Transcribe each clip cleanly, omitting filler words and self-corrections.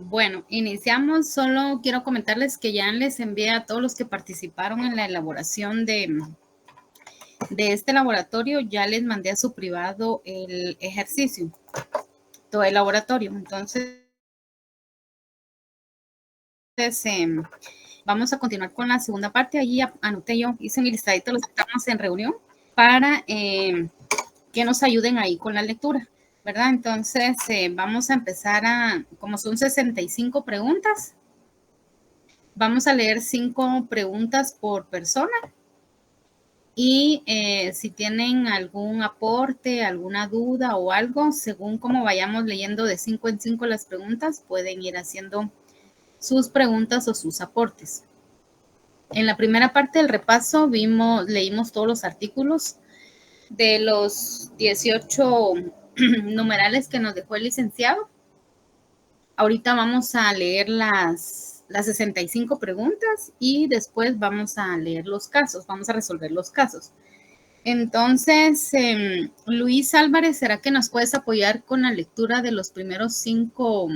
Bueno, iniciamos. Solo quiero comentarles que ya les envié a todos los que participaron en la elaboración de este laboratorio, ya les mandé a su privado el ejercicio, todo el laboratorio. Entonces, vamos a continuar con la segunda parte. Allí anoté yo, hice mi listadito los que estamos en reunión para que nos ayuden ahí con la lectura, ¿verdad? Entonces, vamos a empezar como son 65 preguntas, vamos a leer 5 preguntas por persona y si tienen algún aporte, alguna duda o algo, según como vayamos leyendo de 5 en 5 las preguntas, pueden ir haciendo sus preguntas o sus aportes. En la primera parte del repaso leímos todos los artículos de los 18 numerales que nos dejó el licenciado. Ahorita vamos a leer las 65 preguntas y después vamos a leer los casos, vamos a resolver los casos. Entonces, Luis Álvarez, ¿será que nos puedes apoyar con la lectura de los primeros 5,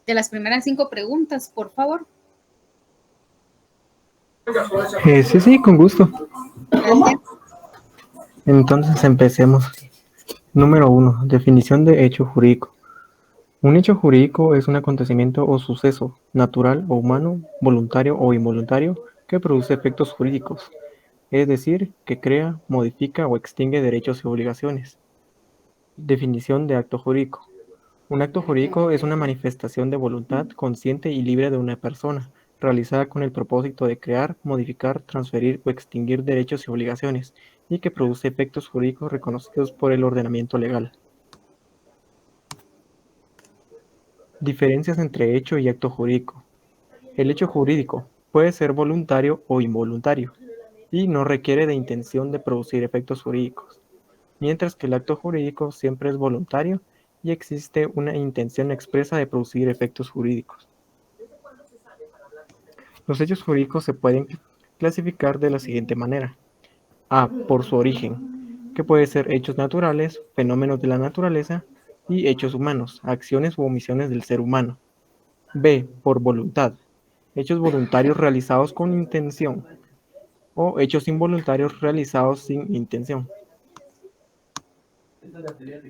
de las primeras 5 preguntas, por favor? Sí, con gusto. Gracias. Entonces empecemos. Número 1. Definición de hecho jurídico. Un hecho jurídico es un acontecimiento o suceso, natural o humano, voluntario o involuntario, que produce efectos jurídicos, es decir, que crea, modifica o extingue derechos y obligaciones. Definición de acto jurídico. Un acto jurídico es una manifestación de voluntad consciente y libre de una persona, realizada con el propósito de crear, modificar, transferir o extinguir derechos y obligaciones, y que produce efectos jurídicos reconocidos por el ordenamiento legal. Diferencias entre hecho y acto jurídico. El hecho jurídico puede ser voluntario o involuntario, y no requiere de intención de producir efectos jurídicos, mientras que el acto jurídico siempre es voluntario y existe una intención expresa de producir efectos jurídicos. Los hechos jurídicos se pueden clasificar de la siguiente manera. A. Por su origen, que puede ser hechos naturales, fenómenos de la naturaleza, y hechos humanos, acciones u omisiones del ser humano. B. Por voluntad, hechos voluntarios realizados con intención, o hechos involuntarios realizados sin intención.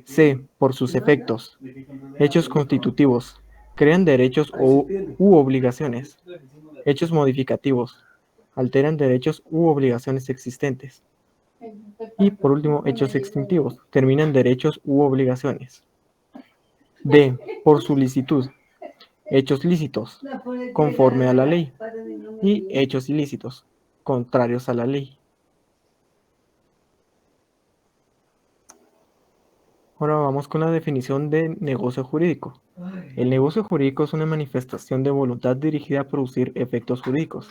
C. Por sus efectos, hechos constitutivos, crean derechos u obligaciones. Hechos modificativos, alteran derechos u obligaciones existentes. Y por último, hechos extintivos, terminan derechos u obligaciones. D. Por su licitud, hechos lícitos, conforme a la ley, y hechos ilícitos, contrarios a la ley. Ahora vamos con la definición de negocio jurídico. El negocio jurídico es una manifestación de voluntad dirigida a producir efectos jurídicos,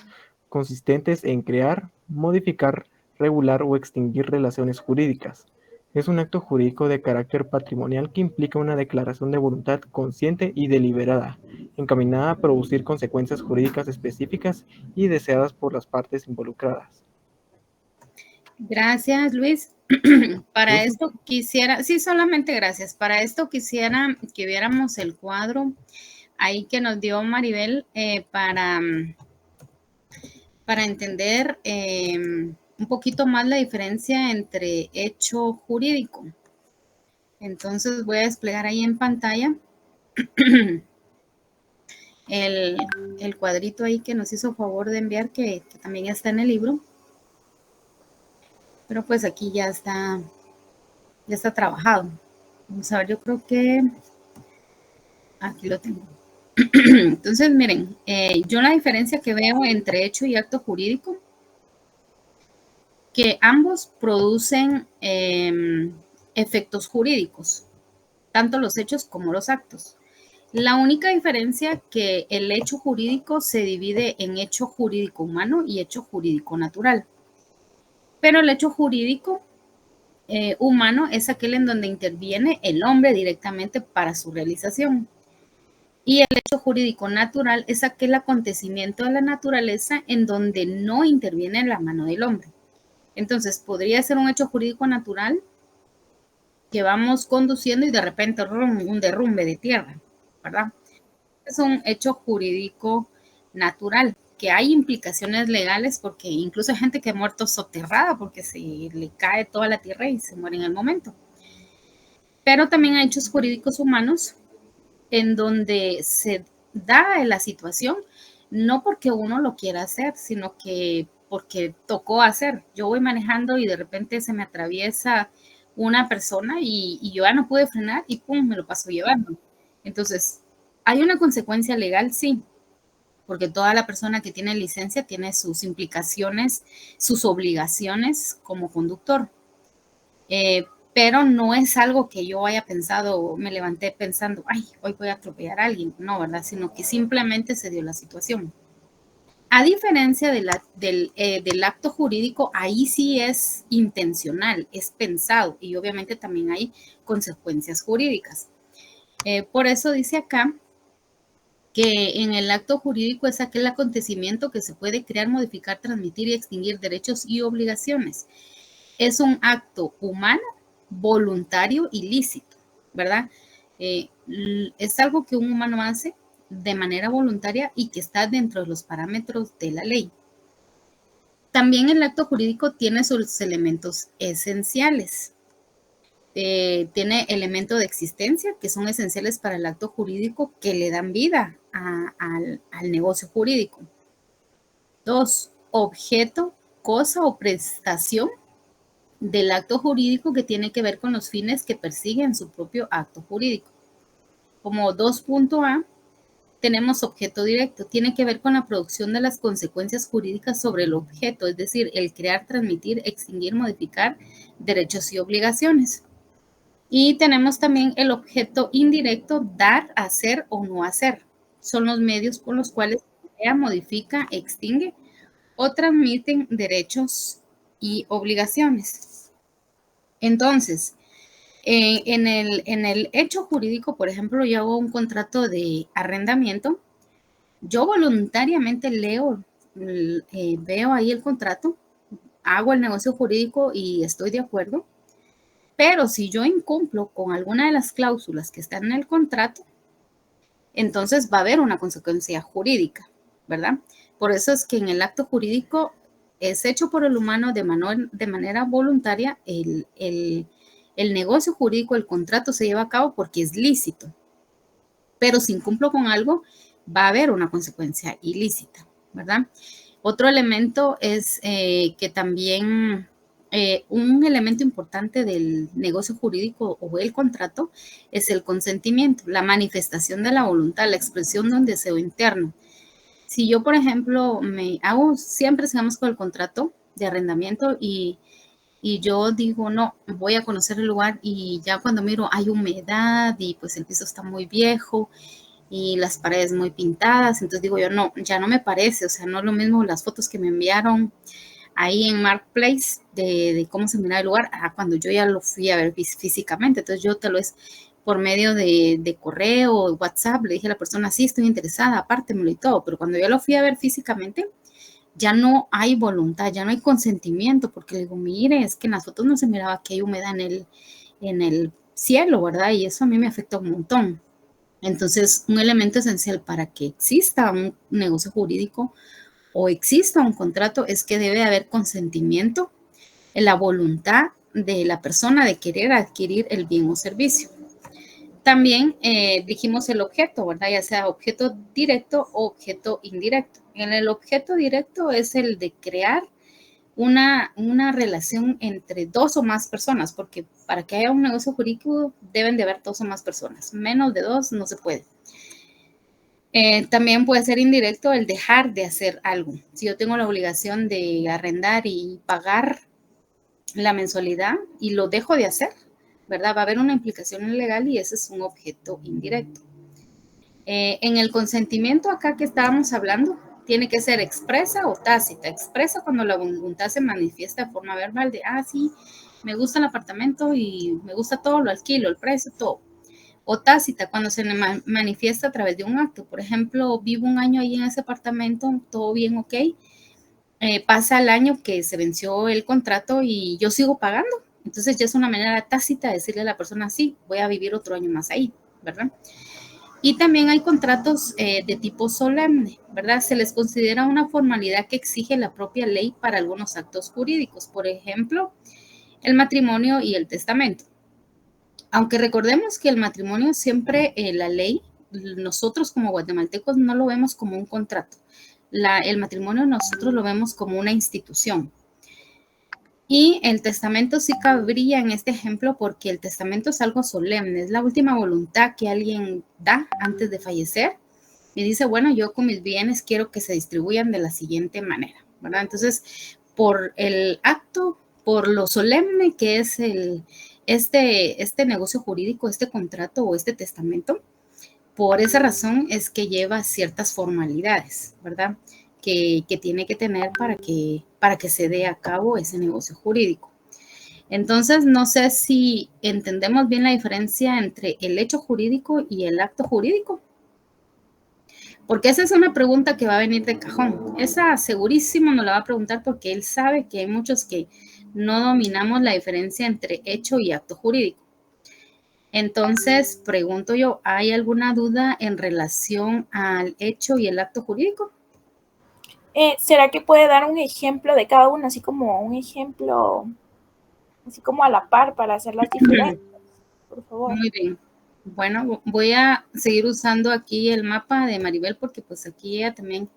consistentes en crear, modificar, regular o extinguir relaciones jurídicas. Es un acto jurídico de carácter patrimonial que implica una declaración de voluntad consciente y deliberada, encaminada a producir consecuencias jurídicas específicas y deseadas por las partes involucradas. Gracias, Luis. Para ¿Gusto? esto quisiera, sí, solamente gracias. Para esto quisiera que viéramos el cuadro ahí que nos dio Maribel para entender un poquito más la diferencia entre hecho jurídico. Entonces voy a desplegar ahí en pantalla el cuadrito ahí que nos hizo favor de enviar, que también está en el libro. Pero pues aquí ya está trabajado. Vamos a ver, yo creo que aquí lo tengo. Entonces, miren, yo la diferencia que veo entre hecho y acto jurídico, que ambos producen efectos jurídicos, tanto los hechos como los actos. La única diferencia que el hecho jurídico se divide en hecho jurídico humano y hecho jurídico natural. Pero el hecho jurídico humano es aquel en donde interviene el hombre directamente para su realización. Y el hecho jurídico natural es aquel acontecimiento de la naturaleza en donde no interviene la mano del hombre. Entonces, podría ser un hecho jurídico natural que vamos conduciendo y de repente un derrumbe de tierra, ¿verdad? Es un hecho jurídico natural, que hay implicaciones legales porque incluso hay gente que ha muerto soterrada porque se le cae toda la tierra y se muere en el momento. Pero también hay hechos jurídicos humanos en donde se da la situación no porque uno lo quiera hacer, sino que porque tocó hacer. Yo voy manejando y de repente se me atraviesa una persona y yo ya no pude frenar y pum, me lo paso llevando. Entonces, ¿hay una consecuencia legal? Sí, porque toda la persona que tiene licencia tiene sus implicaciones, sus obligaciones como conductor. Pero no es algo que yo haya pensado, me levanté pensando, ay, hoy voy a atropellar a alguien, no, ¿verdad? Sino que simplemente se dio la situación. A diferencia del acto jurídico, ahí sí es intencional, es pensado y obviamente también hay consecuencias jurídicas. Por eso dice acá que en el acto jurídico es aquel acontecimiento que se puede crear, modificar, transmitir y extinguir derechos y obligaciones. Es un acto humano, voluntario y lícito, ¿verdad? Es algo que un humano hace de manera voluntaria y que está dentro de los parámetros de la ley. También el acto jurídico tiene sus elementos esenciales. Tiene elementos de existencia que son esenciales para el acto jurídico que le dan vida al negocio jurídico. 2, objeto, cosa o prestación del acto jurídico que tiene que ver con los fines que persiguen su propio acto jurídico. Como 2.a, tenemos objeto directo, tiene que ver con la producción de las consecuencias jurídicas sobre el objeto, es decir, el crear, transmitir, extinguir, modificar derechos y obligaciones. Y tenemos también el objeto indirecto, dar, hacer o no hacer. Son los medios con los cuales se crea, modifica, extingue o transmiten derechos y obligaciones. Entonces, en el hecho jurídico, por ejemplo, yo hago un contrato de arrendamiento, yo voluntariamente leo, veo ahí el contrato, hago el negocio jurídico y estoy de acuerdo, pero si yo incumplo con alguna de las cláusulas que están en el contrato, entonces va a haber una consecuencia jurídica, ¿verdad? Por eso es que en el acto jurídico es hecho por el humano de manera voluntaria, el negocio jurídico, el contrato se lleva a cabo porque es lícito, pero si incumplo con algo, va a haber una consecuencia ilícita, ¿verdad? Otro elemento es que también un elemento importante del negocio jurídico o el contrato es el consentimiento, la manifestación de la voluntad, la expresión de un deseo interno. Si yo, por ejemplo, siempre sigamos con el contrato de arrendamiento y yo digo, no, voy a conocer el lugar y ya cuando miro hay humedad y pues el piso está muy viejo y las paredes muy pintadas, entonces digo yo, no, ya no me parece, o sea, no es lo mismo las fotos que me enviaron ahí en Marketplace de cómo se miraba el lugar a cuando yo ya lo fui a ver físicamente, entonces yo tal vez por medio de correo o WhatsApp le dije a la persona, sí, estoy interesada, apártemelo y todo, pero cuando yo lo fui a ver físicamente, ya no hay voluntad, ya no hay consentimiento, porque le digo, mire, es que en las fotos no se miraba que hay humedad en el cielo, ¿verdad? Y eso a mí me afecta un montón. Entonces, un elemento esencial para que exista un negocio jurídico o exista un contrato es que debe haber consentimiento en la voluntad de la persona de querer adquirir el bien o servicio. También dijimos el objeto, ¿verdad? Ya sea objeto directo o objeto indirecto. En el objeto directo es el de crear una relación entre dos o más personas, porque para que haya un negocio jurídico deben de haber dos o más personas. Menos de dos no se puede. También puede ser indirecto el dejar de hacer algo. Si yo tengo la obligación de arrendar y pagar la mensualidad y lo dejo de hacer, ¿verdad? Va a haber una implicación legal y ese es un objeto indirecto. En el consentimiento acá que estábamos hablando, tiene que ser expresa o tácita. Expresa cuando la voluntad se manifiesta de forma verbal de, sí, me gusta el apartamento y me gusta todo, lo alquilo, el precio, todo. O tácita cuando se manifiesta a través de un acto. Por ejemplo, vivo un año ahí en ese apartamento, todo bien, ok. Pasa el año que se venció el contrato y yo sigo pagando. Entonces ya es una manera tácita de decirle a la persona, sí, voy a vivir otro año más ahí, ¿verdad? Y también hay contratos de tipo solemne, ¿verdad? Se les considera una formalidad que exige la propia ley para algunos actos jurídicos, por ejemplo, el matrimonio y el testamento. Aunque recordemos que el matrimonio siempre, la ley, nosotros como guatemaltecos no lo vemos como un contrato. El matrimonio nosotros lo vemos como una institución. Y el testamento sí cabría en este ejemplo porque el testamento es algo solemne, es la última voluntad que alguien da antes de fallecer y dice, bueno, yo con mis bienes quiero que se distribuyan de la siguiente manera, ¿verdad? Entonces, por el acto, por lo solemne que es este negocio jurídico, este contrato o este testamento, por esa razón es que lleva ciertas formalidades, ¿verdad? Que tiene que tener para que se dé a cabo ese negocio jurídico. Entonces, no sé si entendemos bien la diferencia entre el hecho jurídico y el acto jurídico, porque esa es una pregunta que va a venir de cajón. Esa segurísimo nos la va a preguntar porque él sabe que hay muchos que no dominamos la diferencia entre hecho y acto jurídico. Entonces, pregunto yo, ¿hay alguna duda en relación al hecho y el acto jurídico? ¿Será que puede dar un ejemplo de cada uno, así como un ejemplo, así como a la par para hacer las diferencias? Por favor. Muy bien. Bueno, voy a seguir usando aquí el mapa de Maribel porque pues aquí ella también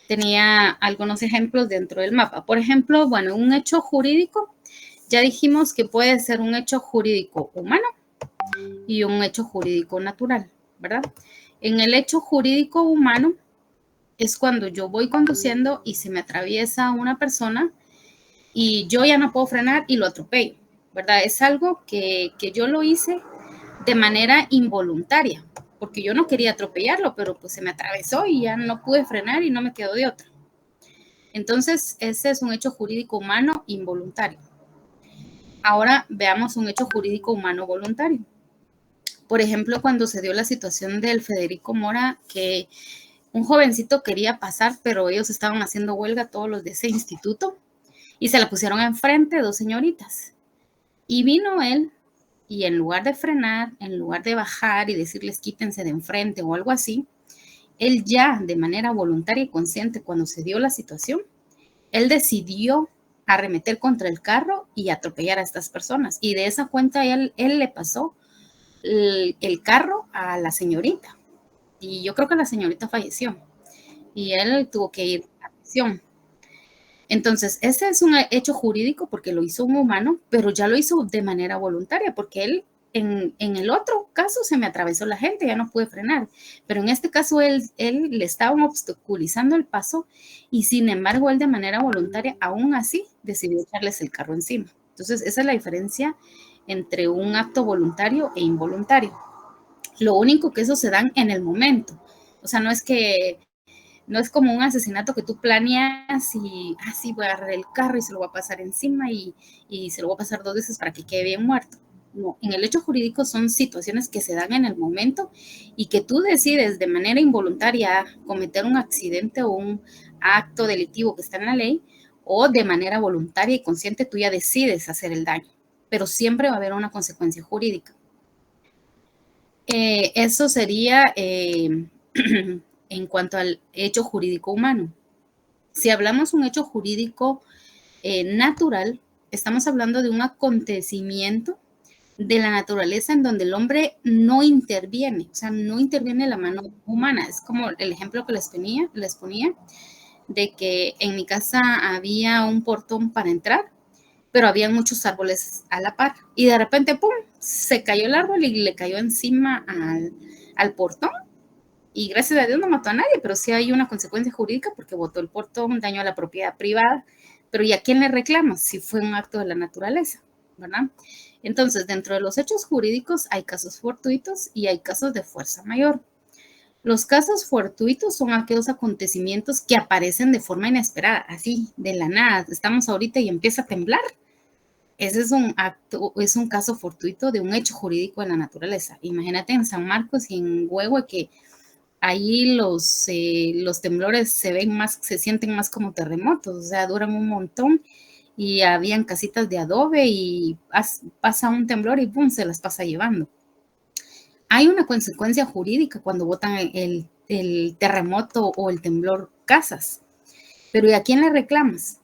tenía algunos ejemplos dentro del mapa. Por ejemplo, bueno, un hecho jurídico, ya dijimos que puede ser un hecho jurídico humano y un hecho jurídico natural, ¿verdad? En el hecho jurídico humano es cuando yo voy conduciendo y se me atraviesa una persona y yo ya no puedo frenar y lo atropello, ¿verdad? Es algo que yo lo hice de manera involuntaria, porque yo no quería atropellarlo, pero pues se me atravesó y ya no pude frenar y no me quedó de otra. Entonces, ese es un hecho jurídico humano involuntario. Ahora veamos un hecho jurídico humano voluntario. Por ejemplo, cuando se dio la situación del Federico Mora, que un jovencito quería pasar, pero ellos estaban haciendo huelga todos los de ese instituto y se la pusieron enfrente dos señoritas. Y vino él y en lugar de frenar, en lugar de bajar y decirles quítense de enfrente o algo así, él ya de manera voluntaria y consciente cuando se dio la situación, él decidió arremeter contra el carro y atropellar a estas personas. Y de esa cuenta él le pasó el carro a la señorita. Y yo creo que la señorita falleció. Y él tuvo que ir a prisión. Entonces, ese es un hecho jurídico porque lo hizo un humano, pero ya lo hizo de manera voluntaria, porque él, en el otro caso, se me atravesó la gente, ya no pude frenar, pero en este caso, él le estaba obstaculizando el paso y sin embargo, él de manera voluntaria, aún así, decidió echarles el carro encima. Entonces, esa es la diferencia entre un acto voluntario e involuntario. Lo único que eso se dan en el momento. O sea, no es como un asesinato que tú planeas y así voy a agarrar el carro y se lo voy a pasar encima y se lo voy a pasar dos veces para que quede bien muerto. No, en el hecho jurídico son situaciones que se dan en el momento y que tú decides de manera involuntaria cometer un accidente o un acto delictivo que está en la ley o de manera voluntaria y consciente tú ya decides hacer el daño, pero siempre va a haber una consecuencia jurídica. Eso sería en cuanto al hecho jurídico humano. Si hablamos un hecho jurídico natural, estamos hablando de un acontecimiento de la naturaleza en donde el hombre no interviene, o sea, no interviene la mano humana. Es como el ejemplo que les ponía de que en mi casa había un portón para entrar, pero había muchos árboles a la par y de repente, ¡pum!, se cayó el árbol y le cayó encima al portón. Y gracias a Dios no mató a nadie, pero sí hay una consecuencia jurídica porque botó el portón, daño a la propiedad privada, pero ¿y a quién le reclama? Si fue un acto de la naturaleza, ¿verdad? Entonces, dentro de los hechos jurídicos hay casos fortuitos y hay casos de fuerza mayor. Los casos fortuitos son aquellos acontecimientos que aparecen de forma inesperada, así, de la nada. Estamos ahorita y empieza a temblar. Ese es un acto, es un caso fortuito de un hecho jurídico de la naturaleza. Imagínate en San Marcos y en Huehue que ahí los temblores se sienten más como terremotos, o sea, duran un montón y habían casitas de adobe y pasa un temblor y ¡pum!, se las pasa llevando. hay una consecuencia jurídica cuando botan el terremoto o el temblor casas. Pero ¿y a quién le reclamas?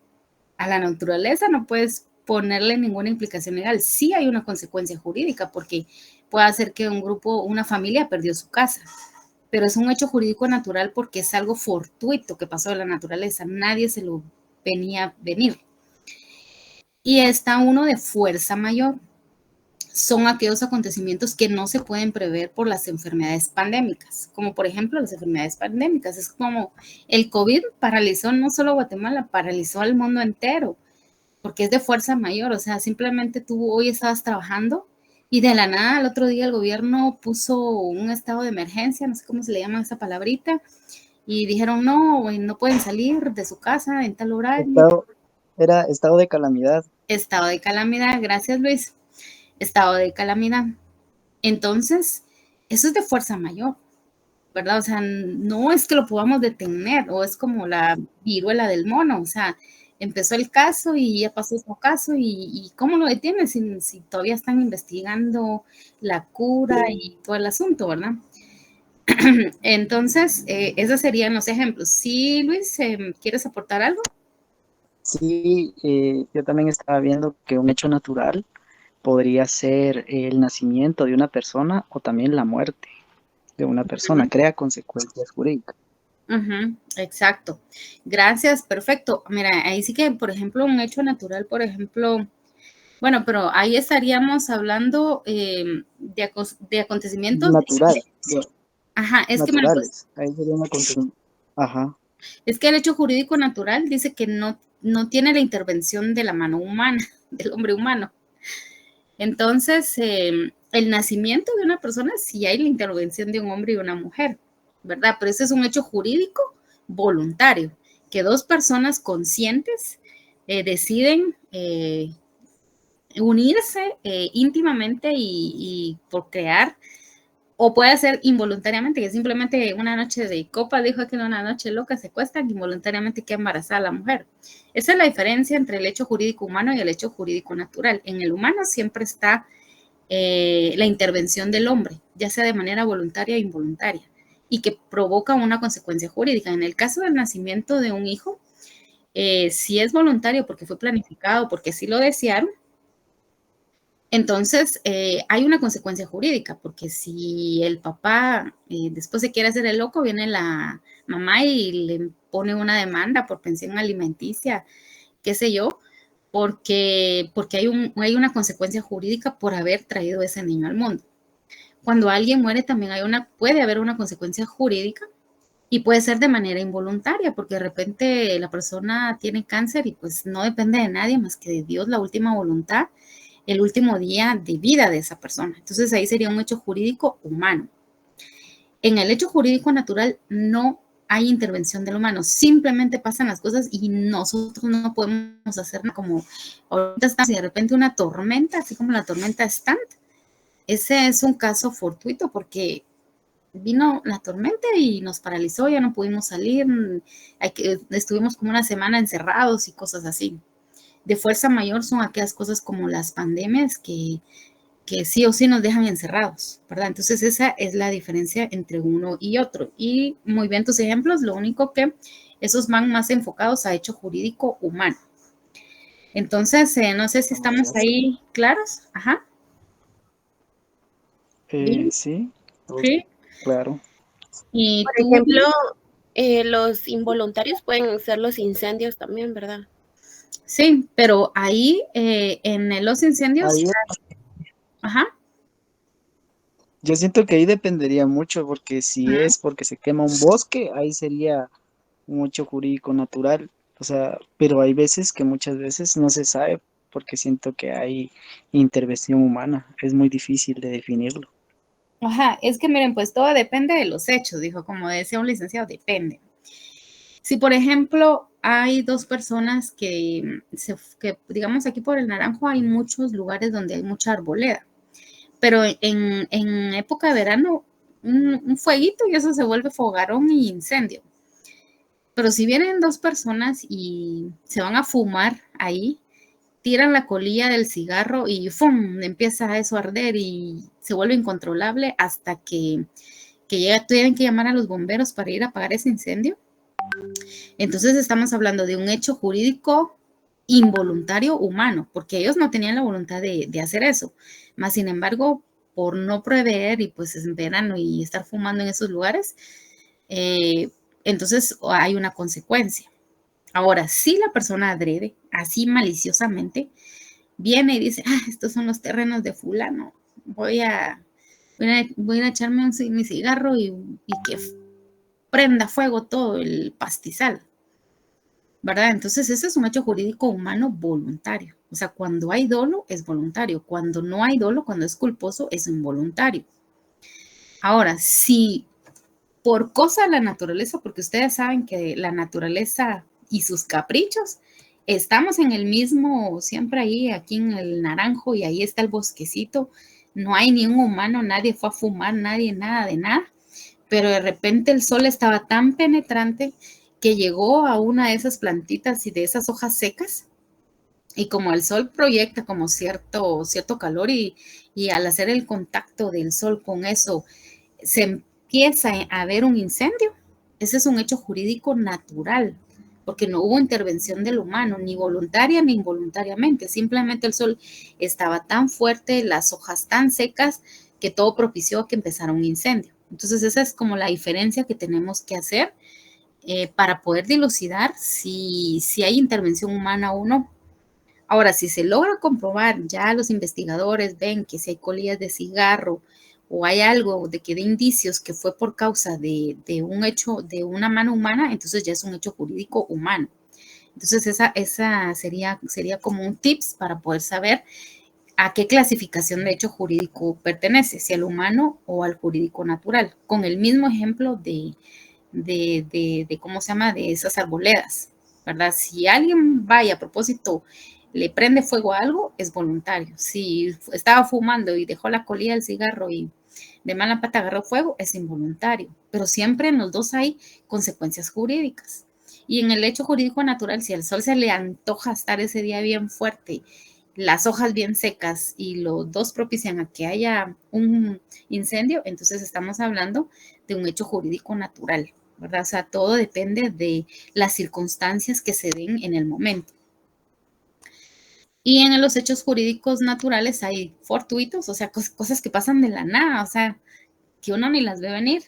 A la naturaleza no puedes ponerle ninguna implicación legal. Sí hay una consecuencia jurídica porque puede hacer que un grupo, una familia perdió su casa, pero es un hecho jurídico natural porque es algo fortuito que pasó de la naturaleza. Nadie se lo venía a venir. Y está uno de fuerza mayor. Son aquellos acontecimientos que no se pueden prever por las enfermedades pandémicas, como por ejemplo las enfermedades pandémicas. Es como el COVID paralizó no solo Guatemala, paralizó al mundo entero, porque es de fuerza mayor. O sea, simplemente tú hoy estabas trabajando y de la nada al otro día el gobierno puso un estado de emergencia, no sé cómo se le llama esa palabrita, y dijeron no pueden salir de su casa en tal horario. Era estado de calamidad. Estado de calamidad, gracias Luis. Estado de calamidad. Entonces, eso es de fuerza mayor, ¿verdad? O sea, no es que lo podamos detener, o es como la viruela del mono, o sea, empezó el caso y ya pasó otro caso, y ¿cómo lo detienes si todavía están investigando la cura y todo el asunto, ¿verdad? Entonces, esos serían los ejemplos. Sí, Luis, ¿quieres aportar algo? Sí, yo también estaba viendo que un hecho natural podría ser el nacimiento de una persona o también la muerte de una persona, crea consecuencias jurídicas. Exacto. Gracias, perfecto. Mira, ahí sí que, por ejemplo, un hecho natural, por ejemplo, bueno, pero ahí estaríamos hablando de acontecimientos. Natural, Ajá, es que, mira, pues, naturales. Ahí sería una consecuencia. Ajá. es que el hecho jurídico natural dice que no tiene la intervención de la mano humana, del hombre humano. Entonces, el nacimiento de una persona sí hay la intervención de un hombre y una mujer, ¿verdad? Pero ese es un hecho jurídico voluntario, que dos personas conscientes deciden unirse íntimamente y procrear, o puede ser involuntariamente, que simplemente una noche de copa, dijo que una noche loca, se acuestan, involuntariamente queda embarazada la mujer. Esa es la diferencia entre el hecho jurídico humano y el hecho jurídico natural. En el humano siempre está la intervención del hombre, ya sea de manera voluntaria o involuntaria, y que provoca una consecuencia jurídica. En el caso del nacimiento de un hijo, si es voluntario porque fue planificado, porque sí lo desearon, entonces hay una consecuencia jurídica, porque si el papá después se quiere hacer el loco, viene la mamá y le pone una demanda por pensión alimenticia, qué sé yo, porque hay una consecuencia jurídica por haber traído ese niño al mundo. Cuando alguien muere también puede haber una consecuencia jurídica y puede ser de manera involuntaria, porque de repente la persona tiene cáncer y pues no depende de nadie más que de Dios, la última voluntad, el último día de vida de esa persona. Entonces ahí sería un hecho jurídico humano. En el hecho jurídico natural no hay intervención del humano, simplemente pasan las cosas y nosotros no podemos hacer nada, como ahorita estamos y de repente una tormenta, así como la tormenta Stan. Ese es un caso fortuito porque vino la tormenta y nos paralizó, ya no pudimos salir, estuvimos como una semana encerrados y cosas así. De fuerza mayor son aquellas cosas como las pandemias que sí o sí nos dejan encerrados, ¿verdad? Entonces esa es la diferencia entre uno y otro. Y muy bien tus ejemplos, lo único que esos van más enfocados a hecho jurídico humano. Entonces, no sé si estamos ahí claros. Ajá. Bien. Sí, Sí. claro. Y Por tú, ejemplo, los involuntarios pueden ser los incendios también, ¿verdad? sí, pero ahí en los incendios, Ahí, ajá, yo siento que ahí dependería mucho, porque si ajá. es porque se quema un bosque, ahí sería un hecho jurídico natural. O sea, pero hay veces que muchas veces no se sabe, porque siento que hay intervención humana. Es muy difícil de definirlo. Ajá, es que miren, pues todo depende de los hechos, dijo, como decía un licenciado, depende. Si, por ejemplo, hay dos personas que digamos, aquí por el Naranjo hay muchos lugares donde hay mucha arboleda, pero en época de verano, un fueguito y eso se vuelve fogarón y incendio. Pero si vienen dos personas y se van a fumar ahí, tiran la colilla del cigarro y ¡fum! Empieza eso a arder y se vuelve incontrolable hasta que tienen que llamar a los bomberos para ir a apagar ese incendio. Entonces estamos hablando de un hecho jurídico involuntario humano, porque ellos no tenían la voluntad de hacer eso. Más sin embargo, por no prever y pues en verano y estar fumando en esos lugares, entonces hay una consecuencia. Ahora, si la persona adrede, así maliciosamente, viene y dice, estos son los terrenos de fulano, voy a echarme mi cigarro y que prenda fuego todo el pastizal, ¿verdad? Entonces ese es un hecho jurídico humano voluntario. O sea, cuando hay dolo es voluntario, cuando no hay dolo, cuando es culposo, es involuntario. Ahora, si por cosa de la naturaleza, porque ustedes saben que la naturaleza y sus caprichos, estamos en el mismo, siempre ahí, aquí en el Naranjo, y ahí está el bosquecito, no hay ni un humano, nadie fue a fumar, nadie, nada de nada, pero de repente el sol estaba tan penetrante que llegó a una de esas plantitas y de esas hojas secas, y como el sol proyecta como cierto calor y al hacer el contacto del sol con eso, se empieza a haber un incendio. Ese es un hecho jurídico natural, porque no hubo intervención del humano, ni voluntaria ni involuntariamente. Simplemente el sol estaba tan fuerte, las hojas tan secas, que todo propició que empezara un incendio. Entonces esa es como la diferencia que tenemos que hacer para poder dilucidar si hay intervención humana o no. Ahora, si se logra comprobar, ya los investigadores ven que si hay colillas de cigarro o hay algo de que de indicios que fue por causa de un hecho, de una mano humana, entonces ya es un hecho jurídico humano. Entonces esa sería como un tips para poder saber a qué clasificación de hecho jurídico pertenece, si al humano o al jurídico natural, con el mismo ejemplo de ¿cómo se llama? De esas arboledas, ¿verdad? Si alguien vaya a propósito, le prende fuego a algo, es voluntario. Si estaba fumando y dejó la colilla del cigarro y de mala pata agarró fuego, es involuntario. Pero siempre en los dos hay consecuencias jurídicas. Y en el hecho jurídico natural, si al sol se le antoja estar ese día bien fuerte, las hojas bien secas y los dos propician a que haya un incendio, entonces estamos hablando de un hecho jurídico natural, ¿verdad? O sea, todo depende de las circunstancias que se den en el momento. Y en los hechos jurídicos naturales hay fortuitos, o sea, cosas que pasan de la nada, o sea, que uno ni las ve venir,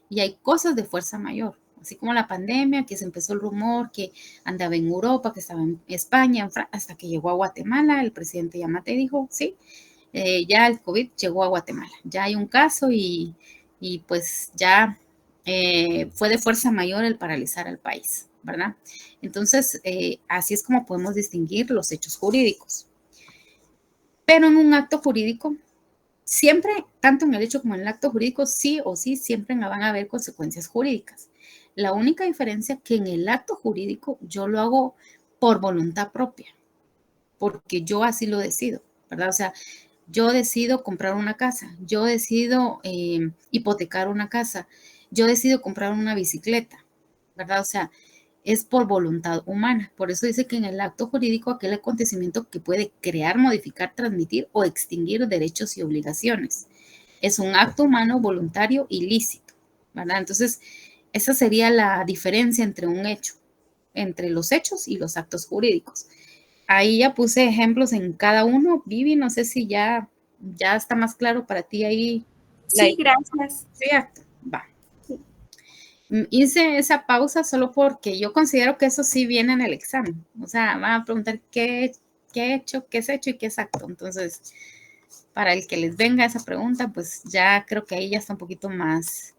y hay cosas de fuerza mayor, así como la pandemia, que se empezó el rumor que andaba en Europa, que estaba en España, hasta que llegó a Guatemala, el presidente Yamatei dijo, sí, ya el COVID llegó a Guatemala, ya hay un caso y pues ya fue de fuerza mayor el paralizar al país, ¿verdad? Entonces, así es como podemos distinguir los hechos jurídicos. Pero en un acto jurídico, siempre, tanto en el hecho como en el acto jurídico, sí o sí, siempre van a haber consecuencias jurídicas. La única diferencia es que en el acto jurídico yo lo hago por voluntad propia, porque yo así lo decido, ¿verdad? O sea, yo decido comprar una casa, yo decido hipotecar una casa, yo decido comprar una bicicleta, ¿verdad? O sea, es por voluntad humana. Por eso dice que en el acto jurídico aquel acontecimiento que puede crear, modificar, transmitir o extinguir derechos y obligaciones. Es un acto humano voluntario ilícito, ¿verdad? Entonces, esa sería la diferencia entre un hecho, entre los hechos y los actos jurídicos. Ahí ya puse ejemplos en cada uno. Vivi, no sé si ya está más claro para ti ahí. Sí, gracias. Cierto, va. Hice esa pausa solo porque yo considero que eso sí viene en el examen. O sea, van a preguntar qué he hecho, qué es hecho y qué es acto. Entonces, para el que les venga esa pregunta, pues ya creo que ahí ya está un poquito más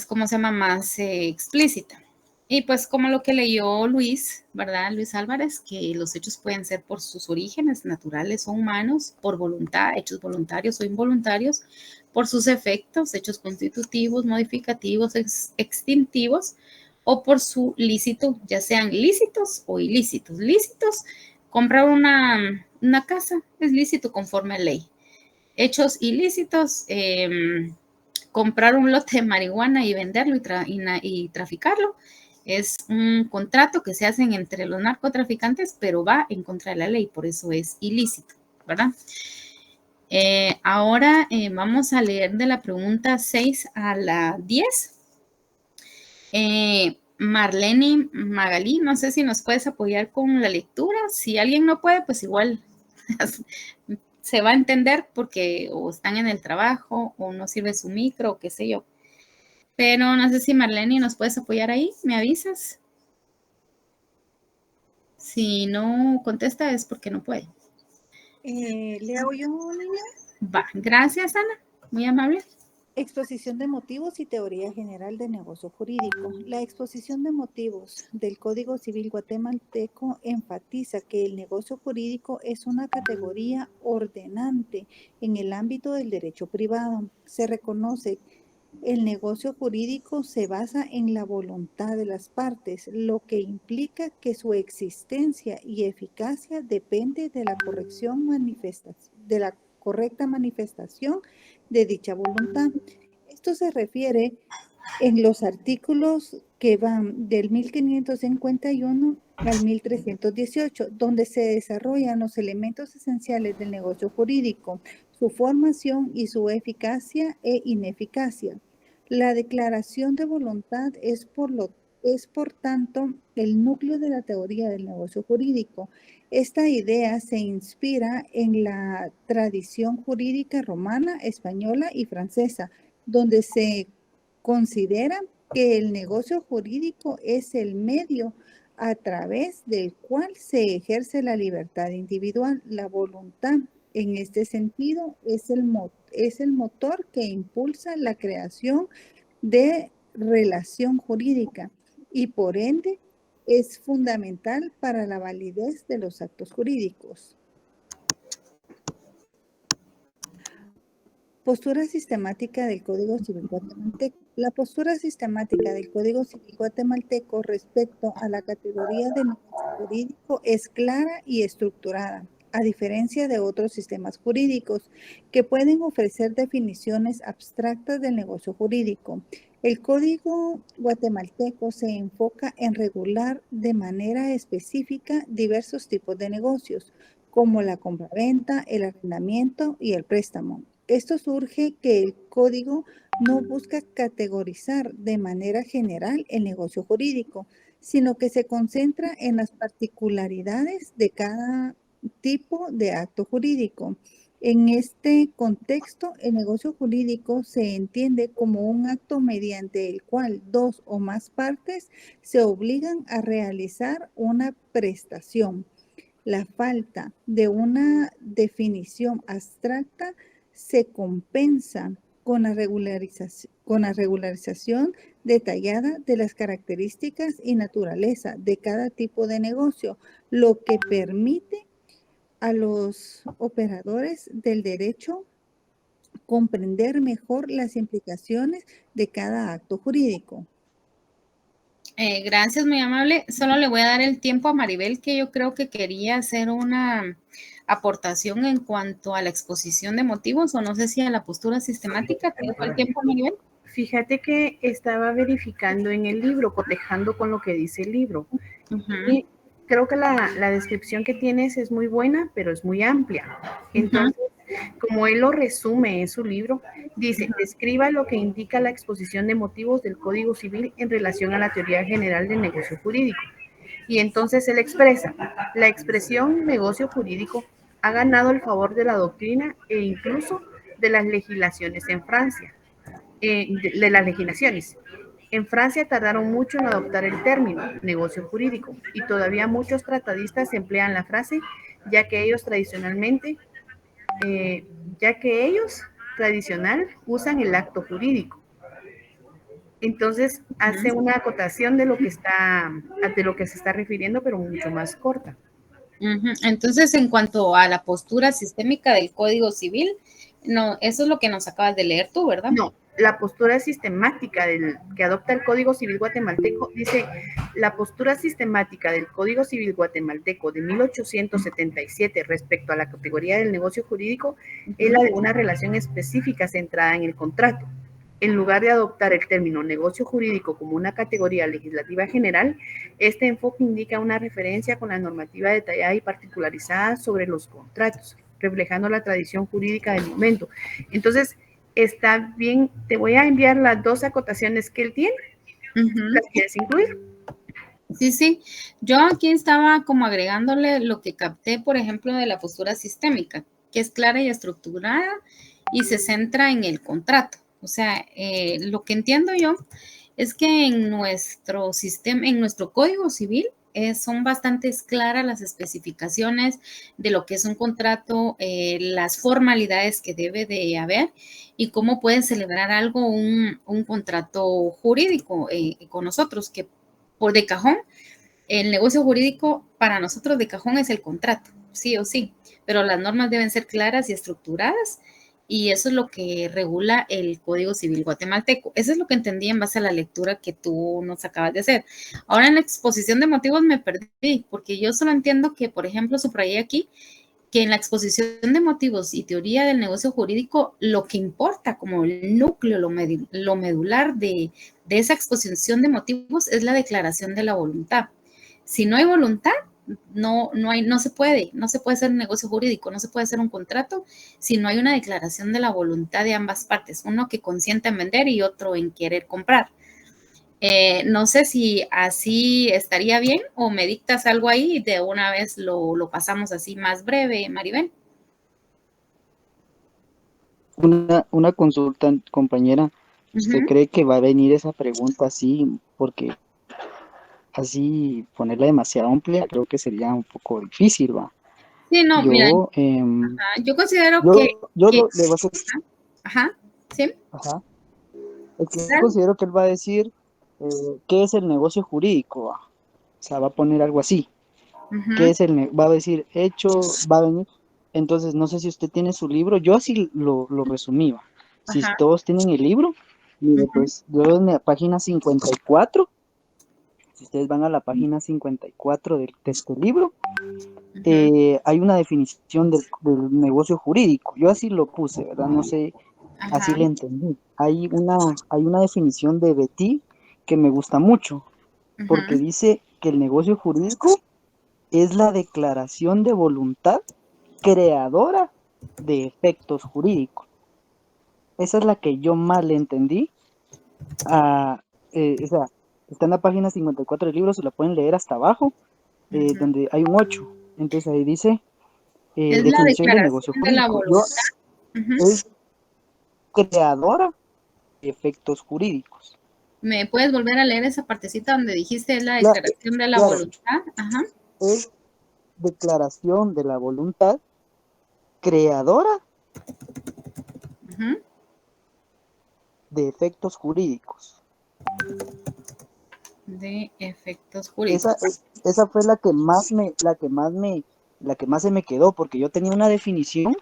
¿cómo se llama? Más explícita. Y pues como lo que leyó Luis, ¿verdad? Luis Álvarez, que los hechos pueden ser por sus orígenes naturales o humanos, por voluntad, hechos voluntarios o involuntarios, por sus efectos, hechos constitutivos, modificativos, extintivos, o por su lícito, ya sean lícitos o ilícitos. Lícitos, comprar una casa es lícito conforme a ley. Hechos ilícitos, comprar un lote de marihuana y venderlo y traficarlo Es un contrato que se hacen entre los narcotraficantes, pero va en contra de la ley, por eso es ilícito, ¿verdad? Ahora vamos a leer de la pregunta 6 a la 10. Marlene Magalí, no sé si nos puedes apoyar con la lectura. Si alguien no puede, pues igual se va a entender porque o están en el trabajo o no sirve su micro o qué sé yo. Pero no sé si Marlene nos puedes apoyar ahí, ¿me avisas? Si no contesta es porque no puede. ¿Leo yo, niña? Va, gracias Ana, muy amable. Exposición de motivos y teoría general de negocio jurídico. La exposición de motivos del Código Civil guatemalteco enfatiza que el negocio jurídico es una categoría ordenante en el ámbito del derecho privado. Se reconoce el negocio jurídico se basa en la voluntad de las partes, lo que implica que su existencia y eficacia depende de la correcta manifestación de dicha voluntad. Esto se refiere en los artículos que van del 1551 al 1318, donde se desarrollan los elementos esenciales del negocio jurídico, su formación y su eficacia e ineficacia. La declaración de voluntad es por tanto el núcleo de la teoría del negocio jurídico. Esta idea se inspira en la tradición jurídica romana, española y francesa, donde se considera que el negocio jurídico es el medio a través del cual se ejerce la libertad individual, la voluntad. En este sentido, es el motor que impulsa la creación de relación jurídica y por ende es fundamental para la validez de los actos jurídicos. Postura sistemática del Código Civil guatemalteco. La postura sistemática del Código Civil guatemalteco respecto a la categoría de negocio jurídico es clara y estructurada, a diferencia de otros sistemas jurídicos que pueden ofrecer definiciones abstractas del negocio jurídico. El Código guatemalteco se enfoca en regular de manera específica diversos tipos de negocios, como la compraventa, el arrendamiento y el préstamo. Esto surge que el código no busca categorizar de manera general el negocio jurídico, sino que se concentra en las particularidades de cada tipo de acto jurídico. En este contexto, el negocio jurídico se entiende como un acto mediante el cual dos o más partes se obligan a realizar una prestación. La falta de una definición abstracta se compensa con la regularización detallada de las características y naturaleza de cada tipo de negocio, lo que permite a los operadores del derecho comprender mejor las implicaciones de cada acto jurídico. Gracias, muy amable. Solo le voy a dar el tiempo a Maribel, que yo creo que quería hacer una aportación en cuanto a la exposición de motivos, o no sé si a la postura sistemática. ¿Te dejo el tiempo, Maribel? Fíjate que estaba verificando en el libro, cotejando con lo que dice el libro. Y creo que la descripción que tienes es muy buena, pero es muy amplia. Entonces, como él lo resume en su libro, dice, describa lo que indica la exposición de motivos del Código Civil en relación a la teoría general del negocio jurídico. Y entonces él expresa, la expresión negocio jurídico ha ganado el favor de la doctrina e incluso de las legislaciones en Francia. De las legislaciones. En Francia tardaron mucho en adoptar el término negocio jurídico y todavía muchos tratadistas emplean la frase ya que ellos tradicional usan el acto jurídico. Entonces hace una acotación de lo que se está refiriendo, pero mucho más corta. Entonces, en cuanto a la postura sistémica del Código Civil, no, eso es lo que nos acabas de leer tú, ¿verdad? No, la postura sistemática que adopta el Código Civil guatemalteco dice, la postura sistemática del Código Civil guatemalteco de 1877 respecto a la categoría del negocio jurídico es la de una relación específica centrada en el contrato. En lugar de adoptar el término negocio jurídico como una categoría legislativa general, este enfoque indica una referencia con la normativa detallada y particularizada sobre los contratos, reflejando la tradición jurídica del momento. Entonces, está bien, te voy a enviar las 2 acotaciones que él tiene. ¿Las quieres incluir? Sí, sí. Yo aquí estaba como agregándole lo que capté, por ejemplo, de la postura sistémica, que es clara y estructurada y se centra en el contrato. O sea, lo que entiendo yo es que en nuestro sistema, en nuestro código civil, son bastante claras las especificaciones de lo que es un contrato, las formalidades que debe de haber y cómo pueden celebrar algo, un contrato jurídico con nosotros, que por de cajón, el negocio jurídico para nosotros de cajón es el contrato, sí o sí, pero las normas deben ser claras y estructuradas y eso es lo que regula el Código Civil guatemalteco. Eso es lo que entendí en base a la lectura que tú nos acabas de hacer. Ahora en la exposición de motivos me perdí porque yo solo entiendo que, por ejemplo, subrayé aquí que en la exposición de motivos y teoría del negocio jurídico, lo que importa como el núcleo, lo medular de esa exposición de motivos es la declaración de la voluntad. Si no hay voluntad, no se puede hacer un negocio jurídico, no se puede hacer un contrato si no hay una declaración de la voluntad de ambas partes, uno que consiente en vender y otro en querer comprar. No sé si así estaría bien o me dictas algo ahí y de una vez lo pasamos así más breve, Maribel. Una consulta, compañera. ¿Usted cree que va a venir esa pregunta así? Porque así ponerla demasiado amplia creo que sería un poco difícil, ¿va? Sí, no, mira, yo considero que le voy a hacer... Ajá, sí. Ajá. Es que yo considero que él va a decir ¿qué es el negocio jurídico? ¿Va? O sea, va a poner algo así. ¿Qué es va a decir hecho, va a venir? Entonces, no sé si usted tiene su libro. Yo así lo resumí, ¿va? Si todos tienen el libro, mire, pues yo en la página 54, si ustedes van a la página 54 de este libro, hay una definición del negocio jurídico. Yo así lo puse, ¿verdad? No sé, así le entendí. Hay una definición de Betty que me gusta mucho, porque dice que el negocio jurídico es la declaración de voluntad creadora de efectos jurídicos. Esa es la que yo más le entendí. O sea, está en la página 54 del libro, se la pueden leer hasta abajo, donde hay un 8. Entonces ahí dice es la definición de negocio declaración de la jurídico. voluntad. Es creadora de efectos jurídicos. ¿Me puedes volver a leer esa partecita donde dijiste es la declaración de la voluntad? Ajá. Es declaración de la voluntad creadora de efectos jurídicos. De efectos jurídicos. Esa fue la que más se me quedó, porque yo tenía una definición,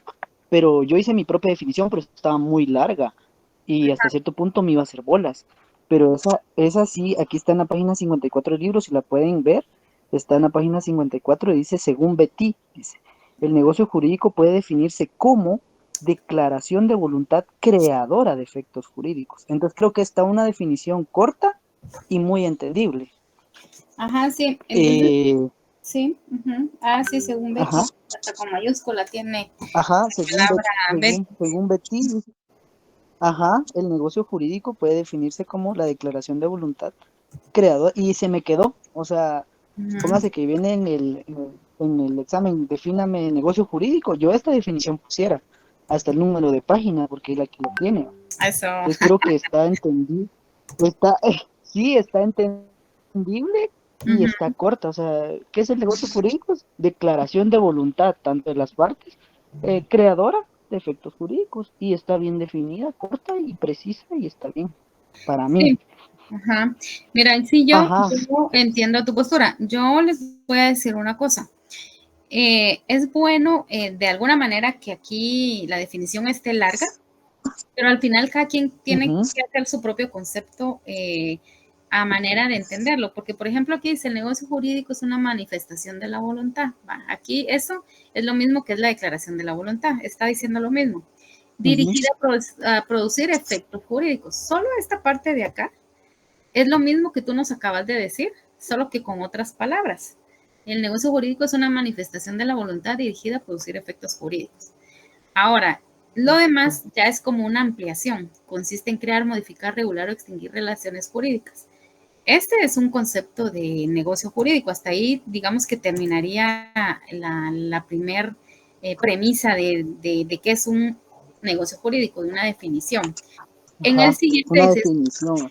pero yo hice mi propia definición, pero estaba muy larga y hasta cierto punto me iba a hacer bolas. Pero esa sí, aquí está en la página 54 del libro, si la pueden ver, está en la página 54 y dice, según Betty, dice, el negocio jurídico puede definirse como declaración de voluntad creadora de efectos jurídicos. Entonces creo que está una definición corta y muy entendible. Ajá, sí. Entonces, sí. Sí, según Betty, hasta con mayúscula tiene. Ajá, según Betty, ajá, el negocio jurídico puede definirse como la declaración de voluntad creadora, y se me quedó, o sea, póngase que viene en el examen, defíname negocio jurídico, yo esta definición pusiera, hasta el número de página, porque es la que lo tiene. Eso. Entonces creo que está entendible, sí, está entendible y está corta, o sea, ¿qué es el negocio jurídico? Declaración de voluntad, tanto de las partes, creadora de efectos jurídicos, y está bien definida, corta y precisa, y está bien, para mí. Sí. Ajá. Mira, sí, yo entiendo tu postura. Yo les voy a decir una cosa. Es bueno de alguna manera que aquí la definición esté larga, pero al final cada quien tiene que hacer su propio concepto a manera de entenderlo, porque por ejemplo aquí dice el negocio jurídico es una manifestación de la voluntad. Aquí eso es lo mismo que es la declaración de la voluntad, está diciendo lo mismo. dirigida a producir efectos jurídicos. Solo esta parte de acá es lo mismo que tú nos acabas de decir, solo que con otras palabras. El negocio jurídico es una manifestación de la voluntad dirigida a producir efectos jurídicos. Ahora, lo demás ya es como una ampliación. Consiste en crear, modificar, regular o extinguir relaciones jurídicas. Este es un concepto de negocio jurídico. Hasta ahí, digamos que terminaría la primer premisa de qué es un negocio jurídico, de una definición. En el siguiente una dice, definición.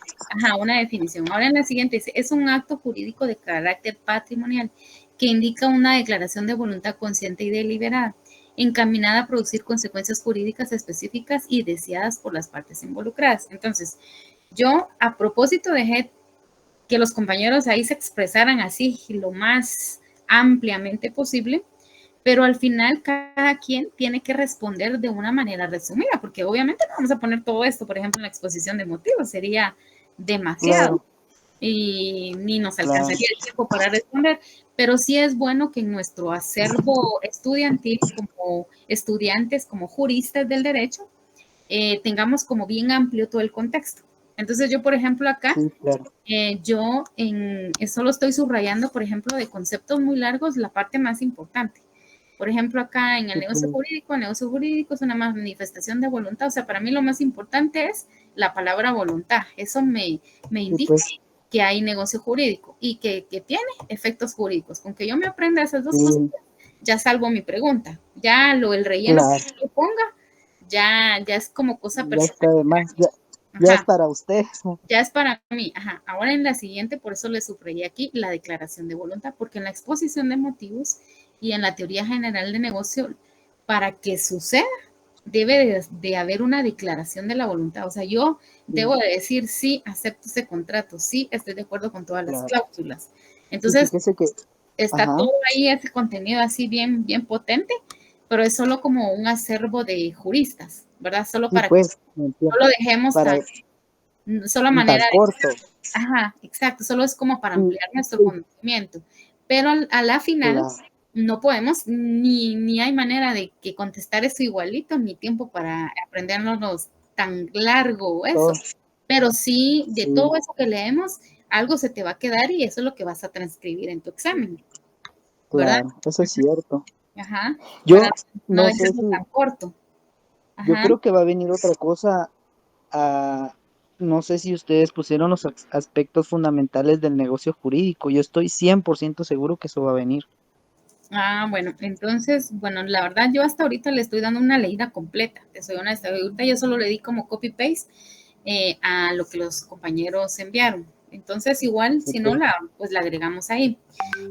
una definición. Ahora en la siguiente dice, es un acto jurídico de carácter patrimonial que indica una declaración de voluntad consciente y deliberada, encaminada a producir consecuencias jurídicas específicas y deseadas por las partes involucradas. Entonces, yo a propósito dejé que los compañeros ahí se expresaran así lo más ampliamente posible, pero al final cada quien tiene que responder de una manera resumida, porque obviamente no vamos a poner todo esto, por ejemplo, en la exposición de motivos, sería demasiado. Claro. Y ni nos alcanzaría el tiempo para responder, pero sí es bueno que en nuestro acervo estudiantil, como estudiantes, como juristas del derecho, tengamos como bien amplio todo el contexto. Entonces yo, por ejemplo, acá, yo solo estoy subrayando, por ejemplo, de conceptos muy largos, la parte más importante. Por ejemplo, acá en el negocio jurídico es una manifestación de voluntad. O sea, para mí lo más importante es la palabra voluntad. Eso me indica que hay negocio jurídico y que tiene efectos jurídicos. Con que yo me aprenda esas dos cosas, ya salvo mi pregunta. Ya el relleno que yo ponga, ya es como cosa personal. Ya es para usted. Ya es para mí. Ahora en la siguiente, por eso le subrayé aquí la declaración de voluntad, porque en la exposición de motivos y en la teoría general de negocio, para que suceda, debe de haber una declaración de la voluntad. O sea, yo debo de decir, sí, acepto ese contrato, sí, estoy de acuerdo con todas las cláusulas. Entonces, está todo ahí, ese contenido así bien potente, pero es solo como un acervo de juristas, ¿verdad? Solo para que no lo dejemos solo manera de corto. Exacto, solo es como para ampliar nuestro conocimiento. Pero a la final no podemos, ni hay manera de que contestar eso igualito, ni tiempo para aprendernos tan largo eso. Pero sí, de todo eso que leemos, algo se te va a quedar y eso es lo que vas a transcribir en tu examen. ¿Verdad? Claro, eso es cierto. Yo no sé si tan corto. Yo creo que va a venir otra cosa. No sé si ustedes pusieron los aspectos fundamentales del negocio jurídico. Yo estoy 100% seguro que eso va a venir. Bueno, entonces, la verdad yo hasta ahorita le estoy dando una leída completa. Te soy honesta, ahorita yo solo le di como copy-paste a lo que los compañeros enviaron. Entonces, igual, si no, pues la agregamos ahí.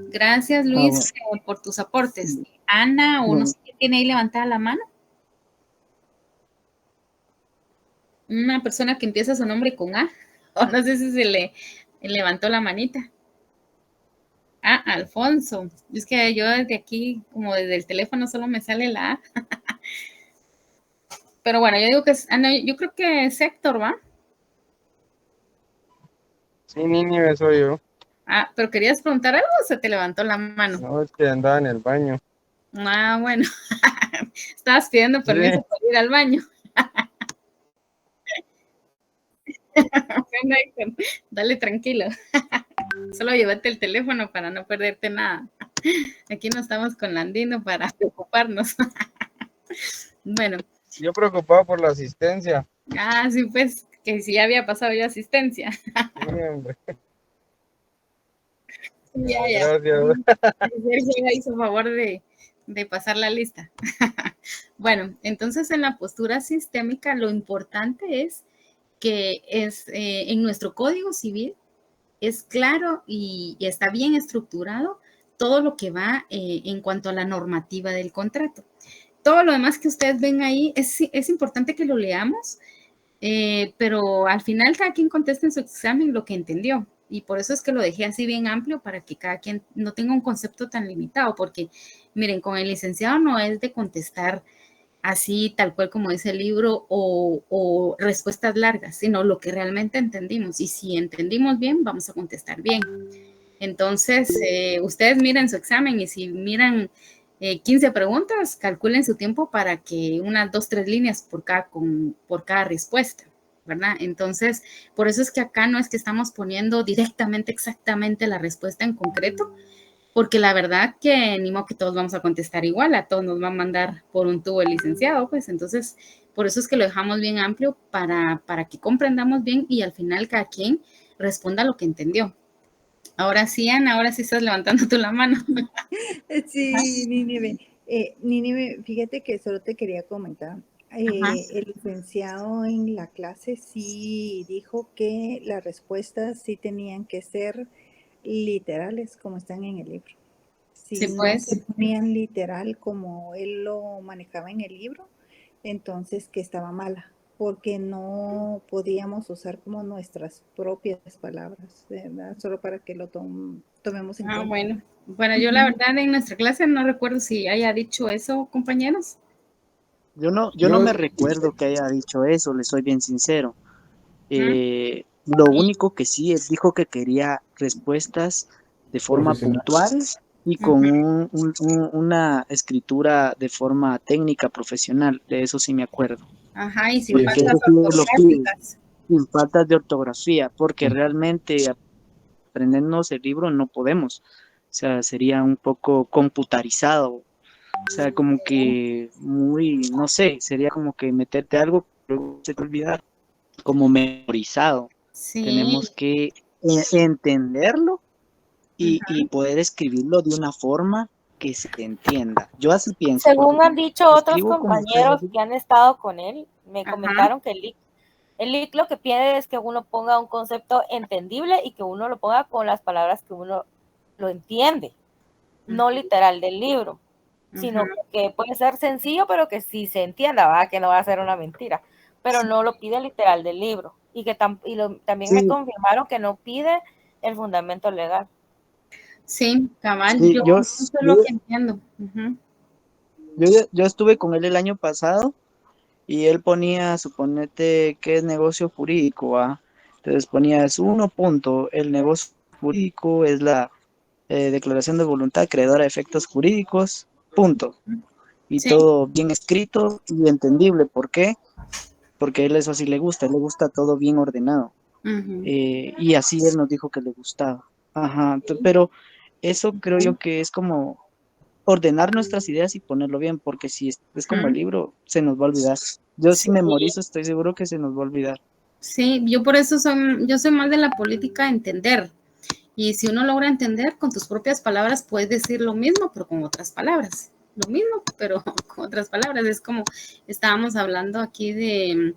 Gracias, Luis, por tus aportes. Ana, o no sé quién tiene ahí levantada la mano. Una persona que empieza su nombre con A, o no sé si se le levantó la manita. Alfonso. Es que yo desde aquí, como desde el teléfono, solo me sale la A. Pero bueno, yo digo que yo creo que es Héctor, ¿va? Sí, Nini, soy yo. ¿Pero querías preguntar algo o se te levantó la mano? No, es que andaba en el baño. Bueno. Estabas pidiendo permiso para ir al baño. Dale tranquilo. Solo llévate el teléfono para no perderte nada. Aquí no estamos con Landino para preocuparnos. Bueno. Yo preocupado por la asistencia. Sí, pues, que si ya había pasado yo asistencia. Sí, hombre. Ya. Gracias. Sergio hizo favor de pasar la lista. Bueno, entonces en la postura sistémica lo importante es que en nuestro Código Civil es claro y está bien estructurado todo lo que va en cuanto a la normativa del contrato. Todo lo demás que ustedes ven ahí es importante que lo leamos, pero al final cada quien conteste en su examen lo que entendió. Y por eso es que lo dejé así bien amplio para que cada quien no tenga un concepto tan limitado, porque miren, con el licenciado no es de contestar así tal cual como dice el libro o respuestas largas, sino lo que realmente entendimos. Y si entendimos bien, vamos a contestar bien. Entonces, ustedes miren su examen y si miran 15 preguntas, calculen su tiempo para que unas 2, 3 líneas por cada respuesta, ¿verdad? Entonces, por eso es que acá no es que estamos poniendo directamente, exactamente la respuesta en concreto, porque la verdad que ni modo que todos vamos a contestar igual, a todos nos va a mandar por un tubo el licenciado, pues entonces, por eso es que lo dejamos bien amplio para que comprendamos bien y al final cada quien responda lo que entendió. Ahora sí, Ana, ahora sí estás levantando tú la mano. Sí, Nínive. Nínive, fíjate que solo te quería comentar. Ajá. El licenciado en la clase sí dijo que las respuestas sí tenían que ser literales como están en el libro. Sí, Si no se pues. ponían literal como él lo manejaba en el libro, entonces que estaba mala, porque no podíamos usar como nuestras propias palabras, ¿verdad? Solo para que lo tomemos en Ah, cuenta. bueno. Bueno, yo la verdad en nuestra clase no recuerdo si haya dicho eso, compañeros. Yo no me recuerdo que haya dicho eso, le soy bien sincero. ¿Mm? Lo único que sí, él dijo que quería respuestas de forma puntual y con Ujú. una escritura de forma técnica, profesional. De eso sí me acuerdo. Ajá, y sin Porque faltas eso sí lo pide, ortográficas. sin faltas de ortografía, porque realmente aprendernos el libro no podemos. O sea, sería un poco computarizado. O sea, como que muy, no sé, sería como que meterte algo, pero se te olvida, como memorizado. Sí. Tenemos que entenderlo y poder escribirlo de una forma que se entienda. Yo así pienso, porque Según han dicho otros escribo como ustedes. compañeros que han estado con él, me Ajá. comentaron que el LIC lo que pide es que uno ponga un concepto entendible y que uno lo ponga con las palabras que uno lo entiende, no literal del libro, sino Ajá. que puede ser sencillo, pero que sí se entienda, ¿va? Que no va a ser una mentira, pero no lo pide literal del libro. Y que también me Sí, confirmaron que no pide el fundamento legal. Sí, cabal, sí, yo eso es yo, lo que entiendo. Ujú. yo estuve con él el año pasado y él ponía, suponete que es negocio jurídico, ¿va? Entonces ponías uno punto, el negocio jurídico es la declaración de voluntad creadora de efectos jurídicos, punto. Y Sí. todo bien escrito y entendible. ¿Por qué? Porque a él eso sí le gusta todo bien ordenado. Ujú. Y así él nos dijo que le gustaba. Ajá, pero eso creo yo que es como ordenar nuestras ideas y ponerlo bien, porque si es como el Ujú. libro, se nos va a olvidar. Yo si Sí. memorizo, estoy seguro que se nos va a olvidar. Sí, yo por eso yo soy más de la política de entender. Y si uno logra entender con tus propias palabras, puedes decir lo mismo, pero con otras palabras. Lo mismo, pero con otras palabras. Es como estábamos hablando aquí de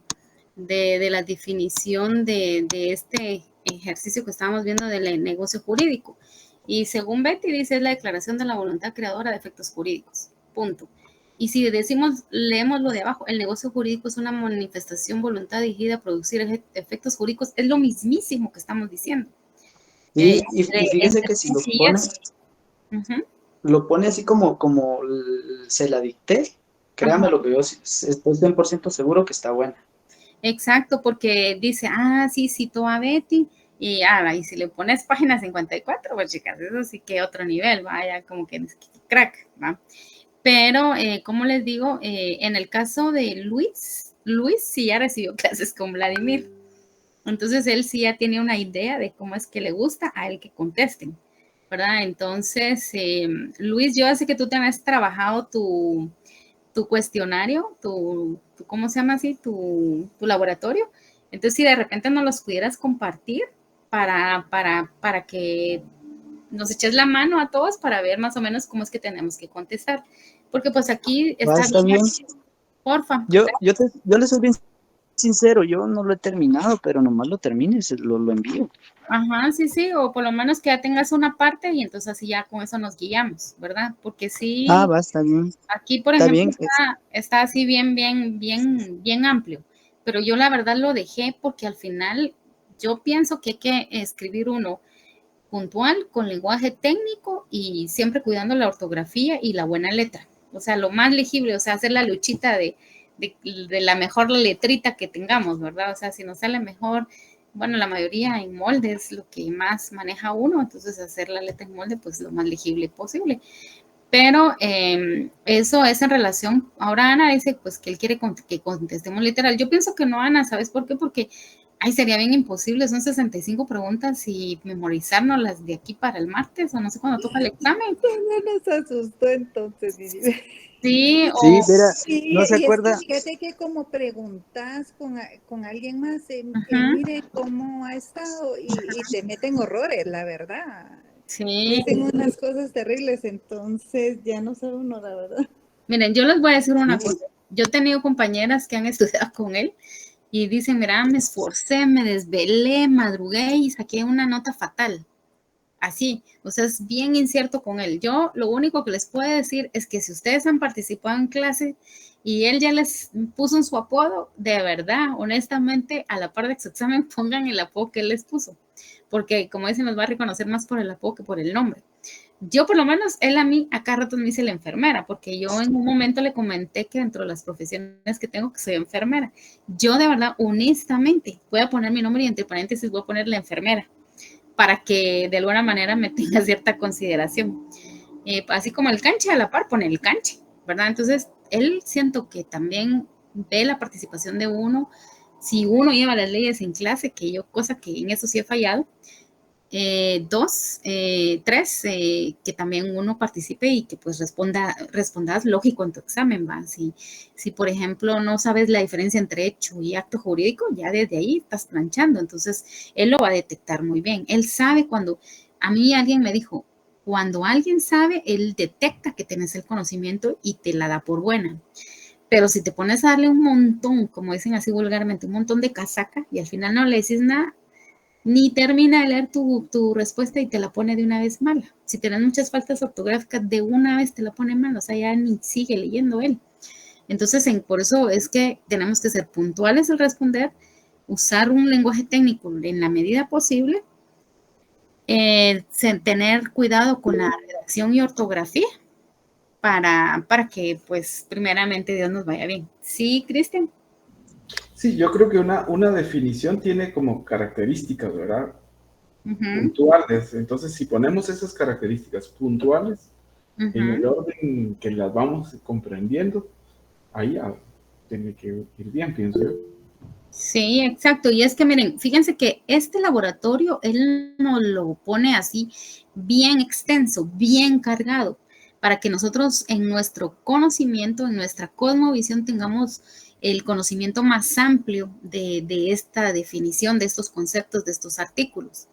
la definición de este ejercicio que estábamos viendo del negocio jurídico. Y según Betty dice, es la declaración de la voluntad creadora de efectos jurídicos. Punto. Y si decimos, leemos lo de abajo, el negocio jurídico es una manifestación voluntad dirigida a producir efectos jurídicos, es lo mismísimo que estamos diciendo. Sí, y fíjese Entre que si sencillez. Uh-huh. lo pone así como se la dicté, Ajá. créame lo que yo estoy 100% seguro que está buena. Exacto, porque dice, sí, citó a Betty, y si le pones página 54, pues chicas, eso sí que otro nivel, vaya, como que es crack, ¿va? Pero, como les digo, en el caso de Luis sí ya recibió clases con Vladimir, entonces él sí ya tiene una idea de cómo es que le gusta a él que contesten, ¿verdad? Entonces, Luis, yo sé que tú te has trabajado tu cuestionario, ¿cómo se llama así? Tu laboratorio. Entonces, si de repente nos los pudieras compartir para que nos eches la mano a todos para ver más o menos cómo es que tenemos que contestar. Porque pues aquí Va, está está bien, bien. porfa. Yo le soy bien sincero, yo no lo he terminado, pero nomás lo termine, lo envío. Ajá, sí, sí, o por lo menos que ya tengas una parte y entonces así ya con eso nos guiamos, ¿verdad? Porque Ah, sí, va, está bien. aquí, por Está ejemplo, bien. está así bien amplio, pero yo la verdad lo dejé porque al final yo pienso que hay que escribir uno puntual, con lenguaje técnico y siempre cuidando la ortografía y la buena letra. O sea, lo más legible, o sea, hacer la luchita de la mejor letrita que tengamos, ¿verdad? O sea, si nos sale mejor, bueno, la mayoría en molde es lo que más maneja uno, entonces hacer la letra en molde, pues lo más legible posible. Pero eso es en relación, ahora Ana dice pues que él quiere que contestemos literal. Yo pienso que no, Ana, ¿sabes por qué? Porque ay, sería bien imposible, son 65 preguntas y memorizarnos las de aquí para el martes o no sé cuándo toca el examen. No nos asustó entonces, Vivi. Sí, Sí, o... verá, Sí, no se y es que acuerda. fíjate que como preguntas con alguien más, Ajá, mire cómo ha estado y te meten horrores, la verdad. sí. Dicen unas cosas terribles, entonces ya no sabe uno, la verdad. Miren, yo les voy a decir una Sí, cosa. Yo he tenido compañeras que han estudiado con él y dicen, mira, me esforcé, me desvelé, madrugué y saqué una nota fatal. Así, o sea, es bien incierto con él. Yo lo único que les puedo decir es que si ustedes han participado en clase y él ya les puso en su apodo, de verdad, honestamente, a la par de su examen, pongan el apodo que él les puso, porque como dicen, nos va a reconocer más por el apodo que por el nombre. Yo por lo menos, él a mí, acá rato me dice la enfermera, porque yo en un momento le comenté que dentro de las profesiones que tengo, que soy enfermera. Yo de verdad, honestamente, voy a poner mi nombre y entre paréntesis voy a poner la enfermera, para que de alguna manera me tenga cierta consideración. Así como el canche, a la par pone el canche, ¿verdad? Entonces, él siento que también ve la participación de uno, si uno lleva las leyes en clase, que yo, cosa que en eso sí he fallado. Dos, tres, que también uno participe y que pues respondas lógico en tu examen, ¿va? Si, por ejemplo, no sabes la diferencia entre hecho y acto jurídico, ya desde ahí estás planchando, entonces él lo va a detectar muy bien. Él sabe cuando, a mí alguien me dijo, cuando alguien sabe, él detecta que tienes el conocimiento y te la da por buena. Pero si te pones a darle un montón, como dicen así vulgarmente, un montón de casaca y al final no le decís nada, ni termina de leer tu respuesta y te la pone de una vez mala. Si tienes muchas faltas ortográficas, de una vez te la pone mal, o sea, ya ni sigue leyendo él. Entonces, por eso es que tenemos que ser puntuales al responder, usar un lenguaje técnico en la medida posible, tener cuidado con la redacción y ortografía para que, pues, primeramente Dios nos vaya bien. ¿Sí, Cristian? Sí, yo creo que una definición tiene como características, ¿verdad? Puntuales. Entonces, si ponemos esas características puntuales en el orden que las vamos comprendiendo, ahí ya tiene que ir bien, pienso yo. Sí, exacto. Y es que miren, fíjense que este laboratorio, él nos lo pone así bien extenso, bien cargado, para que nosotros en nuestro conocimiento, en nuestra cosmovisión, tengamos el conocimiento más amplio de esta definición, de estos conceptos, de estos artículos.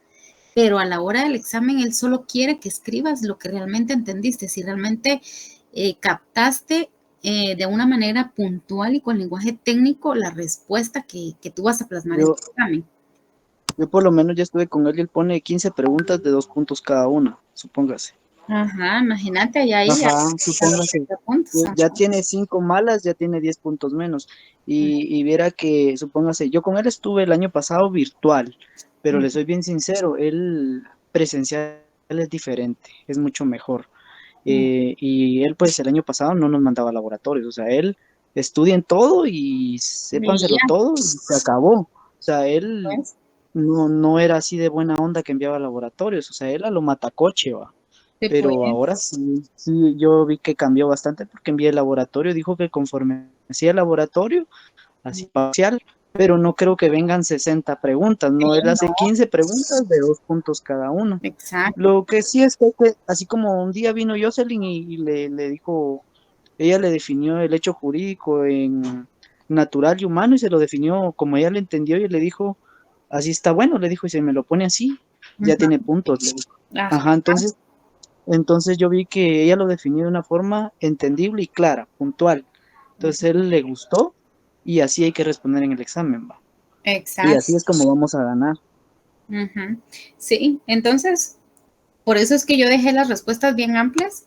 Pero a la hora del examen, él solo quiere que escribas lo que realmente entendiste, si realmente captaste de una manera puntual y con lenguaje técnico la respuesta que tú vas a plasmar en Yo, el examen. yo por lo menos ya estuve con él y él pone 15 preguntas de 2 puntos cada una, supóngase. Ajá, imagínate, y ahí ya, Ajá, supóngase. puntos. Ya tiene 5 malas, ya tiene 10 puntos menos. Y viera que, supóngase, yo con él estuve el año pasado virtual, pero le soy bien sincero, él presencial es diferente, es mucho mejor. Y él pues el año pasado no nos mandaba laboratorios, o sea, él estudien todo y Y sépanselo ya, todo y se acabó. O sea, él pues, no era así de buena onda que enviaba laboratorios, o sea, él a lo matacoche, va. sí, pues, Pero ahora sí, sí, yo vi que cambió bastante porque envié el laboratorio, dijo que conforme hacía el laboratorio, así parcial, pero no creo que vengan 60 preguntas, no, él hace no, 15 preguntas de 2 puntos cada una. exacto. Lo que sí es que, así como un día vino Jocelyn y le dijo, ella le definió el hecho jurídico en natural y humano y se lo definió como ella lo entendió y le dijo, así está bueno, le dijo, y se me lo pone así, ya Ujú. tiene puntos, le dijo. Ajá, Ajá, entonces yo vi que ella lo definió de una forma entendible y clara, puntual. Entonces a él le gustó y así hay que responder en el examen, va. Y exacto. así es como vamos a ganar. Ujú. Sí, entonces, por eso es que yo dejé las respuestas bien amplias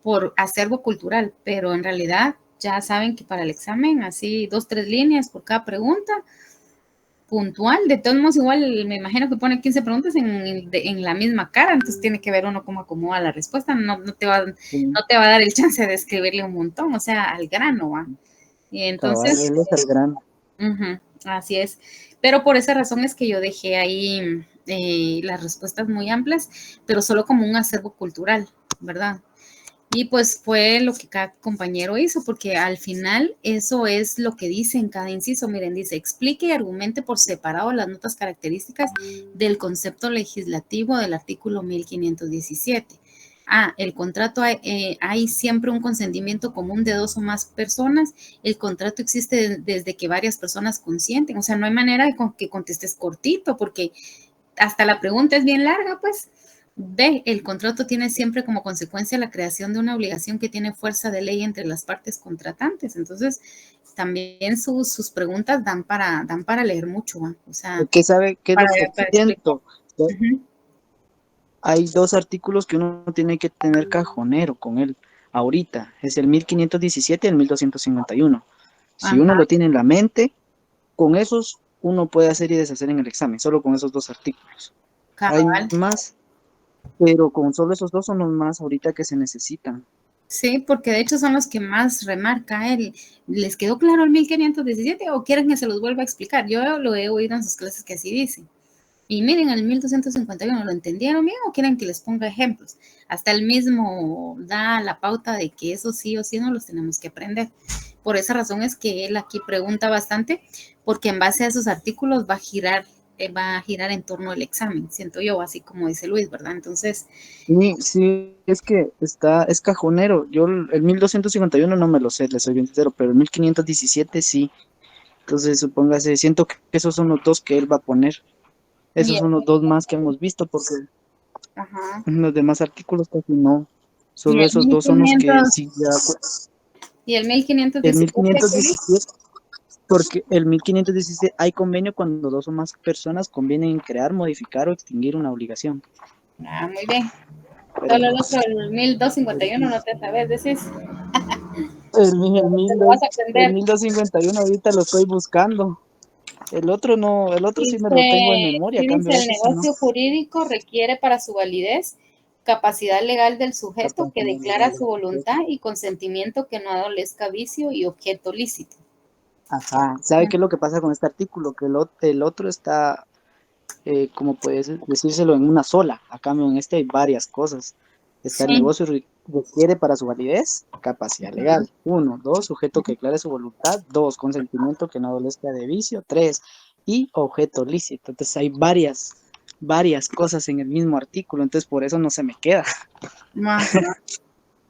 por acervo cultural, pero en realidad ya saben que para el examen, así 2, 3 líneas por cada pregunta, puntual. De todos modos, igual me imagino que pone 15 preguntas en la misma cara, entonces tiene que ver uno cómo acomoda la respuesta, no te va Sí, a dar el chance de escribirle un montón, o sea, al grano, ¿va? Y cabal, entonces, él es el gran. así es. Pero por esa razón es que yo dejé ahí las respuestas muy amplias, pero solo como un acervo cultural, ¿verdad? Y pues fue lo que cada compañero hizo, porque al final eso es lo que dice en cada inciso. Miren, dice, explique y argumente por separado las notas características del concepto legislativo del artículo 1517. El contrato, hay siempre un consentimiento común de dos o más personas. El contrato existe desde que varias personas consienten. O sea, no hay manera de que contestes cortito, porque hasta la pregunta es bien larga, pues. B, el contrato tiene siempre como consecuencia la creación de una obligación que tiene fuerza de ley entre las partes contratantes. Entonces, también sus preguntas dan para leer mucho, ¿va? O sea, ¿Qué sabe? ¿Qué es lo para que siento? Hay dos artículos que uno tiene que tener cajonero con él ahorita. Es el 1517 y el 1251. Si uno lo tiene en la mente, con esos uno puede hacer y deshacer en el examen, solo con esos dos artículos. Hay más, pero con solo esos dos son los más ahorita que se necesitan. Sí, porque de hecho son los que más remarca él. ¿Les quedó claro el 1517 o quieren que se los vuelva a explicar? Yo lo he oído en sus clases que así dicen. Y miren, el 1251, ¿lo entendieron bien o quieren que les ponga ejemplos? Hasta él mismo da la pauta de que eso sí o sí no los tenemos que aprender. Por esa razón es que él aquí pregunta bastante, porque en base a esos artículos va a girar en torno al examen, siento yo, así como dice Luis, ¿verdad? Entonces... Sí, es que es cajonero. Yo el 1251 no me lo sé, le soy bien sincero, pero el 1517 sí. Entonces, supóngase, siento que esos son los dos que él va a poner. Esos son los dos más que hemos visto, porque los demás artículos casi no. Solo esos dos son los que sí ya... ¿Y el 1517? El 1517, porque el 1517 hay convenio cuando dos o más personas convienen en crear, modificar o extinguir una obligación. Muy bien. Solo el otro, el 1251, no te sabes, decís. El 1251 ahorita lo estoy buscando. El otro no, el otro sí me lo tengo en memoria. Sí, dice, el negocio jurídico requiere para su validez capacidad legal del sujeto que declara su voluntad y consentimiento que no adolezca vicio y objeto lícito. Ajá, ¿sabe qué es lo que pasa con este artículo? Que el otro está, como puedes decírselo, en una sola. A cambio, en este hay varias cosas. Está el negocio requiere para su validez capacidad legal. 1, 2, sujeto que declare su voluntad. 2, consentimiento que no adolezca de vicio. 3, y objeto lícito. Entonces hay varias cosas en el mismo artículo, entonces por eso no se me queda.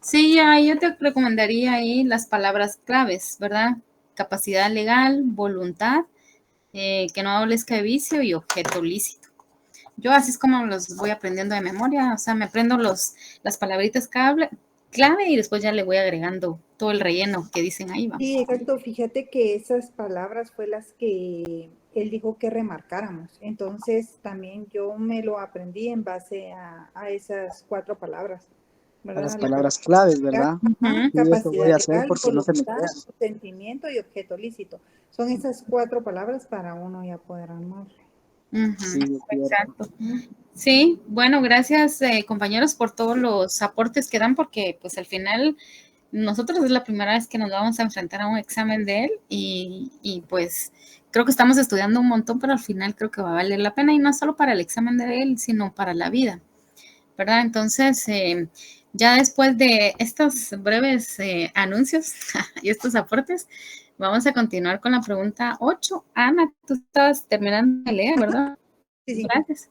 Sí, yo te recomendaría ahí las palabras claves, ¿verdad? Capacidad legal, voluntad, que no adolezca de vicio y objeto lícito. Yo así es como los voy aprendiendo de memoria, o sea, me aprendo las palabritas clave y después ya le voy agregando todo el relleno que dicen ahí. ¿Va? Sí, exacto. Fíjate que esas palabras fue las que él dijo que remarcáramos. Entonces también yo me lo aprendí en base a esas 4 palabras. ¿verdad? Las palabras claves, ¿verdad? Capacidad legal, voluntad, sentimiento y objeto lícito. Son esas 4 palabras para uno ya poder armar. Sí, exacto. Sí, bueno, gracias compañeros por todos los aportes que dan, porque pues al final nosotros es la primera vez que nos vamos a enfrentar a un examen de él y pues creo que estamos estudiando un montón, pero al final creo que va a valer la pena y no solo para el examen de él, sino para la vida, ¿verdad? Entonces, ya después de estos breves anuncios y estos aportes, vamos a continuar con la pregunta 8. Ana, tú estás terminando de leer, ¿verdad? Sí. Gracias.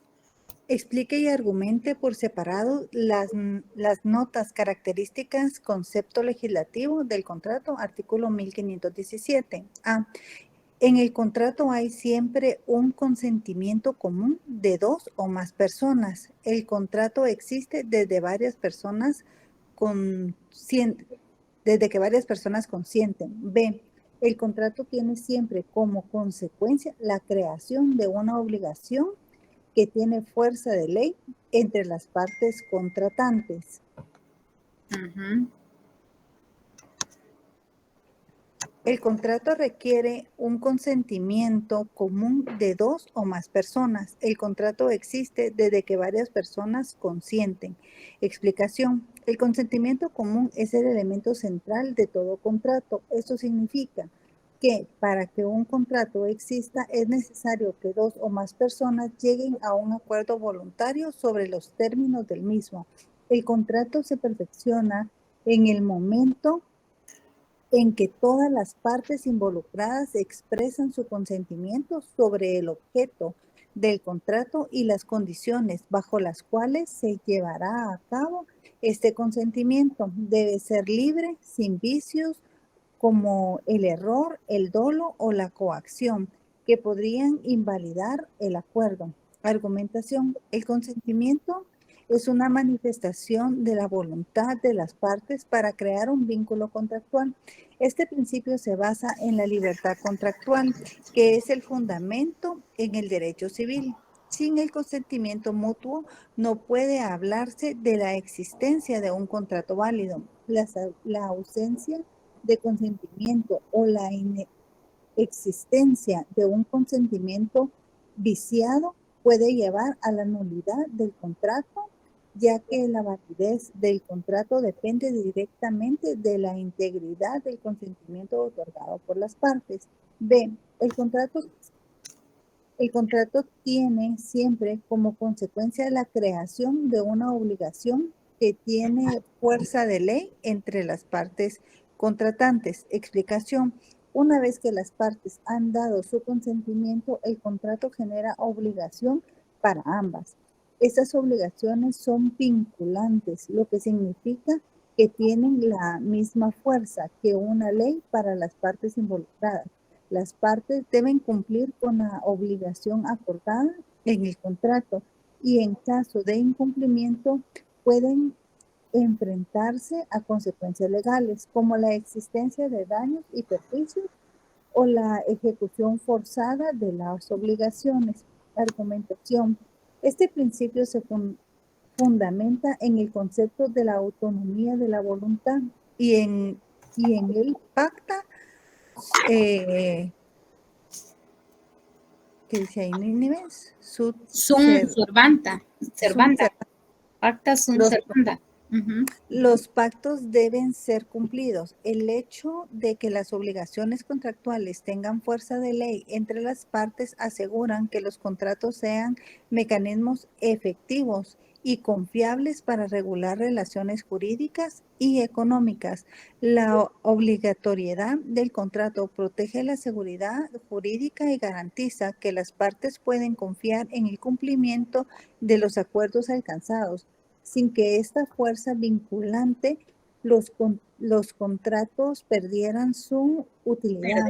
Explique y argumente por separado las notas, características, concepto legislativo del contrato, artículo 1517. En el contrato hay siempre un consentimiento común de 2 o más personas. El contrato existe desde que varias personas consienten. B. El contrato tiene siempre como consecuencia la creación de una obligación que tiene fuerza de ley entre las partes contratantes. El contrato requiere un consentimiento común de 2 o más personas. El contrato existe desde que varias personas consienten. Explicación. El consentimiento común es el elemento central de todo contrato. Esto significa que para que un contrato exista es necesario que 2 o más personas lleguen a un acuerdo voluntario sobre los términos del mismo. El contrato se perfecciona en el momento en que todas las partes involucradas expresan su consentimiento sobre el objeto del contrato y las condiciones bajo las cuales se llevará a cabo este consentimiento. Debe ser libre, sin vicios como el error, el dolo o la coacción, que podrían invalidar el acuerdo. Argumentación. El consentimiento es una manifestación de la voluntad de las partes para crear un vínculo contractual. Este principio se basa en la libertad contractual, que es el fundamento en el derecho civil. Sin el consentimiento mutuo no puede hablarse de la existencia de un contrato válido. La ausencia de consentimiento o la inexistencia de un consentimiento viciado puede llevar a la nulidad del contrato, ya que la validez del contrato depende directamente de la integridad del consentimiento otorgado por las partes. B. El contrato tiene siempre como consecuencia la creación de una obligación que tiene fuerza de ley entre las partes contratantes. Explicación. Una vez que las partes han dado su consentimiento, el contrato genera obligación para ambas. Estas obligaciones son vinculantes, lo que significa que tienen la misma fuerza que una ley para las partes involucradas. Las partes deben cumplir con la obligación acordada en el contrato y en caso de incumplimiento pueden enfrentarse a consecuencias legales como la existencia de daños y perjuicios o la ejecución forzada de las obligaciones. Argumentación. Este principio se fundamenta en el concepto de la autonomía de la voluntad y en el pacta ¿qué dice ahí? ¿Nínives? Servanda. Pacta sunt servanda. Los pactos deben ser cumplidos. El hecho de que las obligaciones contractuales tengan fuerza de ley entre las partes aseguran que los contratos sean mecanismos efectivos y confiables para regular relaciones jurídicas y económicas. La obligatoriedad del contrato protege la seguridad jurídica y garantiza que las partes pueden confiar en el cumplimiento de los acuerdos alcanzados. Sin que esta fuerza vinculante, los contratos perdieran su utilidad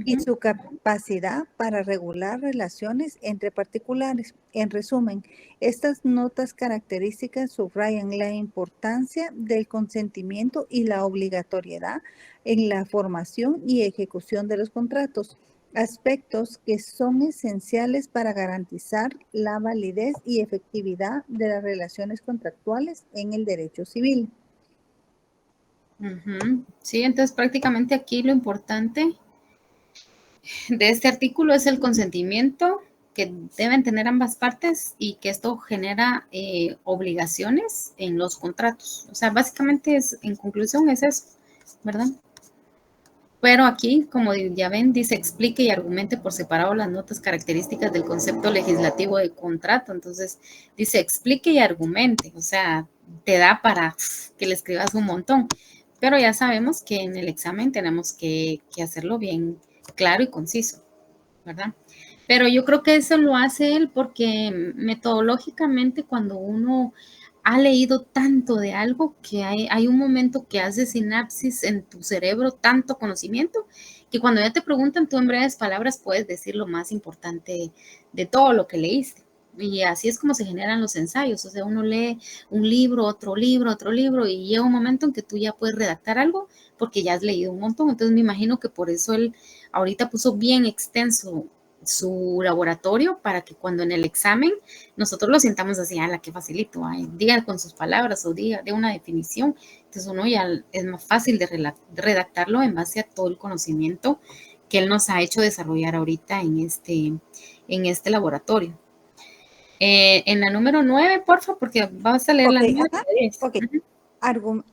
y su capacidad para regular relaciones entre particulares. En resumen, estas notas características subrayan la importancia del consentimiento y la obligatoriedad en la formación y ejecución de los contratos, aspectos que son esenciales para garantizar la validez y efectividad de las relaciones contractuales en el derecho civil. Sí, entonces prácticamente aquí lo importante de este artículo es el consentimiento que deben tener ambas partes y que esto genera obligaciones en los contratos. O sea, básicamente en conclusión es eso, ¿verdad? Pero aquí, como ya ven, dice explique y argumente por separado las notas características del concepto legislativo de contrato. Entonces, dice explique y argumente. O sea, te da para que le escribas un montón. Pero ya sabemos que en el examen tenemos que hacerlo bien claro y conciso, ¿verdad? Pero yo creo que eso lo hace él porque metodológicamente cuando uno ha leído tanto de algo que hay un momento que hace sinapsis en tu cerebro, tanto conocimiento, que cuando ya te preguntan tú en breves palabras puedes decir lo más importante de todo lo que leíste. Y así es como se generan los ensayos. O sea, uno lee un libro, otro libro, y llega un momento en que tú ya puedes redactar algo porque ya has leído un montón. Entonces me imagino que por eso él ahorita puso bien extenso su laboratorio para que cuando en el examen nosotros lo sintamos así, la que facilito, diga con sus palabras o diga de una definición. Entonces uno ya es más fácil de redactarlo en base a todo el conocimiento que él nos ha hecho desarrollar ahorita en este laboratorio. En la número 9, porfa, porque vas a leer la número 10. Ok.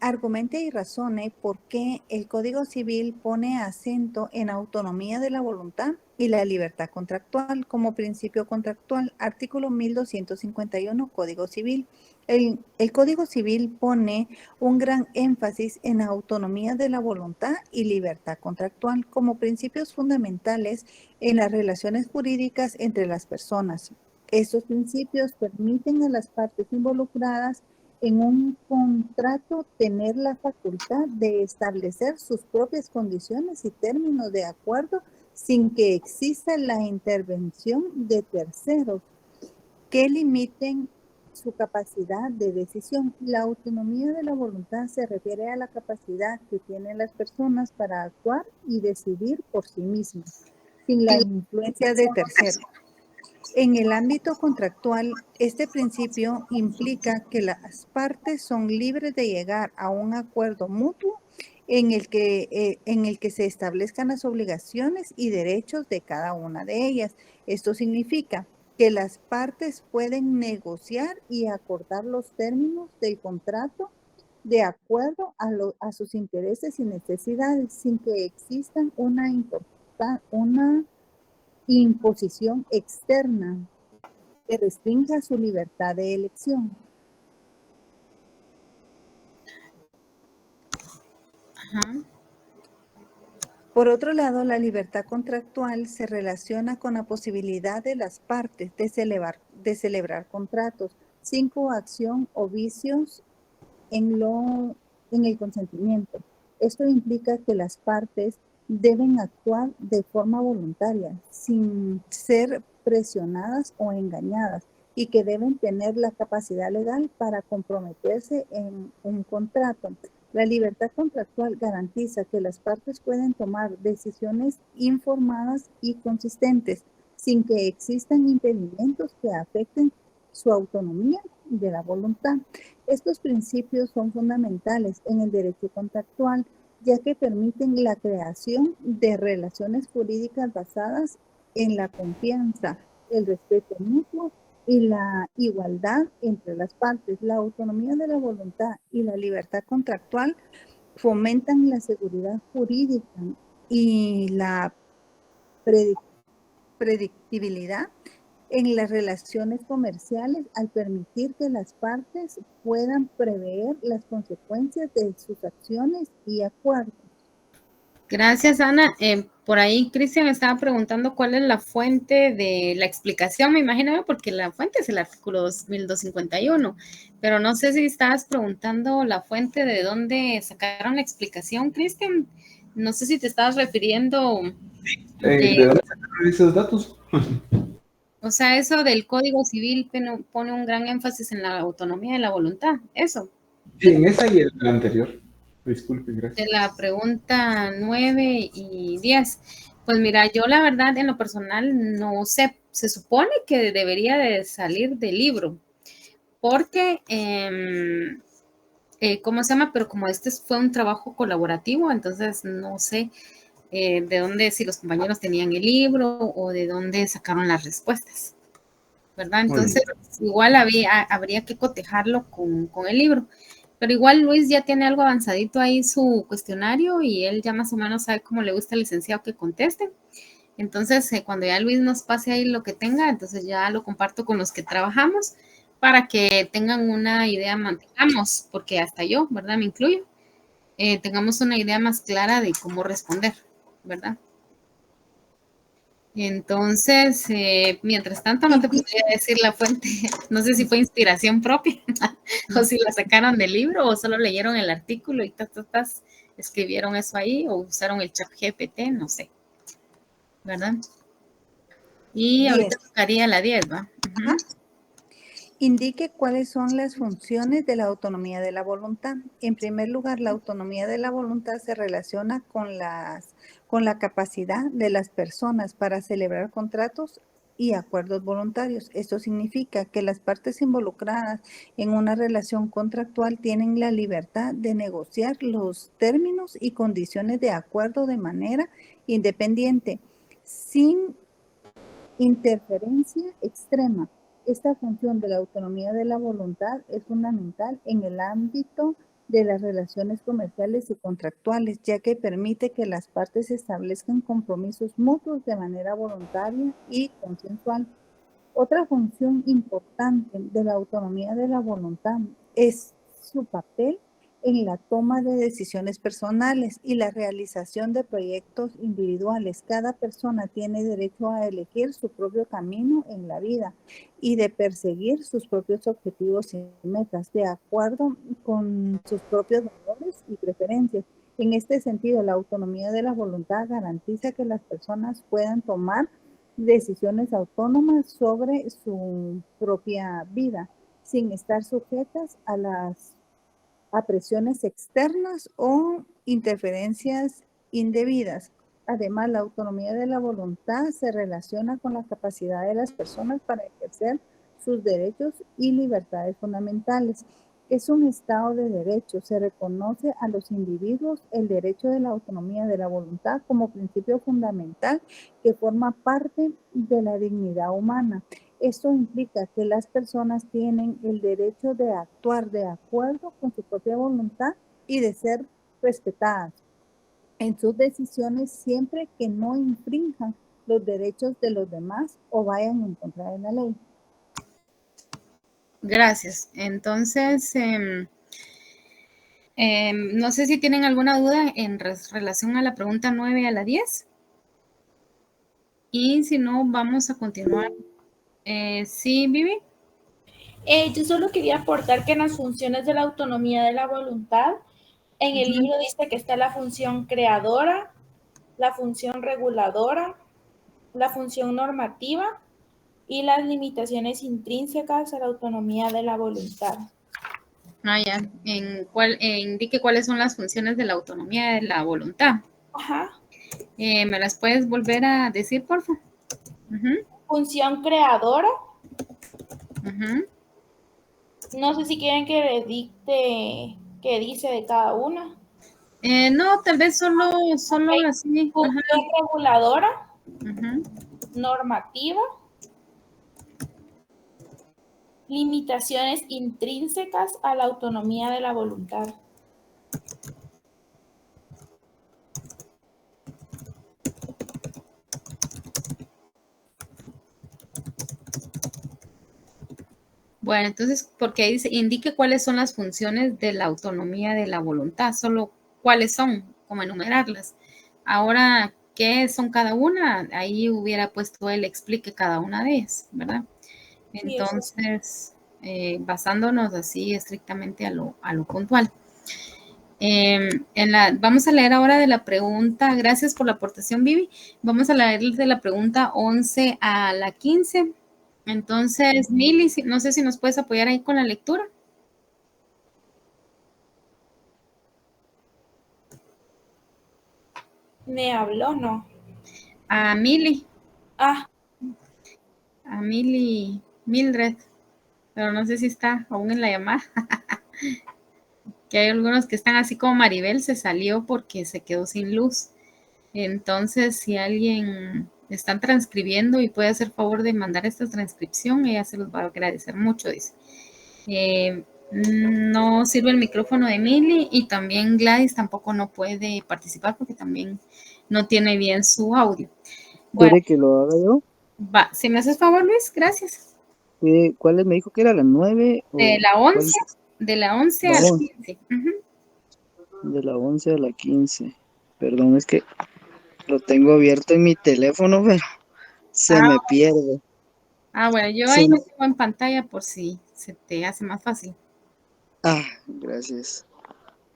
Argumente y razone por qué el Código Civil pone acento en autonomía de la voluntad y la libertad contractual como principio contractual. Artículo 1251 Código Civil. El Código Civil pone un gran énfasis en la autonomía de la voluntad y libertad contractual como principios fundamentales en las relaciones jurídicas entre las personas. Estos principios permiten a las partes involucradas en un contrato tener la facultad de establecer sus propias condiciones y términos de acuerdo sin que exista la intervención de terceros que limiten su capacidad de decisión. La autonomía de la voluntad se refiere a la capacidad que tienen las personas para actuar y decidir por sí mismas, sin la influencia de terceros. En el ámbito contractual, este principio implica que las partes son libres de llegar a un acuerdo mutuo en el que se establezcan las obligaciones y derechos de cada una de ellas. Esto significa que las partes pueden negociar y acordar los términos del contrato de acuerdo a sus intereses y necesidades sin que existan una imposición externa que restrinja su libertad de elección. Ajá. Por otro lado, la libertad contractual se relaciona con la posibilidad de las partes de celebrar contratos sin coacción o vicios en el consentimiento. Esto implica que las partes deben actuar de forma voluntaria, sin ser presionadas o engañadas, y que deben tener la capacidad legal para comprometerse en un contrato. La libertad contractual garantiza que las partes pueden tomar decisiones informadas y consistentes, sin que existan impedimentos que afecten su autonomía de la voluntad. Estos principios son fundamentales en el derecho contractual, ya que permiten la creación de relaciones jurídicas basadas en la confianza, el respeto mutuo y la igualdad entre las partes. La autonomía de la voluntad y la libertad contractual fomentan la seguridad jurídica y la predictibilidad en las relaciones comerciales al permitir que las partes puedan prever las consecuencias de sus acciones y acuerdos. Gracias, Ana. Por ahí Cristian estaba preguntando cuál es la fuente de la explicación, me imagino, porque la fuente es el artículo 2251, pero no sé si estabas preguntando la fuente de dónde sacaron la explicación, Cristian. No sé si te estabas refiriendo ¿De dónde sacaron esos datos? O sea, eso del Código Civil pone un gran énfasis en la autonomía de la voluntad, eso. Sí, en esa y en la anterior. Disculpe, De gracias. la pregunta 9 y 10. Pues mira, yo la verdad en lo personal no sé, se supone que debería de salir del libro, porque, ¿cómo se llama? Pero como este fue un trabajo colaborativo, entonces no sé de dónde, si los compañeros tenían el libro o de dónde sacaron las respuestas, ¿verdad? Entonces, igual habría que cotejarlo con el libro. Pero igual Luis ya tiene algo avanzadito ahí su cuestionario y él ya más o menos sabe cómo le gusta al licenciado que conteste. Entonces, cuando ya Luis nos pase ahí lo que tenga, entonces ya lo comparto con los que trabajamos para que tengan una idea, mantengamos, porque hasta yo, ¿verdad? Me incluyo, tengamos una idea más clara de cómo responder, ¿verdad? Entonces, mientras tanto, no te podría decir la fuente. No sé si fue inspiración propia o si la sacaron del libro o solo leyeron el artículo y escribieron eso ahí o usaron el chat GPT, no sé. ¿Verdad? Y 10. Ahorita tocaría la 10, ¿va? Ajá. Indique cuáles son las funciones de la autonomía de la voluntad. En primer lugar, la autonomía de la voluntad se relaciona con la capacidad de las personas para celebrar contratos y acuerdos voluntarios. Esto significa que las partes involucradas en una relación contractual tienen la libertad de negociar los términos y condiciones de acuerdo de manera independiente, sin interferencia extrema. Esta función de la autonomía de la voluntad es fundamental en el ámbito de las relaciones comerciales y contractuales, ya que permite que las partes establezcan compromisos mutuos de manera voluntaria y consensual. Otra función importante de la autonomía de la voluntad es su papel en la toma de decisiones personales y la realización de proyectos individuales. Cada persona tiene derecho a elegir su propio camino en la vida y de perseguir sus propios objetivos y metas de acuerdo con sus propios valores y preferencias. En este sentido, la autonomía de la voluntad garantiza que las personas puedan tomar decisiones autónomas sobre su propia vida, sin estar sujetas a presiones externas o interferencias indebidas. Además, la autonomía de la voluntad se relaciona con la capacidad de las personas para ejercer sus derechos y libertades fundamentales. Es un estado de derecho. Se reconoce a los individuos el derecho de la autonomía de la voluntad como principio fundamental que forma parte de la dignidad humana. Esto implica que las personas tienen el derecho de actuar de acuerdo con su propia voluntad y de ser respetadas en sus decisiones siempre que no infrinjan los derechos de los demás o vayan en contra de la ley. Gracias. Entonces, no sé si tienen alguna duda en relación a la pregunta 9 a la 10. Y si no, vamos a continuar. ¿Sí, Vivi? Yo solo quería aportar que en las funciones de la autonomía de la voluntad, en el libro dice que está la función creadora, la función reguladora, la función normativa y las limitaciones intrínsecas a la autonomía de la voluntad. Ya. Indique cuáles son las funciones de la autonomía de la voluntad. Ajá. ¿Me las puedes volver a decir, por favor? Función creadora. No sé si quieren que le dicte qué dice de cada una. No, tal vez solo así. Función reguladora. Normativa. Limitaciones intrínsecas a la autonomía de la voluntad. Bueno, entonces, porque ahí dice, indique cuáles son las funciones de la autonomía de la voluntad, solo cuáles son, como enumerarlas. Ahora, ¿qué son cada una? Ahí hubiera puesto él, explique cada una de ellas, ¿verdad? Entonces, basándonos así estrictamente a lo puntual. Vamos a leer ahora de la pregunta, gracias por la aportación, Vivi. Vamos a leer de la pregunta 11 a la 15. Entonces, Mili, no sé si nos puedes apoyar ahí con la lectura. ¿Me habló o no? A Mili. A Mili Mildred, pero no sé si está aún en la llamada. Que hay algunos que están así como Maribel, se salió porque se quedó sin luz. Entonces, si alguien están transcribiendo y puede hacer favor de mandar esta transcripción, ella se los va a agradecer mucho, dice. No sirve el micrófono de Mili y también Gladys tampoco no puede participar porque también no tiene bien su audio. Bueno, ¿quiere que lo haga yo? Va, si me haces favor, Luis, gracias. ¿Cuáles me dijo que era? ¿La 9? De la 11, de la 11 a la 15. De la 11 a la 15. Perdón, es que lo tengo abierto en mi teléfono, pero se me pierde. Bueno, yo ahí lo tengo en pantalla por si se te hace más fácil. Gracias.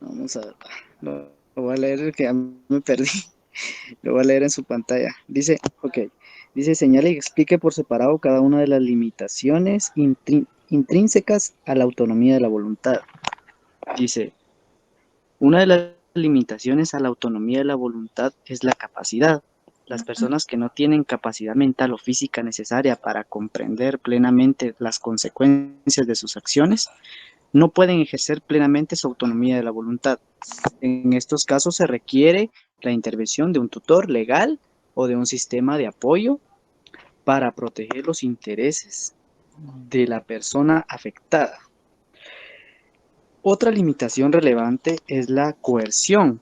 Vamos a ver. Lo voy a leer, que ya me perdí. Lo voy a leer en su pantalla. Dice, dice, señale y explique por separado cada una de las limitaciones intrínsecas a la autonomía de la voluntad. Dice, una de las limitaciones a la autonomía de la voluntad es la capacidad. Las personas que no tienen capacidad mental o física necesaria para comprender plenamente las consecuencias de sus acciones, no pueden ejercer plenamente su autonomía de la voluntad. En estos casos se requiere la intervención de un tutor legal o de un sistema de apoyo para proteger los intereses de la persona afectada. Otra limitación relevante es la coerción.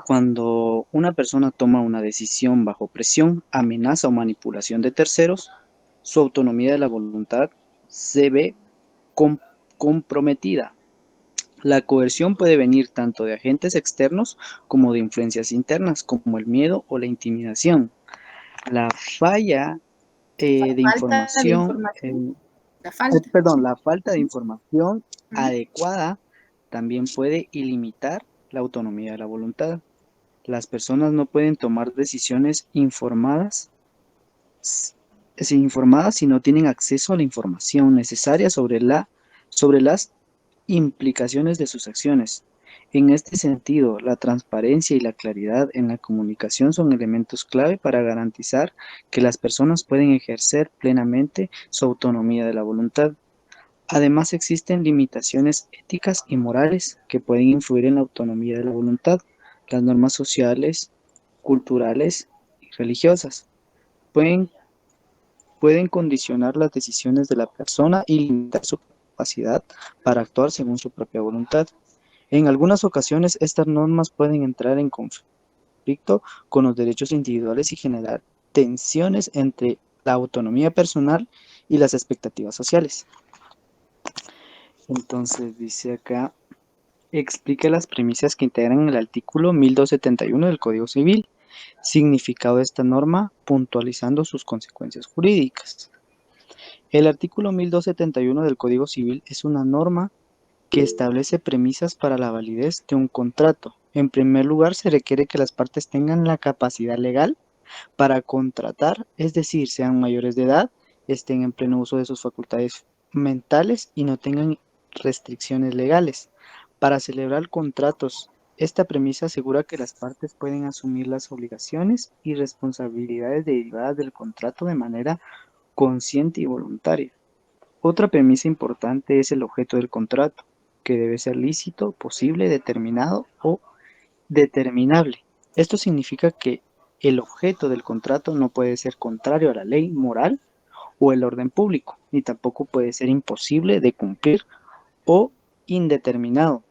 Cuando una persona toma una decisión bajo presión, amenaza o manipulación de terceros, su autonomía de la voluntad se ve comprometida. La coerción puede venir tanto de agentes externos como de influencias internas, como el miedo o la intimidación. La falla de información, la falta de información adecuada también puede limitar la autonomía de la voluntad. Las personas no pueden tomar decisiones informadas si no tienen acceso a la información necesaria sobre las implicaciones de sus acciones. En este sentido, la transparencia y la claridad en la comunicación son elementos clave para garantizar que las personas pueden ejercer plenamente su autonomía de la voluntad. Además, existen limitaciones éticas y morales que pueden influir en la autonomía de la voluntad. Las normas sociales, culturales y religiosas pueden condicionar las decisiones de la persona y limitar su capacidad para actuar según su propia voluntad. En algunas ocasiones, estas normas pueden entrar en conflicto con los derechos individuales y generar tensiones entre la autonomía personal y las expectativas sociales. Entonces, dice acá, explica las premisas que integran el artículo 1271 del Código Civil. Significado de esta norma, puntualizando sus consecuencias jurídicas. El artículo 1271 del Código Civil es una norma que establece premisas para la validez de un contrato. En primer lugar, se requiere que las partes tengan la capacidad legal para contratar, es decir, sean mayores de edad, estén en pleno uso de sus facultades mentales y no tengan restricciones legales. Para celebrar contratos, esta premisa asegura que las partes pueden asumir las obligaciones y responsabilidades derivadas del contrato de manera consciente y voluntaria. Otra premisa importante es el objeto del contrato, que debe ser lícito, posible, determinado o determinable. Esto significa que el objeto del contrato no puede ser contrario a la ley moral o el orden público, ni tampoco puede ser imposible de cumplir o indeterminado.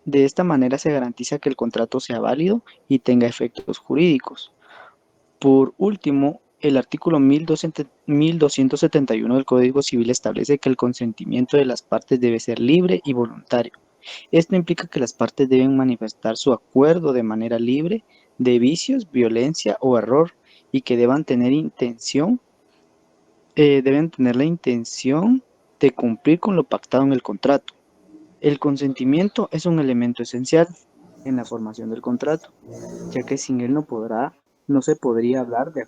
De esta manera se garantiza que el contrato sea válido y tenga efectos jurídicos. Por último, el artículo 1271 del Código Civil establece que el consentimiento de las partes debe ser libre y voluntario. Esto implica que las partes deben manifestar su acuerdo de manera libre de vicios, violencia o error y que deben tener la intención de cumplir con lo pactado en el contrato. El consentimiento es un elemento esencial en la formación del contrato, ya que sin él no se podría hablar de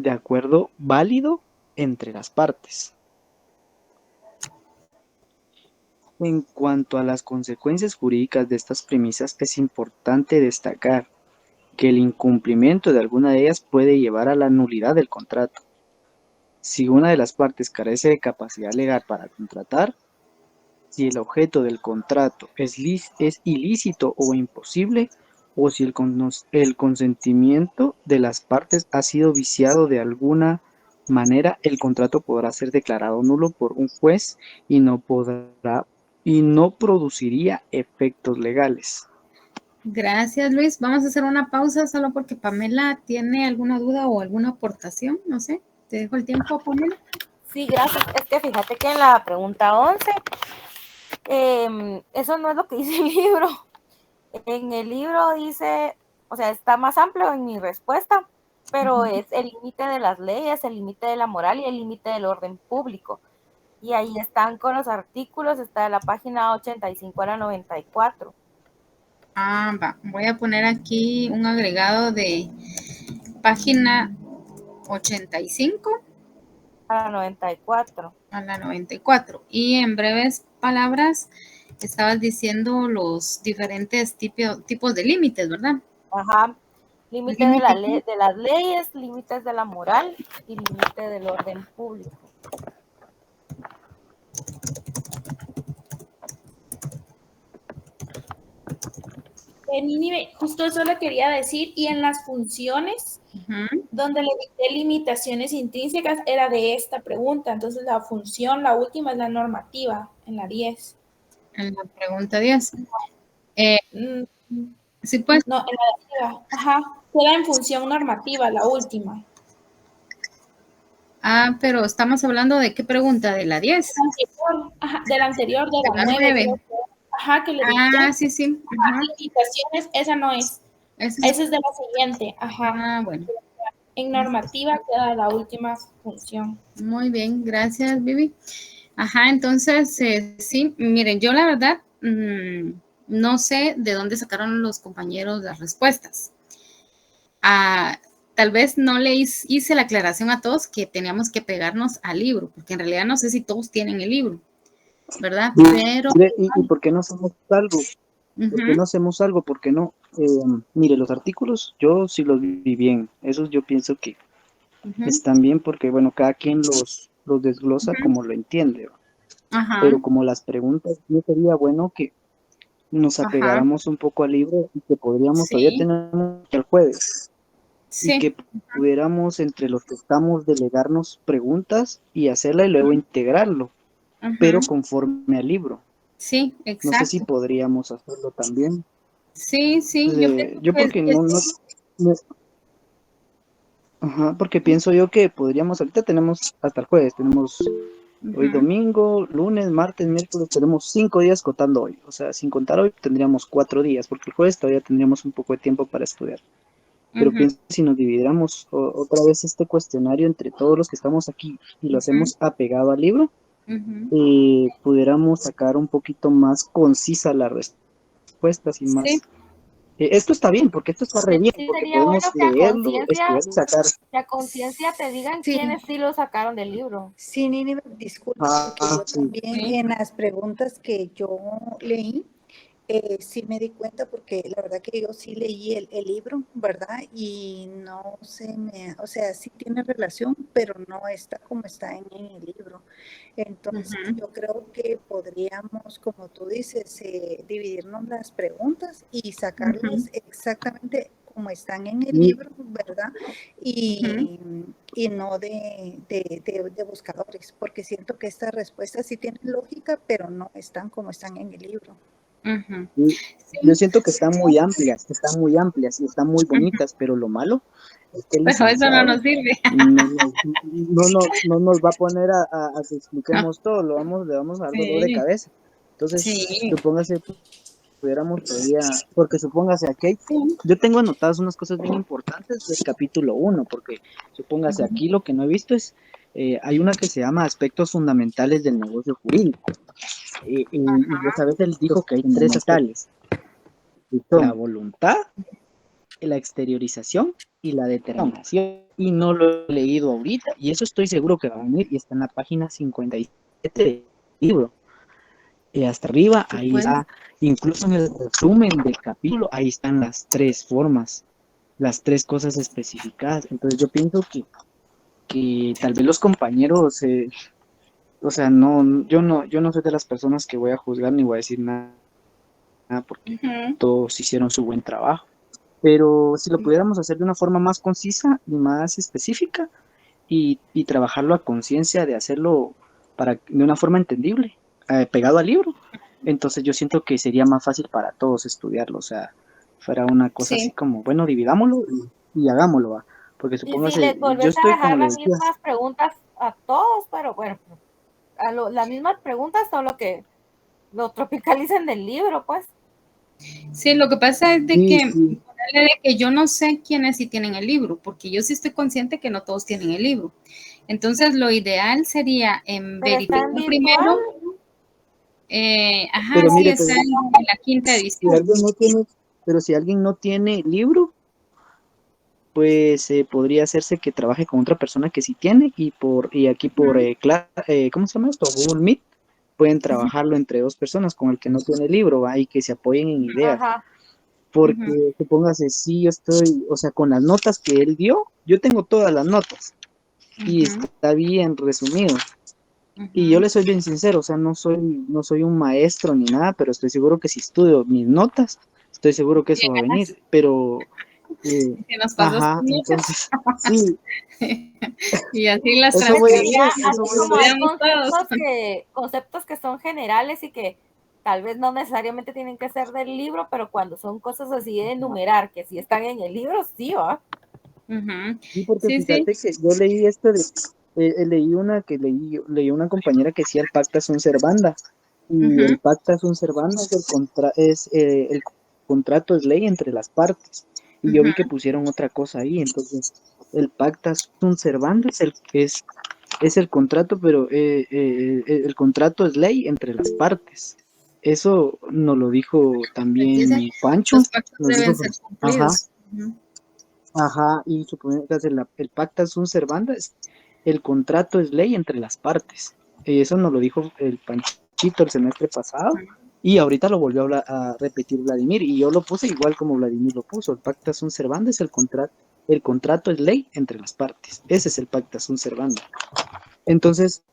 acuerdo válido entre las partes. En cuanto a las consecuencias jurídicas de estas premisas, es importante destacar que el incumplimiento de alguna de ellas puede llevar a la nulidad del contrato. Si una de las partes carece de capacidad legal para contratar, si el objeto del contrato es ilícito o imposible, o si el consentimiento de las partes ha sido viciado de alguna manera, el contrato podrá ser declarado nulo por un juez y no produciría efectos legales. Gracias, Luis. Vamos a hacer una pausa solo porque Pamela tiene alguna duda o alguna aportación. No sé, te dejo el tiempo, Pamela. Sí, gracias. Es que fíjate que en la pregunta 11, eso no es lo que dice el libro. En el libro dice, o sea, está más amplio en mi respuesta, pero es el límite de las leyes, el límite de la moral y el límite del orden público. Y ahí están con los artículos, está en la página 85 a la 94. Va. Voy a poner aquí un agregado de página 85 a la 94. A la 94. Y en breves palabras, estabas diciendo los diferentes tipos de límites, ¿verdad? Ajá. Límite de las leyes, límites de la moral y límite del orden público. Justo eso le quería decir, y en las funciones, donde le dicté limitaciones intrínsecas, era de esta pregunta. Entonces la función, la última es la normativa, en la 10. En la pregunta 10. Mm, Sí, pues. No, en la de arriba. Ajá. Queda en función normativa, la última. Pero estamos hablando de qué pregunta, de la 10. Ajá, de la anterior, de la La 9. 9. Ajá, que le dicté. Sí, sí. Ajá. Limitaciones, esa no es. Esa es de la siguiente. Ajá. Bueno. En normativa queda la última función. Muy bien, gracias, Vivi. Ajá, entonces, sí, miren, yo la verdad no sé de dónde sacaron los compañeros las respuestas. Tal vez no le hice la aclaración a todos que teníamos que pegarnos al libro, porque en realidad no sé si todos tienen el libro, ¿verdad? Pero... ¿Y por qué no hacemos algo? ¿Por qué no hacemos algo? ¿Por qué no? Mire, los artículos yo sí los vi bien. Esos yo pienso que están bien porque, bueno, cada quien los desglosa como lo entiende. Pero como las preguntas, yo sería bueno que nos apegáramos un poco al libro y que podríamos, todavía tenemos el jueves, y que pudiéramos entre los que estamos delegarnos preguntas y hacerla y luego integrarlo, pero conforme al libro. Sí, exacto. No sé si podríamos hacerlo también. Sí, sí. Yo porque Ajá, porque pienso yo que podríamos, ahorita tenemos hasta el jueves, tenemos hoy domingo, lunes, martes, miércoles, tenemos 5 días contando hoy. O sea, sin contar hoy tendríamos 4 días, porque el jueves todavía tendríamos un poco de tiempo para estudiar. Pero pienso que si nos dividiéramos otra vez este cuestionario entre todos los que estamos aquí y lo hacemos apegado al libro, pudiéramos sacar un poquito más concisa las respuestas y más... esto está bien, porque esto está re bien, porque podemos leerlo, estudiar, sacar... Que a conciencia te digan quiénes sí lo sacaron del libro. Sí, Nini, disculpa, porque yo también en las preguntas que yo leí, sí me di cuenta porque la verdad que yo sí leí el libro, ¿verdad? Y no se me, o sea, sí tiene relación, pero no está como está en el libro. Entonces yo creo que podríamos, como tú dices, dividirnos las preguntas y sacarlas exactamente como están en el libro, ¿verdad? Y no de buscadores, porque siento que estas respuestas sí tienen lógica, pero no están como están en el libro. Yo siento que están muy amplias y están muy bonitas, pero lo malo es que pero eso no nos sirve. no nos va a poner a que expliquemos todo, le vamos a dar dolor de cabeza. Entonces, supóngase, pudiéramos todavía, porque supóngase aquí, yo tengo anotadas unas cosas bien importantes del capítulo 1, porque supóngase aquí lo que no he visto es, hay una que se llama aspectos fundamentales del negocio jurídico. Y esa vez él dijo que hay 3 tales: la voluntad, la exteriorización y la determinación. Y no lo he leído ahorita, y eso estoy seguro que va a venir, y está en la página 57 del libro. Y hasta arriba, ahí está, incluso en el resumen del capítulo, ahí están las 3 formas, las 3 cosas especificadas. Entonces yo pienso que tal vez los compañeros... o sea, yo no soy de las personas que voy a juzgar ni voy a decir nada porque todos hicieron su buen trabajo. Pero si lo pudiéramos hacer de una forma más concisa y más específica y trabajarlo a conciencia de hacerlo de una forma entendible, pegado al libro, entonces yo siento que sería más fácil para todos estudiarlo. O sea, fuera una cosa así como, bueno, dividámoslo y hagámoslo, ¿va? Porque supóngase, les volvés yo estoy a dejar como las mismas preguntas a todos, pero bueno, las mismas preguntas, solo que lo tropicalicen del libro, pues. Sí, lo que pasa es de que yo no sé quiénes sí tienen el libro, porque yo sí estoy consciente que no todos tienen el libro. Entonces, lo ideal sería verificar primero. Pero sí, mire, está en la 5ª edición. Pero si alguien no tiene libro, pues podría hacerse que trabaje con otra persona que sí tiene, y aquí por ¿cómo se llama esto? Google Meet, pueden trabajarlo entre 2 personas con el que no tiene libro, ¿va? Y que se apoyen en ideas. Porque supóngase, si yo estoy, o sea, con las notas que él dio, yo tengo todas las notas y está bien resumido. Y yo le soy bien sincero, o sea, no soy un maestro ni nada, pero estoy seguro que si estudio mis notas, estoy seguro que eso va a venir, pero... que nos pasó entonces, sí. Y así las como hay conceptos que son generales y que Tal vez no necesariamente tienen que ser del libro, pero cuando son cosas así de enumerar, que si están en el libro, sí, ¿va? Sí, porque Sí, sí. fíjate que yo leí leí una compañera que decía el pacta sunt servanda, y el pacta sunt servanda el contrato es ley entre las partes, y yo vi que pusieron otra cosa ahí, entonces el pacta sunt servanda es el contrato, pero el contrato es ley entre las partes. Eso nos lo dijo también Dice, Pancho, los pactos nos deben dijo, ser ajá, cumplidos. ajá, y supone que el pacta sunt servanda, el contrato es ley entre las partes. Y eso nos lo dijo el Panchito el semestre pasado, y ahorita lo volvió a repetir Vladimir, y yo lo puse igual como Vladimir lo puso, el pacta sunt servanda es el contrato es ley entre las partes. Ese es el pacta sunt servanda. Entonces,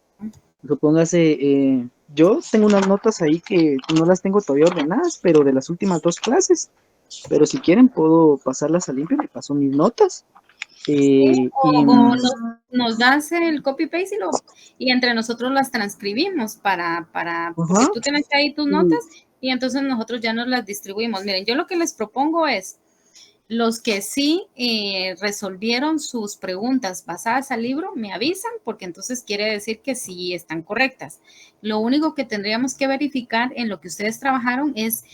supóngase, yo tengo unas notas ahí que no las tengo todavía ordenadas, pero de las últimas 2 clases. Pero si quieren, puedo pasarlas a limpio, me paso mis notas. Y O nos das el copy-paste y entre nosotros las transcribimos porque ajá, tú tienes ahí tus notas y entonces nosotros ya nos las distribuimos. Miren, yo lo que les propongo es, los que sí resolvieron sus preguntas basadas al libro, me avisan, porque entonces quiere decir que sí están correctas. Lo único que tendríamos que verificar en lo que ustedes trabajaron es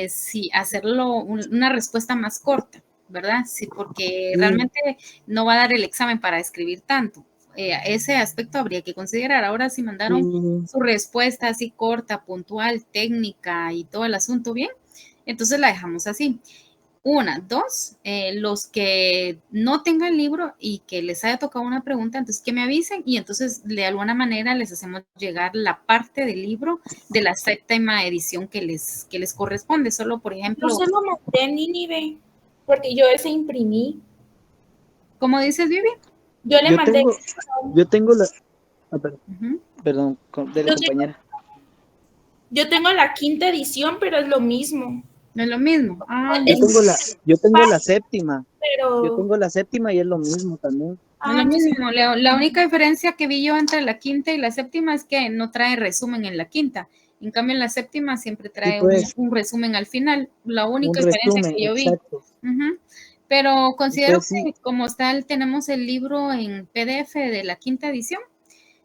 si hacerlo una respuesta más corta, ¿verdad? Sí, porque realmente no va a dar el examen para escribir tanto. Ese aspecto habría que considerar. Ahora, si mandaron su respuesta así corta, puntual, técnica y todo el asunto bien, entonces la dejamos así. Una, dos, los que no tengan libro y que les haya tocado una pregunta, entonces que me avisen y entonces de alguna manera les hacemos llegar la parte del libro de la 7ª edición que les corresponde. Solo, por ejemplo. No se lo mandé, Nínive, porque yo ese imprimí. ¿Cómo dices, Vivi? Yo le mandé. Yo tengo la. Perdón, de la compañera. Yo tengo la 5ª edición, pero es lo mismo. No es lo mismo. Yo tengo la 7ª. Pero... Yo tengo la 7ª y es lo mismo también. Es lo mismo. La única diferencia que vi yo entre la 5ª y la 7ª es que no trae resumen en la 5ª. En cambio, en la 7ª siempre trae un resumen al final. La única diferencia que yo vi. Pero considero que como tal tenemos el libro en PDF de la 5ª edición.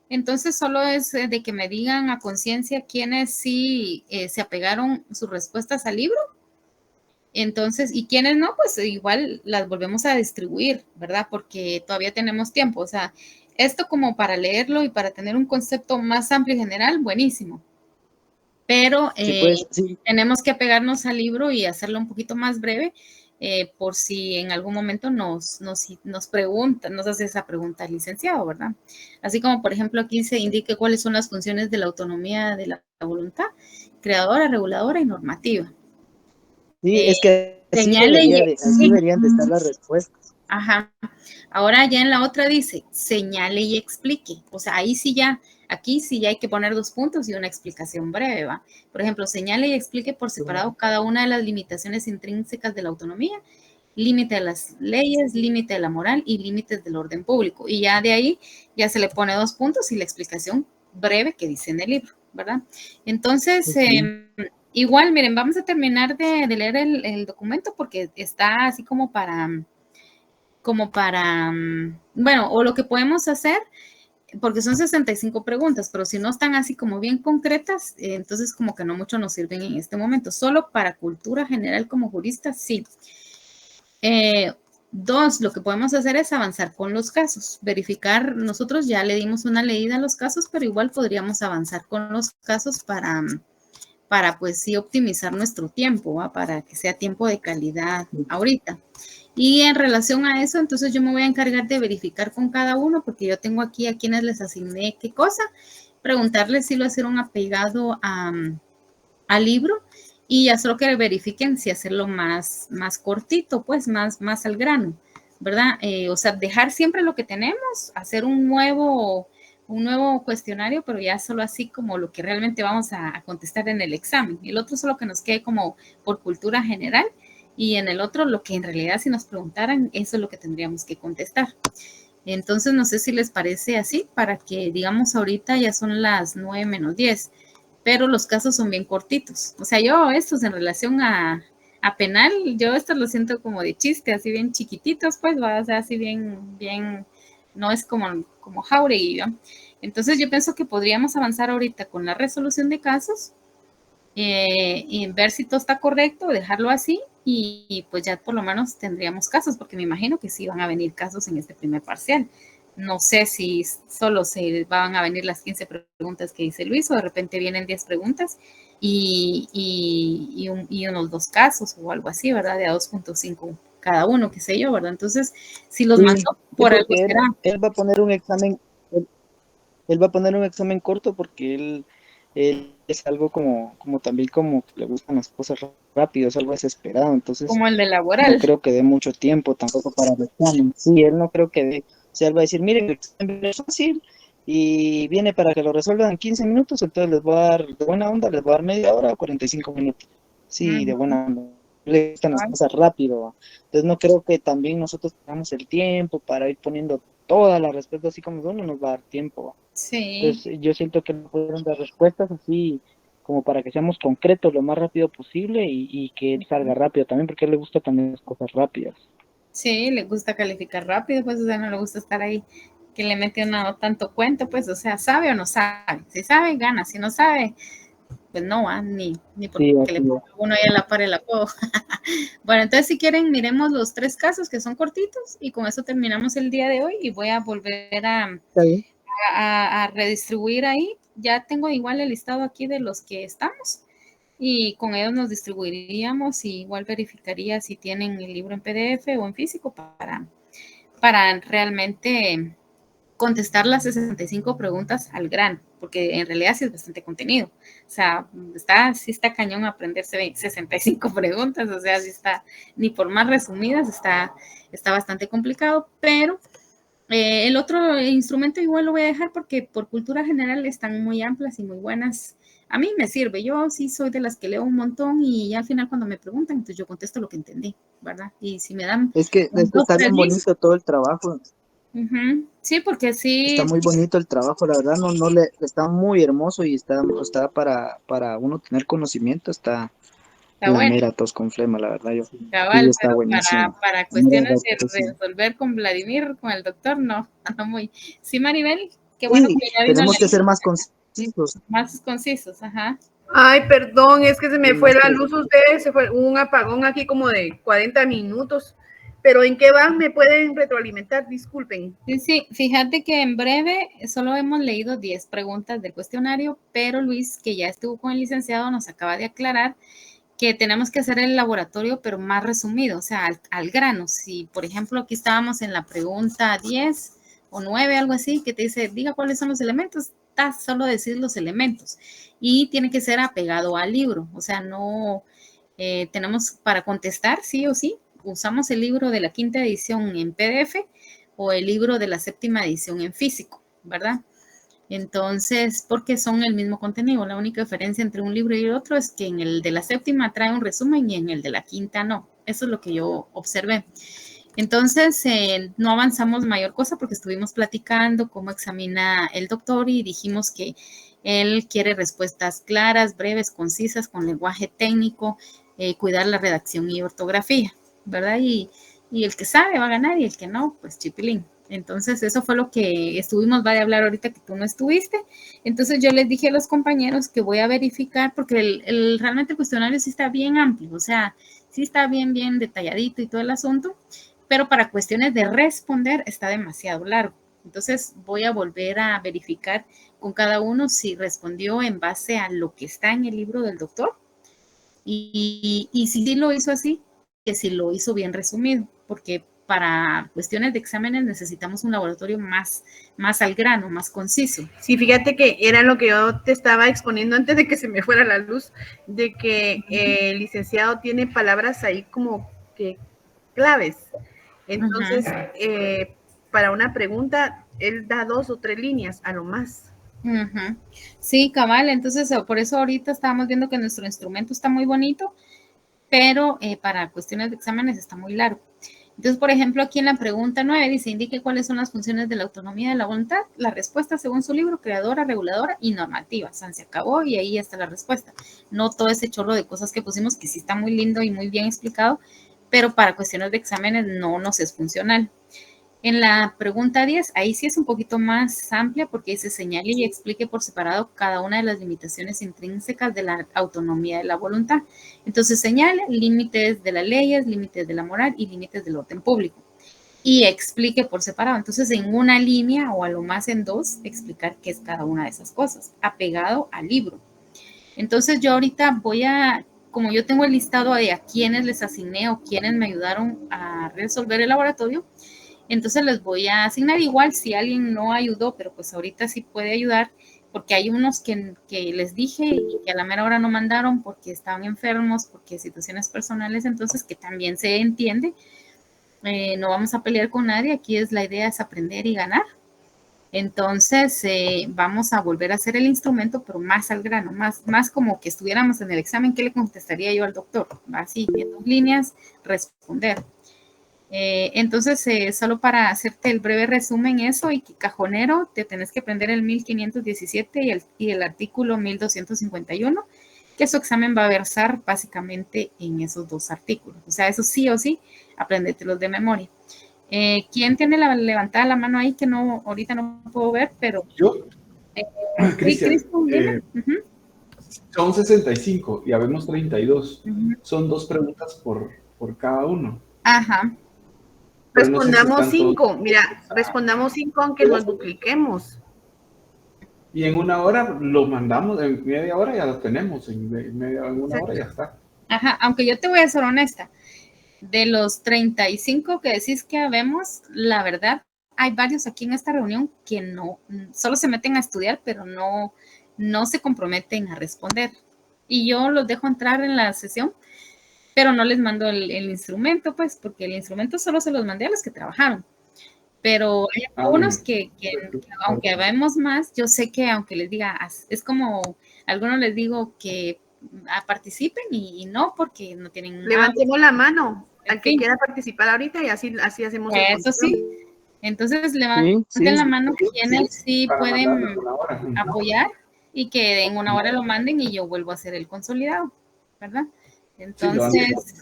Entonces solo es de que me digan a conciencia quiénes sí se apegaron sus respuestas al libro. Entonces, y quienes no, pues igual las volvemos a distribuir, ¿verdad? Porque todavía tenemos tiempo. O sea, esto como para leerlo y para tener un concepto más amplio y general, buenísimo. Pero tenemos que apegarnos al libro y hacerlo un poquito más breve, por si en algún momento nos preguntan, nos hace esa pregunta el licenciado, ¿verdad? Así como, por ejemplo, aquí se indique cuáles son las funciones de la autonomía de la voluntad, creadora, reguladora y normativa. Sí, es que así deberían de estar las respuestas. Ajá. Ahora ya en la otra dice, señale y explique. O sea, ahí sí ya, aquí sí ya hay que poner 2 puntos y una explicación breve, ¿va? Por ejemplo, señale y explique por separado cada una de las limitaciones intrínsecas de la autonomía, límite de las leyes, límite de la moral y límites del orden público. Y ya de ahí ya se le pone 2 puntos y la explicación breve que dice en el libro, ¿verdad? Entonces, igual, miren, vamos a terminar de leer el documento porque está así como para, bueno, o lo que podemos hacer, porque son 65 preguntas, pero si no están así como bien concretas, entonces como que no mucho nos sirven en este momento. Solo para cultura general como juristas, sí. 2, lo que podemos hacer es avanzar con los casos, verificar, nosotros ya le dimos una leída a los casos, pero igual podríamos avanzar con los casos para pues sí optimizar nuestro tiempo, ¿va? Para que sea tiempo de calidad ahorita. Y en relación a eso, entonces yo me voy a encargar de verificar con cada uno, porque yo tengo aquí a quienes les asigné qué cosa, preguntarles si lo hicieron apegado al libro y ya solo que verifiquen si hacerlo más cortito, pues más al grano, ¿verdad? O sea, dejar siempre lo que tenemos, hacer un nuevo cuestionario, pero ya solo así como lo que realmente vamos a contestar en el examen. El otro solo que nos quede como por cultura general y en el otro lo que en realidad si nos preguntaran, eso es lo que tendríamos que contestar. Entonces, no sé si les parece así para que, digamos, ahorita ya son las 9 menos 10. pero los casos son bien cortitos. O sea, yo estos en relación a penal, yo estos los siento como de chiste, así bien chiquititos, pues, ¿va? O sea, así bien, no es como Jauregui, ¿va? Entonces yo pienso que podríamos avanzar ahorita con la resolución de casos y ver si todo está correcto, dejarlo así y pues ya por lo menos tendríamos casos, porque me imagino que sí van a venir casos en este primer parcial. No sé si solo se van a venir las 15 preguntas que dice Luis o de repente vienen 10 preguntas y unos 2 casos o algo así, ¿verdad? De a 2.5 cada uno, qué sé yo, ¿verdad? Entonces, si los mandó por algo será. Él va a poner un examen, él va a poner un examen corto porque él es algo como también como que le gustan las cosas rápido, es algo desesperado, entonces Como el de laboral. no creo que dé mucho tiempo tampoco para el examen. Sí, él no creo que dé, o sea, él va a decir, miren, el examen es fácil y viene para que lo resuelvan en 15 minutos, entonces les voy a dar, de buena onda, les voy a dar media hora o 45 minutos. Sí, de buena onda. Le gustan las cosas rápido. Entonces no creo que también nosotros tengamos el tiempo para ir poniendo todas las respuestas así como uno nos va a dar tiempo. Sí. Entonces yo siento que no pueden dar respuestas así como para que seamos concretos lo más rápido posible y que él salga rápido también, porque a él le gusta también las cosas rápidas. Sí, le gusta calificar rápido, pues, o sea, no le gusta estar ahí que le mete tanto cuento, pues, o sea, sabe o no sabe. Si sabe, gana. Si no sabe, pues no va, ni porque Sí, le ponga uno ahí a la par el apodo. Bueno, entonces si quieren, miremos los 3 casos que son cortitos y con eso terminamos el día de hoy y voy a volver a redistribuir ahí. Ya tengo igual el listado aquí de los que estamos y con ellos nos distribuiríamos y igual verificaría si tienen el libro en PDF o en físico para realmente contestar las 65 preguntas al grano, porque en realidad sí es bastante contenido. O sea, sí está cañón aprenderse 65 preguntas, o sea, sí está, ni por más resumidas, está bastante complicado, pero el otro instrumento igual lo voy a dejar porque por cultura general están muy amplias y muy buenas. A mí me sirve, yo sí soy de las que leo un montón y al final cuando me preguntan, entonces yo contesto lo que entendí, ¿verdad? Y si me dan... Es que está bien bonito todo el trabajo. Sí, porque sí. Está muy bonito el trabajo, la verdad, está muy hermoso y está para uno tener conocimiento, está la bueno. mera tos con flema, la verdad. Cabal, sí, está pero buenísimo. para cuestiones de resolver con Vladimir, con el doctor, no muy. Sí, Maribel, qué bueno que ya vino. Tenemos que ser más concisos. Más concisos, ajá. Ay, perdón, es que se me fue la luz ustedes, se fue un apagón aquí como de 40 minutos. Pero ¿en qué van? ¿Me pueden retroalimentar? Disculpen. Sí, fíjate que en breve solo hemos leído 10 preguntas del cuestionario, pero Luis, que ya estuvo con el licenciado, nos acaba de aclarar que tenemos que hacer el laboratorio, pero más resumido, o sea, al grano. Si, por ejemplo, aquí estábamos en la pregunta 10 o 9, algo así, que te dice, diga cuáles son los elementos, está solo decir los elementos. Y tiene que ser apegado al libro, o sea, no tenemos para contestar, sí o sí, usamos el libro de la 5ª edición en PDF o el libro de la 7ª edición en físico, ¿verdad? Entonces, porque son el mismo contenido, la única diferencia entre un libro y otro es que en el de la 7ª trae un resumen y en el de la 5ª no. Eso es lo que yo observé. Entonces, no avanzamos mayor cosa porque estuvimos platicando cómo examina el doctor y dijimos que él quiere respuestas claras, breves, concisas, con lenguaje técnico, cuidar la redacción y ortografía, ¿verdad? Y el que sabe va a ganar y el que no, pues chipilín. Entonces, eso fue lo que estuvimos, va a hablar ahorita que tú no estuviste. Entonces, yo les dije a los compañeros que voy a verificar, porque realmente el cuestionario sí está bien amplio, o sea, sí está bien detalladito y todo el asunto, pero para cuestiones de responder está demasiado largo. Entonces, voy a volver a verificar con cada uno si respondió en base a lo que está en el libro del doctor y si sí lo hizo así, que si lo hizo bien resumido, porque para cuestiones de exámenes necesitamos un laboratorio más al grano, más conciso. Sí, fíjate que era lo que yo te estaba exponiendo antes de que se me fuera la luz, de que el licenciado tiene palabras ahí como que claves. Entonces, para una pregunta, él da 2 o 3 líneas a lo más. Sí, cabal, entonces por eso ahorita estábamos viendo que nuestro instrumento está muy bonito, pero para cuestiones de exámenes está muy largo. Entonces, por ejemplo, aquí en la pregunta 9 dice, indique cuáles son las funciones de la autonomía de la voluntad. La respuesta, según su libro, creadora, reguladora y normativa. O sea, se acabó y ahí está la respuesta. No todo ese chorro de cosas que pusimos, que sí está muy lindo y muy bien explicado, pero para cuestiones de exámenes no nos es funcional. En la pregunta 10, ahí sí es un poquito más amplia porque dice señale y explique por separado cada una de las limitaciones intrínsecas de la autonomía de la voluntad. Entonces señale límites de las leyes, límites de la moral y límites del orden público. Y explique por separado. Entonces en una línea o a lo más en dos, explicar qué es cada una de esas cosas, apegado al libro. Entonces yo ahorita voy a, como yo tengo el listado de a quienes les asigné o quienes me ayudaron a resolver el laboratorio, entonces les voy a asignar igual si alguien no ayudó, pero pues ahorita sí puede ayudar, porque hay unos que les dije y que a la mera hora no mandaron porque estaban enfermos, porque situaciones personales, entonces que también se entiende. No vamos a pelear con nadie, aquí es la idea es aprender y ganar. Entonces vamos a volver a hacer el instrumento, pero más al grano, más como que estuviéramos en el examen, ¿qué le contestaría yo al doctor? Así, en 2 líneas, responder. Entonces, solo para hacerte el breve resumen eso, y que cajonero, te tenés que aprender el 1517 y el artículo 1251, que su examen va a versar básicamente en esos 2 artículos. O sea, eso sí o sí, apréndetelos de memoria. ¿Quién tiene levantada la mano ahí que no, ahorita no puedo ver, pero... Yo, Cristian, uh-huh. Son 65 y habemos 32. Son 2 preguntas por cada uno. Ajá. Respondamos 5, mira, respondamos 5 aunque nos dupliquemos. Y en 1 hora lo mandamos, en media hora ya lo tenemos, en 1 hora ya está. Ajá, aunque yo te voy a ser honesta, de los 35 que decís que habemos, la verdad, hay varios aquí en esta reunión que no, solo se meten a estudiar, pero no se comprometen a responder. Y yo los dejo entrar en la sesión, pero no les mando el instrumento, pues, porque el instrumento solo se los mandé a los que trabajaron. Pero hay algunos que aunque vemos más, yo sé que aunque les diga, es como, a algunos les digo que participen y no, porque no tienen... Levantemos la mano al que quiera participar ahorita y así hacemos el Eso sí. Entonces, levanten la mano quienes sí pueden apoyar y que en 1 hora lo manden y yo vuelvo a hacer el consolidado, ¿verdad? Entonces,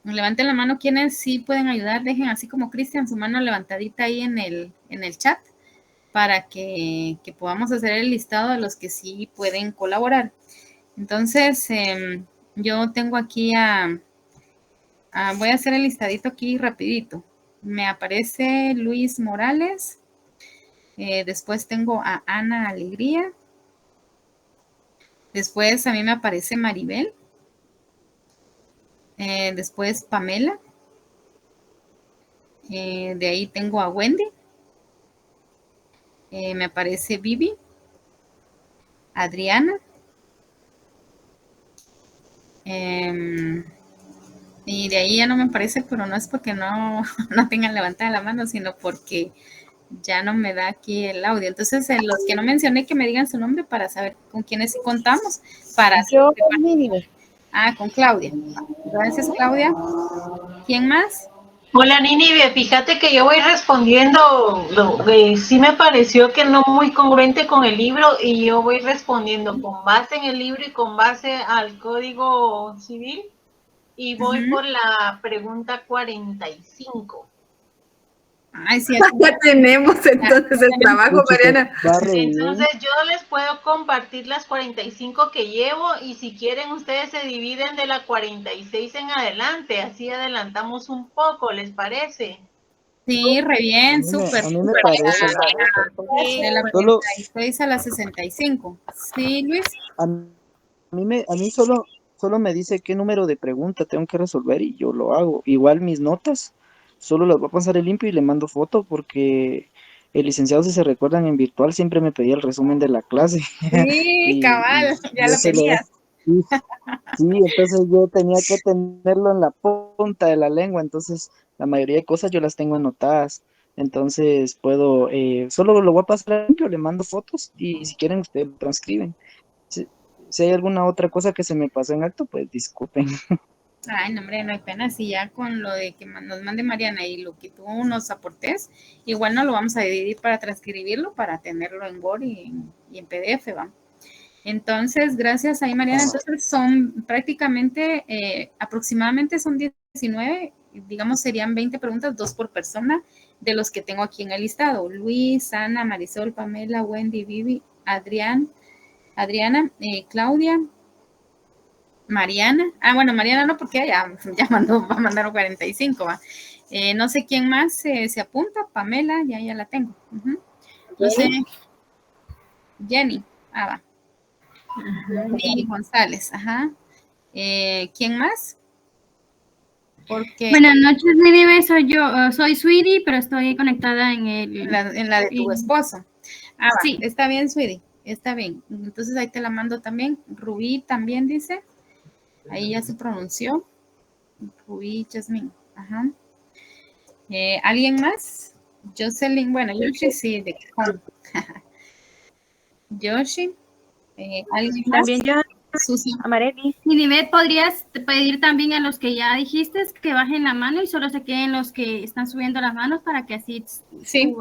levanten la mano quienes sí pueden ayudar, dejen así como Cristian su mano levantadita ahí en el chat para que podamos hacer el listado de los que sí pueden colaborar. Entonces, yo tengo aquí voy a hacer el listadito aquí rapidito. Me aparece Luis Morales, después tengo a Ana Alegría, después a mí me aparece Maribel, después Pamela, de ahí tengo a Wendy, me aparece Vivi, Adriana, y de ahí ya no me aparece, pero no es porque no tengan levantada la mano, sino porque ya no me da aquí el audio. Entonces, los que no mencioné, que me digan su nombre para saber con quiénes contamos. Con Claudia. Gracias, Claudia. ¿Quién más? Hola, Nínive. Fíjate que yo voy respondiendo, sí me pareció que no muy congruente con el libro y yo voy respondiendo con base en el libro y con base al Código Civil y voy por la pregunta 45. Ay, sí, ya tenemos entonces el trabajo, Mariana. Entonces yo les puedo compartir las 45 que llevo y si quieren ustedes se dividen de la 46 en adelante, así adelantamos un poco, ¿les parece? Sí, re bien, súper. A mí me parece. De la 46 a la 65. Sí, Luis. A mí solo me dice qué número de pregunta tengo que resolver y yo lo hago. Igual mis notas, solo las voy a pasar limpio y le mando foto porque el licenciado, si se recuerdan, en virtual siempre me pedía el resumen de la clase. Sí, cabal, ya lo tenías. Sí, entonces yo tenía que tenerlo en la punta de la lengua, entonces la mayoría de cosas yo las tengo anotadas. Entonces puedo, solo lo voy a pasar limpio, le mando fotos y si quieren ustedes lo transcriben. Si hay alguna otra cosa que se me pasó en acto, pues disculpen. Ay, no, hombre, no hay pena. Si ya con lo de que nos mande Mariana y lo que tú nos aportes, igual no lo vamos a dividir para transcribirlo, para tenerlo en Word y en PDF, ¿va? Entonces, gracias ahí, Mariana. Entonces, son prácticamente, aproximadamente son 19, digamos, serían 20 preguntas, 2 por persona, de los que tengo aquí en el listado. Luis, Ana, Marisol, Pamela, Wendy, Vivi, Adriana, Claudia, Mariana. Ah, bueno, Mariana no, porque ya mandó, va a mandar un 45, ¿va? No sé quién más se apunta. Pamela, ya la tengo. No sé. Jenny. Ah, va. Jenny González, ajá. ¿Quién más? Porque Buenas noches, Nínive, soy yo, soy Sweetie, pero estoy conectada en la de tu esposo. Ah, sí. Va, está bien, Sweetie, está bien. Entonces ahí te la mando también. Rubí también dice. Ahí ya se pronunció. Rubí, Jasmine, ajá. ¿Alguien más? Jocelyn, bueno, Yoshi sí, de Cajón. Yoshi. ¿Alguien más? También yo, Susi. Amareli. Nínive, ¿podrías pedir también a los que ya dijiste que bajen la mano y solo se queden los que están subiendo las manos para que así sí,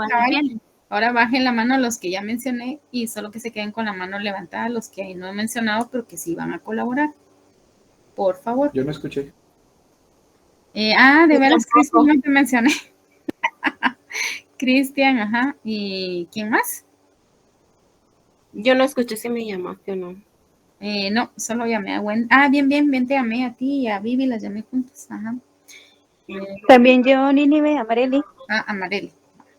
ahora bajen la mano los que ya mencioné y solo que se queden con la mano levantada los que no he mencionado, pero que sí van a colaborar. Por favor. Yo no escuché. De veras, Cristian, no te mencioné. Cristian, ajá. ¿Y quién más? Yo no escuché si me llamaste o no. No, solo llamé a Wendy. Bien, te llamé a ti y a Vivi, las llamé juntas, ajá. También yo, Nínive, Amareli. Amareli.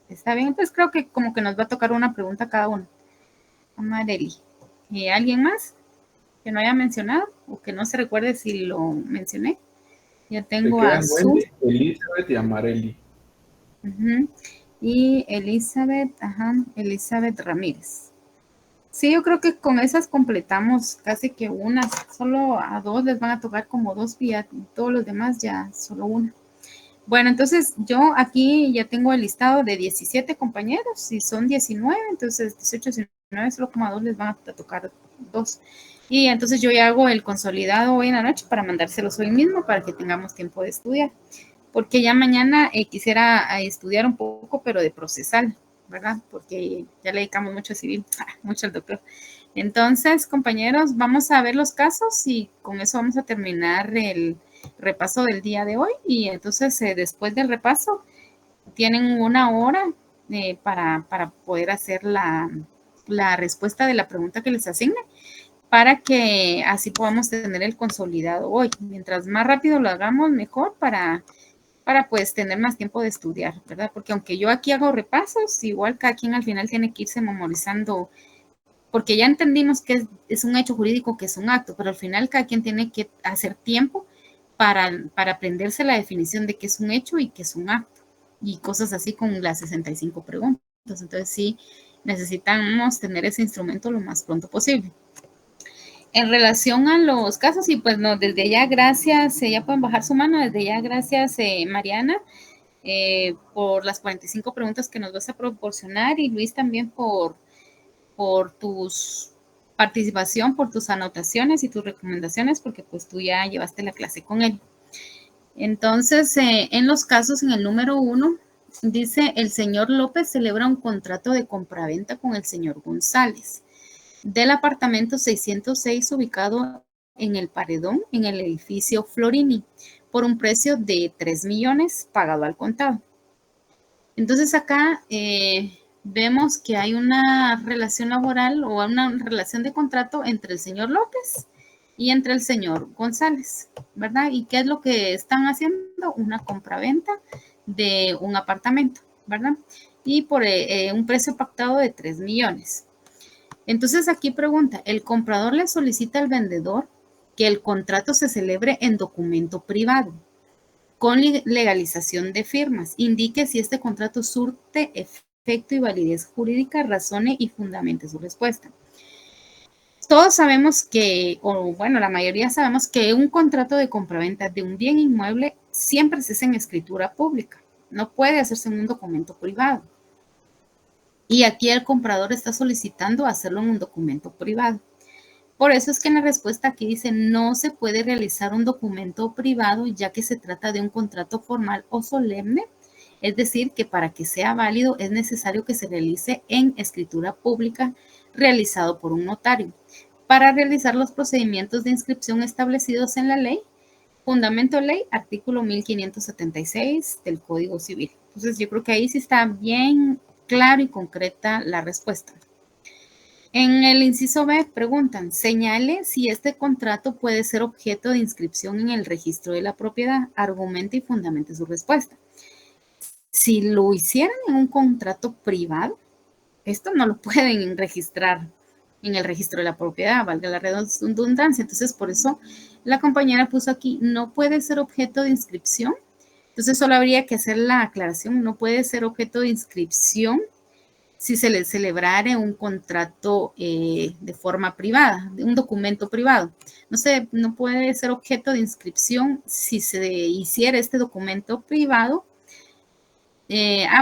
Está bien, entonces creo que como que nos va a tocar una pregunta a cada uno. Amareli. ¿Alguien más que no haya mencionado o que no se recuerde si lo mencioné? Ya tengo a Wendy, Elizabeth y Amareli. Y Elizabeth, Elizabeth Ramírez. Sí, yo creo que con esas completamos casi que unas, solo a 2 les van a tocar como 2 y todos los demás ya solo una. Bueno, entonces yo aquí ya tengo el listado de 17 compañeros, si son 19, entonces 18, 19, solo como a 2 les van a tocar 2. Y entonces yo ya hago el consolidado hoy en la noche para mandárselos hoy mismo para que tengamos tiempo de estudiar. Porque ya mañana quisiera estudiar un poco, pero de procesal, ¿verdad? Porque ya le dedicamos mucho a civil, mucho al doctor. Entonces, compañeros, vamos a ver los casos y con eso vamos a terminar el repaso del día de hoy. Y entonces, después del repaso, tienen una hora para poder hacer la respuesta de la pregunta que les asigne, para que así podamos tener el consolidado hoy. Mientras más rápido lo hagamos, mejor para pues tener más tiempo de estudiar, ¿verdad? Porque aunque yo aquí hago repasos, igual cada quien al final tiene que irse memorizando, porque ya entendimos que es un hecho jurídico, que es un acto, pero al final cada quien tiene que hacer tiempo para aprenderse la definición de qué es un hecho y qué es un acto, y cosas así con las 65 preguntas. Entonces sí, necesitamos tener ese instrumento lo más pronto posible. En relación a los casos, y pues no, desde ya gracias, ya pueden bajar su mano, desde ya gracias Mariana por las 45 preguntas que nos vas a proporcionar y Luis también por tu participación, por tus anotaciones y tus recomendaciones, porque pues tú ya llevaste la clase con él. Entonces, en los casos, en el número 1, dice, el señor López celebra un contrato de compraventa con el señor González del apartamento 606 ubicado en el Paredón, en el edificio Florini, por un precio de 3 millones pagado al contado. Entonces acá vemos que hay una relación laboral o una relación de contrato entre el señor López y entre el señor González, ¿verdad? ¿Y qué es lo que están haciendo? Una compraventa de un apartamento, ¿verdad? Y por un precio pactado de 3 millones. Entonces aquí pregunta, el comprador le solicita al vendedor que el contrato se celebre en documento privado, con legalización de firmas. Indique si este contrato surte efecto y validez jurídica, razone y fundamente su respuesta. Todos sabemos que, o bueno, la mayoría sabemos que un contrato de compraventa de un bien inmueble siempre se hace en escritura pública. No puede hacerse en un documento privado. Y aquí el comprador está solicitando hacerlo en un documento privado. Por eso es que en la respuesta aquí dice, no se puede realizar un documento privado ya que se trata de un contrato formal o solemne. Es decir, que para que sea válido es necesario que se realice en escritura pública realizado por un notario. Para realizar los procedimientos de inscripción establecidos en la ley, Fundamento Ley, artículo 1576 del Código Civil. Entonces, yo creo que ahí sí está bien claro y concreta la respuesta. En el inciso B preguntan, señale si este contrato puede ser objeto de inscripción en el registro de la propiedad. Argumente y fundamente su respuesta. Si lo hicieran en un contrato privado, esto no lo pueden registrar en el registro de la propiedad, valga la redundancia. Entonces, por eso la compañera puso aquí, no puede ser objeto de inscripción. Entonces, solo habría que hacer la aclaración, no puede ser objeto de inscripción si se le celebrara un contrato de forma privada, de un documento privado. No puede ser objeto de inscripción si se hiciera este documento privado.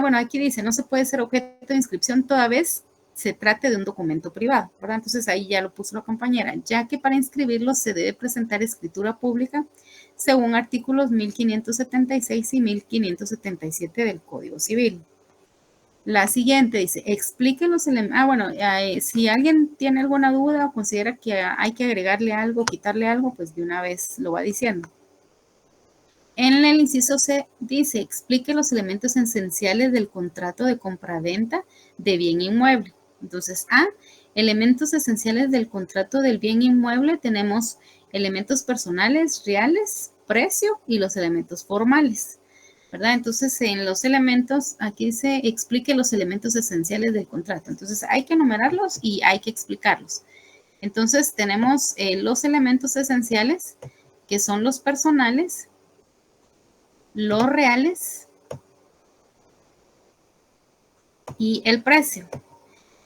Bueno, aquí dice, no se puede ser objeto de inscripción toda vez se trate de un documento privado, ¿verdad? Entonces ahí ya lo puso la compañera, ya que para inscribirlo se debe presentar escritura pública según artículos 1576 y 1577 del Código Civil. La siguiente dice, explique los elementos. Si alguien tiene alguna duda o considera que hay que agregarle algo, quitarle algo, pues de una vez lo va diciendo. En el inciso C dice, explique los elementos esenciales del contrato de compraventa de bien inmueble. Entonces, elementos esenciales del contrato del bien inmueble, tenemos elementos personales, reales, precio y los elementos formales, ¿verdad? Entonces, en los elementos, aquí dice, explique los elementos esenciales del contrato. Entonces, hay que enumerarlos y hay que explicarlos. Entonces, tenemos los elementos esenciales, que son los personales, los reales y el precio.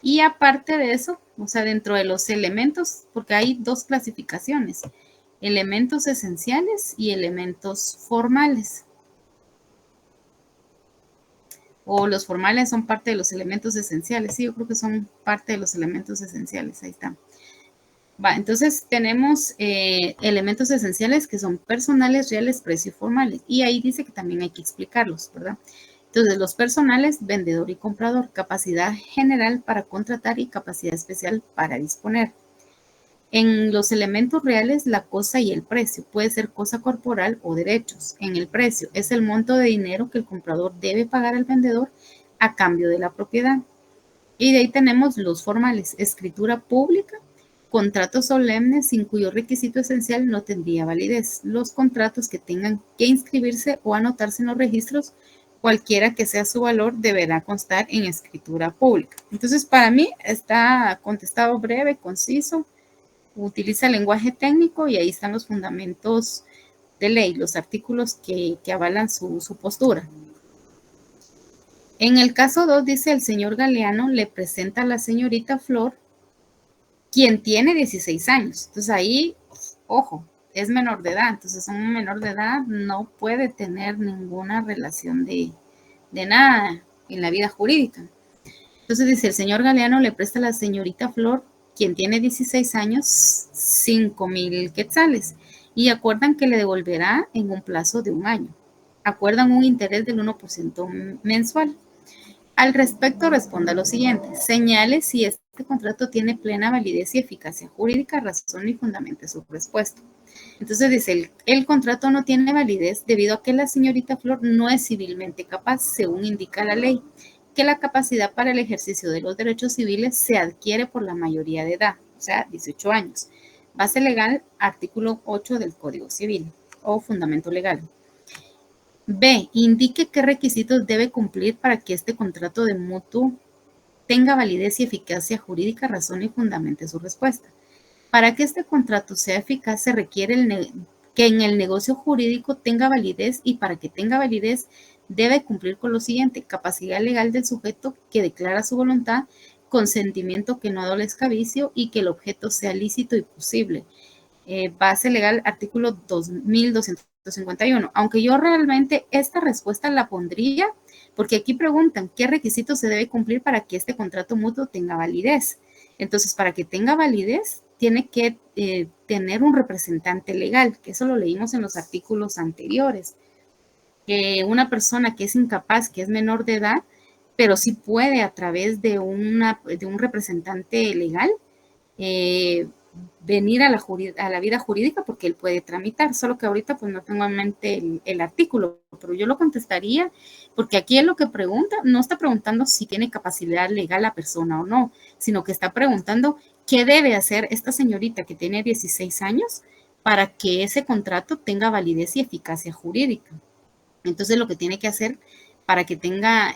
Y aparte de eso, o sea, dentro de los elementos, porque hay dos clasificaciones, elementos esenciales y elementos formales. O los formales son parte de los elementos esenciales. Sí, yo creo que son parte de los elementos esenciales. Ahí está. Entonces tenemos elementos esenciales que son personales, reales, precio y formales. Y ahí dice que también hay que explicarlos, ¿verdad? Entonces los personales, vendedor y comprador, capacidad general para contratar y capacidad especial para disponer. En los elementos reales, la cosa y el precio. Puede ser cosa corporal o derechos. En el precio es el monto de dinero que el comprador debe pagar al vendedor a cambio de la propiedad. Y de ahí tenemos los formales, escritura pública, contratos solemnes sin cuyo requisito esencial no tendría validez. Los contratos que tengan que inscribirse o anotarse en los registros, cualquiera que sea su valor, deberá constar en escritura pública. Entonces, para mí está contestado breve, conciso, utiliza el lenguaje técnico y ahí están los fundamentos de ley, los artículos que avalan su postura. En el caso 2 dice, el señor Galeano le presenta a la señorita Flor, quien tiene 16 años. Entonces ahí, ojo, es menor de edad. Entonces un menor de edad no puede tener ninguna relación de nada en la vida jurídica. Entonces dice, el señor Galeano le presta a la señorita Flor, quien tiene 16 años, 5,000 quetzales y acuerdan que le devolverá en un plazo de 1 año. Acuerdan un interés del 1% mensual. Al respecto, responda lo siguiente. Señale si este contrato tiene plena validez y eficacia jurídica, razón y fundamente su respuesta. Entonces dice, el contrato no tiene validez debido a que la señorita Flor no es civilmente capaz, según indica la ley, que la capacidad para el ejercicio de los derechos civiles se adquiere por la mayoría de edad, o sea, 18 años. Base legal, artículo 8 del Código Civil o fundamento legal. B, indique qué requisitos debe cumplir para que este contrato de mutuo tenga validez y eficacia jurídica, razón y fundamente su respuesta. Para que este contrato sea eficaz, se requiere que en el negocio jurídico tenga validez y para que tenga validez debe cumplir con lo siguiente: capacidad legal del sujeto que declara su voluntad, consentimiento que no adolezca vicio y que el objeto sea lícito y posible. Base legal, artículo 2251. Aunque yo realmente esta respuesta la pondría porque aquí preguntan qué requisitos se debe cumplir para que este contrato mutuo tenga validez. Entonces, para que tenga validez, tiene que tener un representante legal, que eso lo leímos en los artículos anteriores. Que una persona que es incapaz, que es menor de edad, pero sí puede a través de un representante legal venir a la vida jurídica porque él puede tramitar, solo que ahorita pues no tengo en mente el artículo, pero yo lo contestaría porque aquí es lo que pregunta, no está preguntando si tiene capacidad legal la persona o no, sino que está preguntando qué debe hacer esta señorita que tiene 16 años para que ese contrato tenga validez y eficacia jurídica. Entonces lo que tiene que hacer para que tenga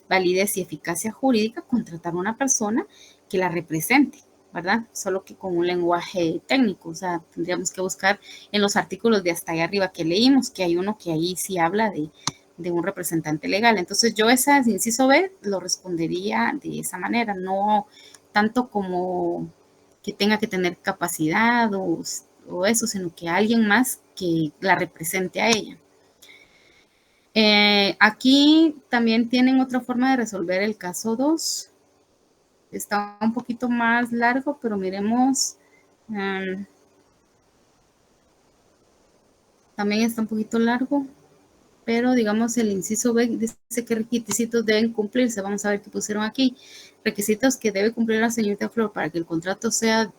validez y eficacia jurídica, contratar a una persona que la represente, ¿verdad? Solo que con un lenguaje técnico, o sea, tendríamos que buscar en los artículos de hasta allá arriba que leímos, que hay uno que ahí sí habla de un representante legal. Entonces yo ese inciso B lo respondería de esa manera, no tanto como que tenga que tener capacidad o eso, sino que alguien más que la represente a ella. Aquí también tienen otra forma de resolver el caso 2. Está un poquito más largo, pero miremos. También está un poquito largo, pero digamos el inciso B dice qué requisitos deben cumplirse. Vamos a ver qué pusieron aquí. Requisitos que debe cumplir la señorita Flor para que el contrato sea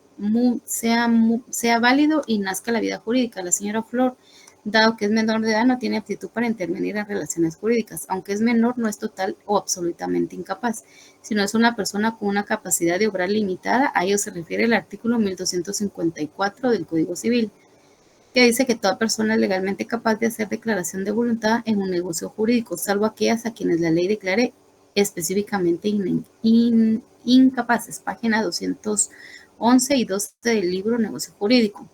válido y nazca la vida jurídica. La señora Flor, dado que es menor de edad, no tiene aptitud para intervenir en relaciones jurídicas. Aunque es menor, no es total o absolutamente incapaz, sino es una persona con una capacidad de obrar limitada. A ello se refiere el artículo 1254 del Código Civil, que dice que toda persona es legalmente capaz de hacer declaración de voluntad en un negocio jurídico, salvo aquellas a quienes la ley declare específicamente incapaces. Página 211 y 12 del libro Negocio Jurídico.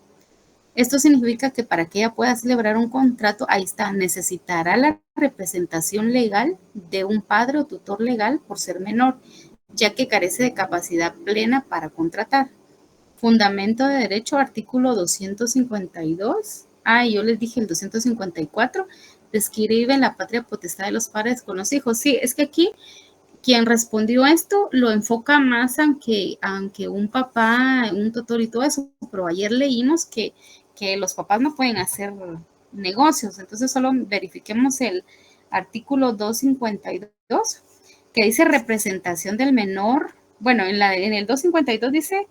Esto significa que para que ella pueda celebrar un contrato, ahí está, necesitará la representación legal de un padre o tutor legal por ser menor, ya que carece de capacidad plena para contratar. Fundamento de derecho, artículo 252. Yo les dije el 254, describe la patria potestad de los padres con los hijos. Sí, es que aquí quien respondió esto lo enfoca más aunque un papá, un tutor y todo eso, pero ayer leímos que los papás no pueden hacer negocios. Entonces solo verifiquemos el artículo 252, que dice representación del menor. Bueno, en el 252 dice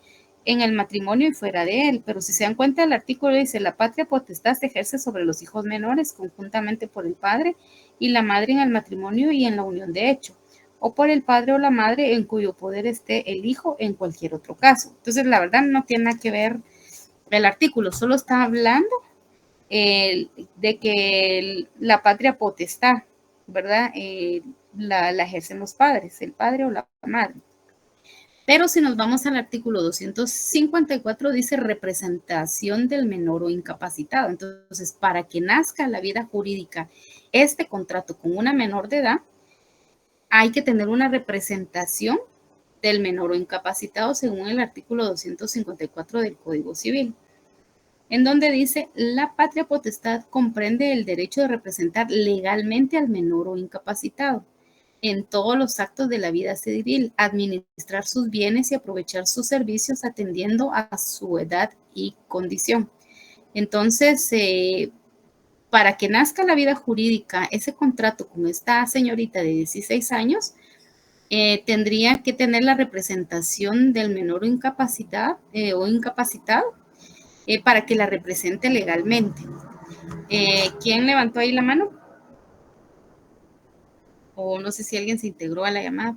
en el matrimonio y fuera de él, pero si se dan cuenta el artículo dice la patria potestad se ejerce sobre los hijos menores conjuntamente por el padre y la madre en el matrimonio y en la unión de hecho, o por el padre o la madre en cuyo poder esté el hijo en cualquier otro caso. Entonces la verdad no tiene nada que ver el artículo, solo está hablando de que la patria potestad, ¿verdad? La ejercen los padres, el padre o la madre. Pero si nos vamos al artículo 254, dice representación del menor o incapacitado. Entonces, para que nazca la vida jurídica este contrato con una menor de edad, hay que tener una representación del menor o incapacitado según el artículo 254 del Código Civil, en donde dice la patria potestad comprende el derecho de representar legalmente al menor o incapacitado en todos los actos de la vida civil, administrar sus bienes y aprovechar sus servicios atendiendo a su edad y condición. Entonces, para que nazca la vida jurídica, ese contrato con esta señorita de 16 años, tendría que tener la representación del menor o incapacitado para que la represente legalmente. ¿Quién levantó ahí la mano? O no sé si alguien se integró a la llamada.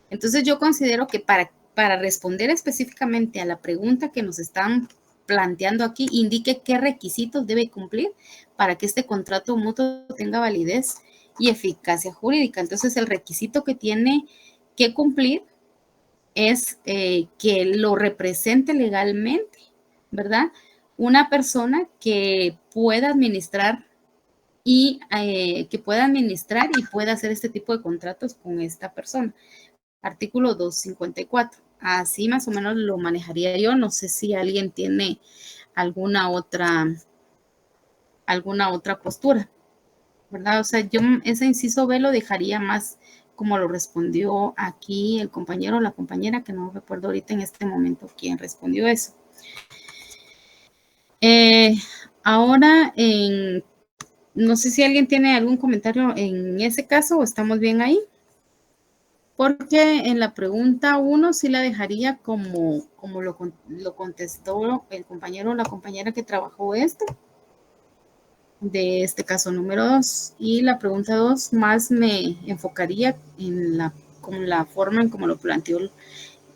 Entonces yo considero que para responder específicamente a la pregunta que nos están planteando aquí, indique qué requisitos debe cumplir para que este contrato mutuo tenga validez y eficacia jurídica. Entonces el requisito que tiene que cumplir es que lo represente legalmente, ¿verdad? Una persona que pueda administrar y pueda hacer este tipo de contratos con esta persona. Artículo 254. Así más o menos lo manejaría yo. No sé si alguien tiene alguna otra postura, ¿verdad? O sea, yo ese inciso B lo dejaría más como lo respondió aquí el compañero o la compañera, que no recuerdo ahorita en este momento quién respondió eso. Ahora, no sé si alguien tiene algún comentario en ese caso o estamos bien ahí. Porque en la pregunta 1 sí la dejaría como lo contestó el compañero o la compañera que trabajó esto, de este caso número 2. Y la pregunta 2 más me enfocaría en la forma en como lo planteó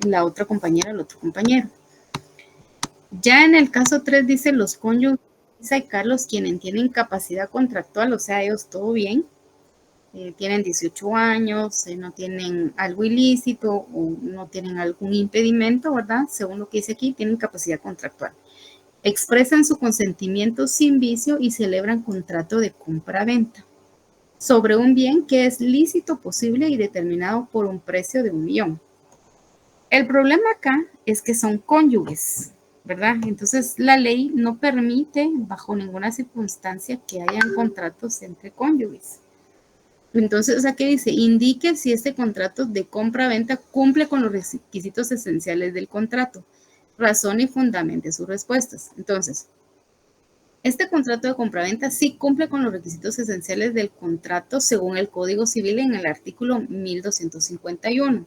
la otra compañera, el otro compañero. Ya en el caso 3 dice los cónyuges Luisa y Carlos, quienes tienen capacidad contractual, o sea, ellos todo bien. Tienen 18 años, no tienen algo ilícito o no tienen algún impedimento, ¿verdad? Según lo que dice aquí, tienen capacidad contractual. Expresan su consentimiento sin vicio y celebran contrato de compra-venta sobre un bien que es lícito, posible y determinado por un precio de 1 millón. El problema acá es que son cónyuges, ¿verdad? Entonces, la ley no permite bajo ninguna circunstancia que hayan contratos entre cónyuges. Entonces, aquí dice, indique si este contrato de compra-venta cumple con los requisitos esenciales del contrato. Razón y fundamente sus respuestas. Entonces, este contrato de compra-venta sí cumple con los requisitos esenciales del contrato según el Código Civil en el artículo 1251.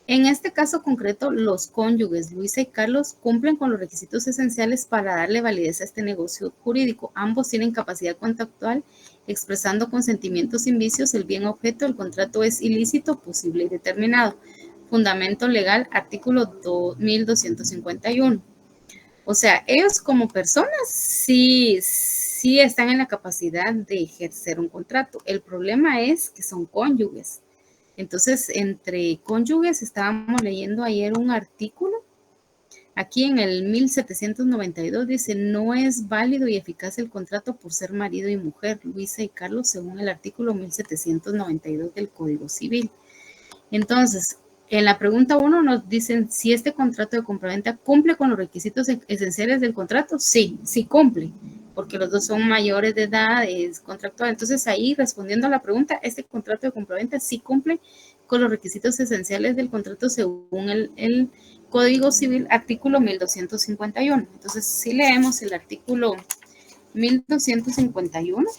En este caso concreto, los cónyuges Luisa y Carlos cumplen con los requisitos esenciales para darle validez a este negocio jurídico. Ambos tienen capacidad contractual, expresando consentimiento sin vicios. El bien objeto del contrato es ilícito, posible y determinado. Fundamento legal, artículo 1251. O sea, ellos como personas sí están en la capacidad de ejercer un contrato. El problema es que son cónyuges. Entonces, entre cónyuges, estábamos leyendo ayer un artículo, aquí en el 1792 dice, no es válido y eficaz el contrato por ser marido y mujer, Luisa y Carlos, según el artículo 1792 del Código Civil. Entonces, en la pregunta 1 nos dicen si este contrato de compraventa cumple con los requisitos esenciales del contrato. Sí, sí cumple, porque los dos son mayores de edad, es contractual. Entonces ahí, respondiendo a la pregunta, este contrato de compraventa sí cumple con los requisitos esenciales del contrato según el Código Civil, artículo 1251. Entonces, si leemos el artículo 1251.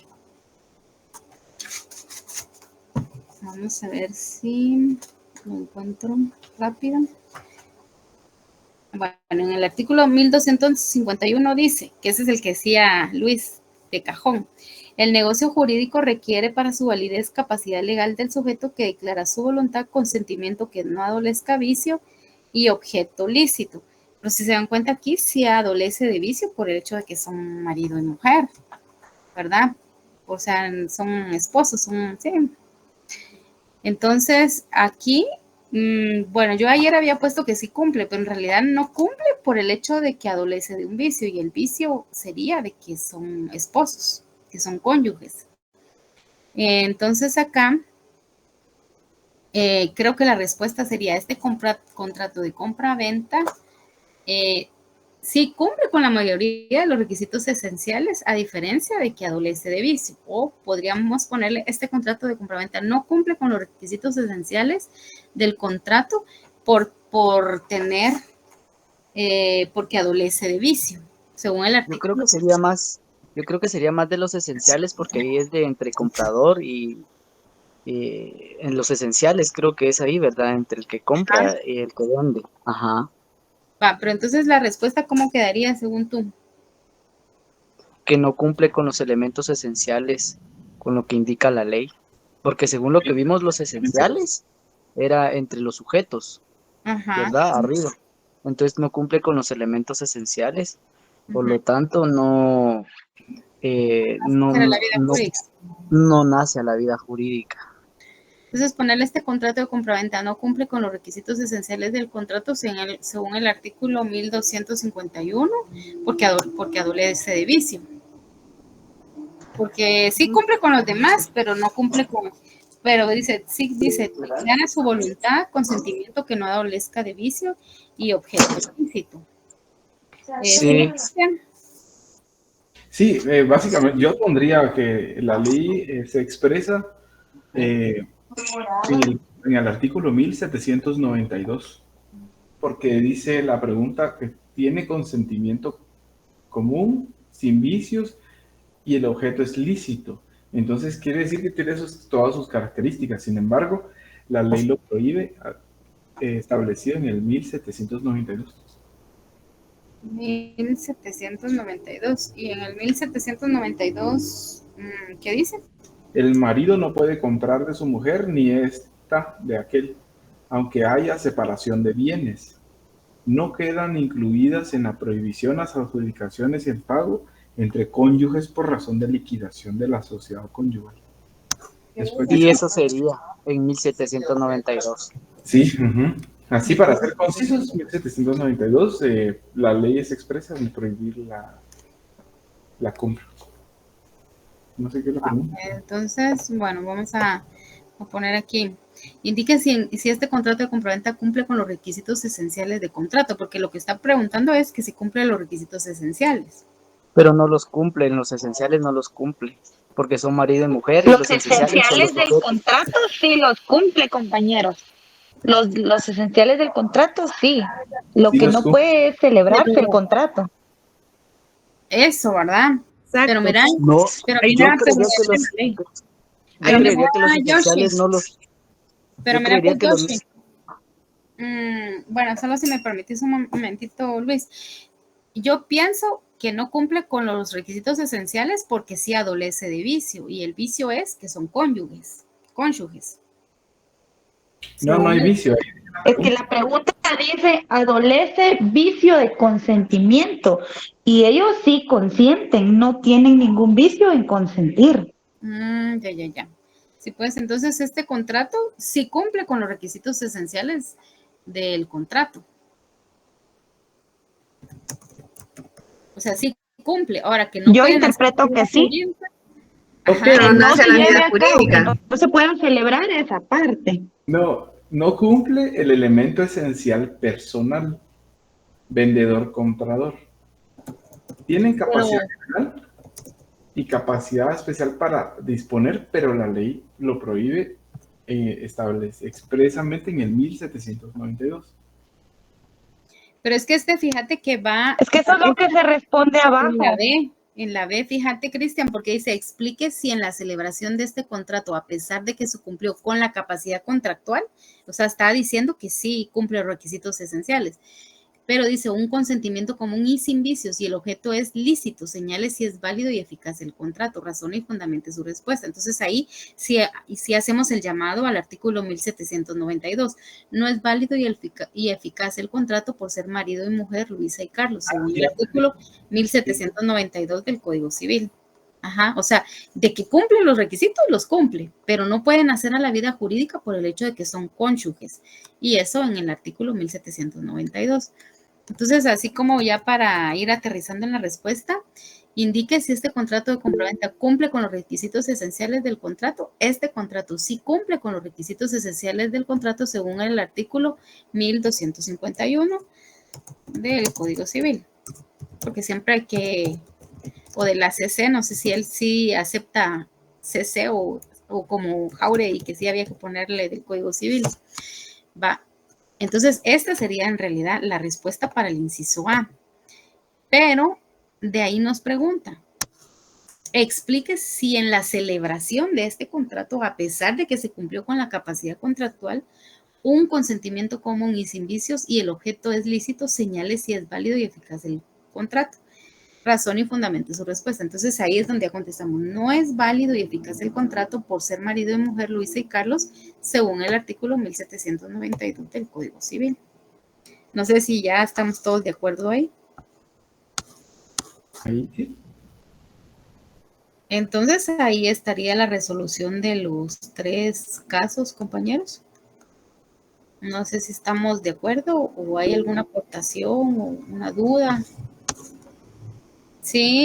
Vamos a ver si lo encuentro rápido. Bueno, en el artículo 1251 dice, que ese es el que decía Luis de cajón, el negocio jurídico requiere para su validez capacidad legal del sujeto que declara su voluntad, consentimiento que no adolezca vicio y objeto lícito. Pero si se dan cuenta aquí, sí adolece de vicio por el hecho de que son marido y mujer, ¿verdad? O sea, son esposos, sí. Entonces, aquí, bueno, yo ayer había puesto que sí cumple, pero en realidad no cumple por el hecho de que adolece de un vicio, y el vicio sería de que son esposos, que son cónyuges. Entonces, acá, creo que la respuesta sería, este contrato de compra-venta sí cumple con la mayoría de los requisitos esenciales, a diferencia de que adolece de vicio. O podríamos ponerle, este contrato de compraventa no cumple con los requisitos esenciales del contrato por tener, porque adolece de vicio, según el artículo. Yo creo que sería más de los esenciales, porque ahí es de entre comprador y en los esenciales creo que es ahí, ¿verdad? Entre el que compra y el que vende. Ajá. Va, pero entonces la respuesta, ¿cómo quedaría según tú? Que no cumple con los elementos esenciales, con lo que indica la ley. Porque según lo que vimos, los esenciales era entre los sujetos, ¿verdad? Arriba. Entonces no cumple con los elementos esenciales. Por lo tanto, no nace a la vida jurídica. Entonces, ponerle este contrato de compraventa no cumple con los requisitos esenciales del contrato según el artículo 1251, porque adolece de vicio. Porque sí cumple con los demás, pero no cumple con... Pero dice, gana su voluntad, consentimiento que no adolezca de vicio y objeto ilícito. Sí, básicamente yo pondría que la ley se expresa En el artículo 1792, porque dice la pregunta que tiene consentimiento común, sin vicios, y el objeto es lícito. Entonces quiere decir que tiene todas sus características. Sin embargo, la ley lo prohíbe, establecido en el 1792. 1792. Y en el 1792, ¿qué dice? El marido no puede comprar de su mujer ni esta de aquel, aunque haya separación de bienes. No quedan incluidas en la prohibición las adjudicaciones y el pago entre cónyuges por razón de liquidación de la sociedad conyugal. Y eso sería en 1792. Sí, así para ser concisos, 1792, la ley es expresa en prohibir la compra. No sé qué es la pregunta. Entonces, bueno, vamos a poner aquí. Indique si este contrato de compraventa cumple con los requisitos esenciales de contrato, porque lo que está preguntando es que si cumple los requisitos esenciales. Pero no los cumplen, los esenciales no los cumple, porque son marido y mujer. Los esenciales del contrato sí los cumple, compañeros. Los esenciales del contrato sí. Lo que no puede es celebrarse el contrato. Eso, ¿verdad? Exacto. Pero mira, no, pero yo mira, creería que los esenciales no los... Pero yo mira, creería que los... bueno, solo si me permitís un momentito, Luis. Yo pienso que no cumple con los requisitos esenciales porque sí adolece de vicio, y el vicio es que son cónyuges. No, no hay vicio. Es que la pregunta dice, adolece vicio de consentimiento, y ellos sí consienten, no tienen ningún vicio en consentir. Ya. Sí, pues entonces este contrato sí cumple con los requisitos esenciales del contrato. O sea, sí cumple. Ahora que no. Yo interpreto que sí. Pero no hace la vida jurídica. No se pueden celebrar esa parte. No cumple el elemento esencial personal, vendedor-comprador. Tienen capacidad general y capacidad especial para disponer, pero la ley lo prohíbe, establece expresamente en el 1792. Pero es que fíjate que va... Es que eso es lo que se responde abajo. En la B, fíjate, Cristian, porque dice, explique si en la celebración de este contrato, a pesar de que se cumplió con la capacidad contractual, o sea, está diciendo que sí cumple los requisitos esenciales, pero dice un consentimiento común y sin vicios, y el objeto es lícito, señale si es válido y eficaz el contrato, razone y fundamente su respuesta. Entonces ahí si hacemos el llamado al artículo 1792, no es válido y eficaz el contrato por ser marido y mujer Luisa y Carlos, según el artículo 1792 del Código Civil. O sea, de que cumple los requisitos, los cumple, pero no pueden hacer a la vida jurídica por el hecho de que son cónyuges, y eso en el artículo 1792. Entonces, así como ya para ir aterrizando en la respuesta, indique si este contrato de compraventa cumple con los requisitos esenciales del contrato. Este contrato sí cumple con los requisitos esenciales del contrato según el artículo 1251 del Código Civil, porque siempre hay que, o de la CC, no sé si él sí acepta CC o como Jauregui, que sí había que ponerle del Código Civil. Entonces, esta sería en realidad la respuesta para el inciso A. Pero de ahí nos pregunta, explique si en la celebración de este contrato, a pesar de que se cumplió con la capacidad contractual, un consentimiento común y sin vicios y el objeto es lícito, señale si es válido y eficaz el contrato. Razón y fundamente su respuesta. Entonces ahí es donde ya contestamos, no es válido y eficaz el contrato por ser marido y mujer Luisa y Carlos, según el artículo 1792 del Código Civil. No sé si ya estamos todos de acuerdo ahí. Ahí sí. Entonces ahí estaría la resolución de los 3 casos, compañeros. No sé si estamos de acuerdo o hay alguna aportación o una duda. Sí.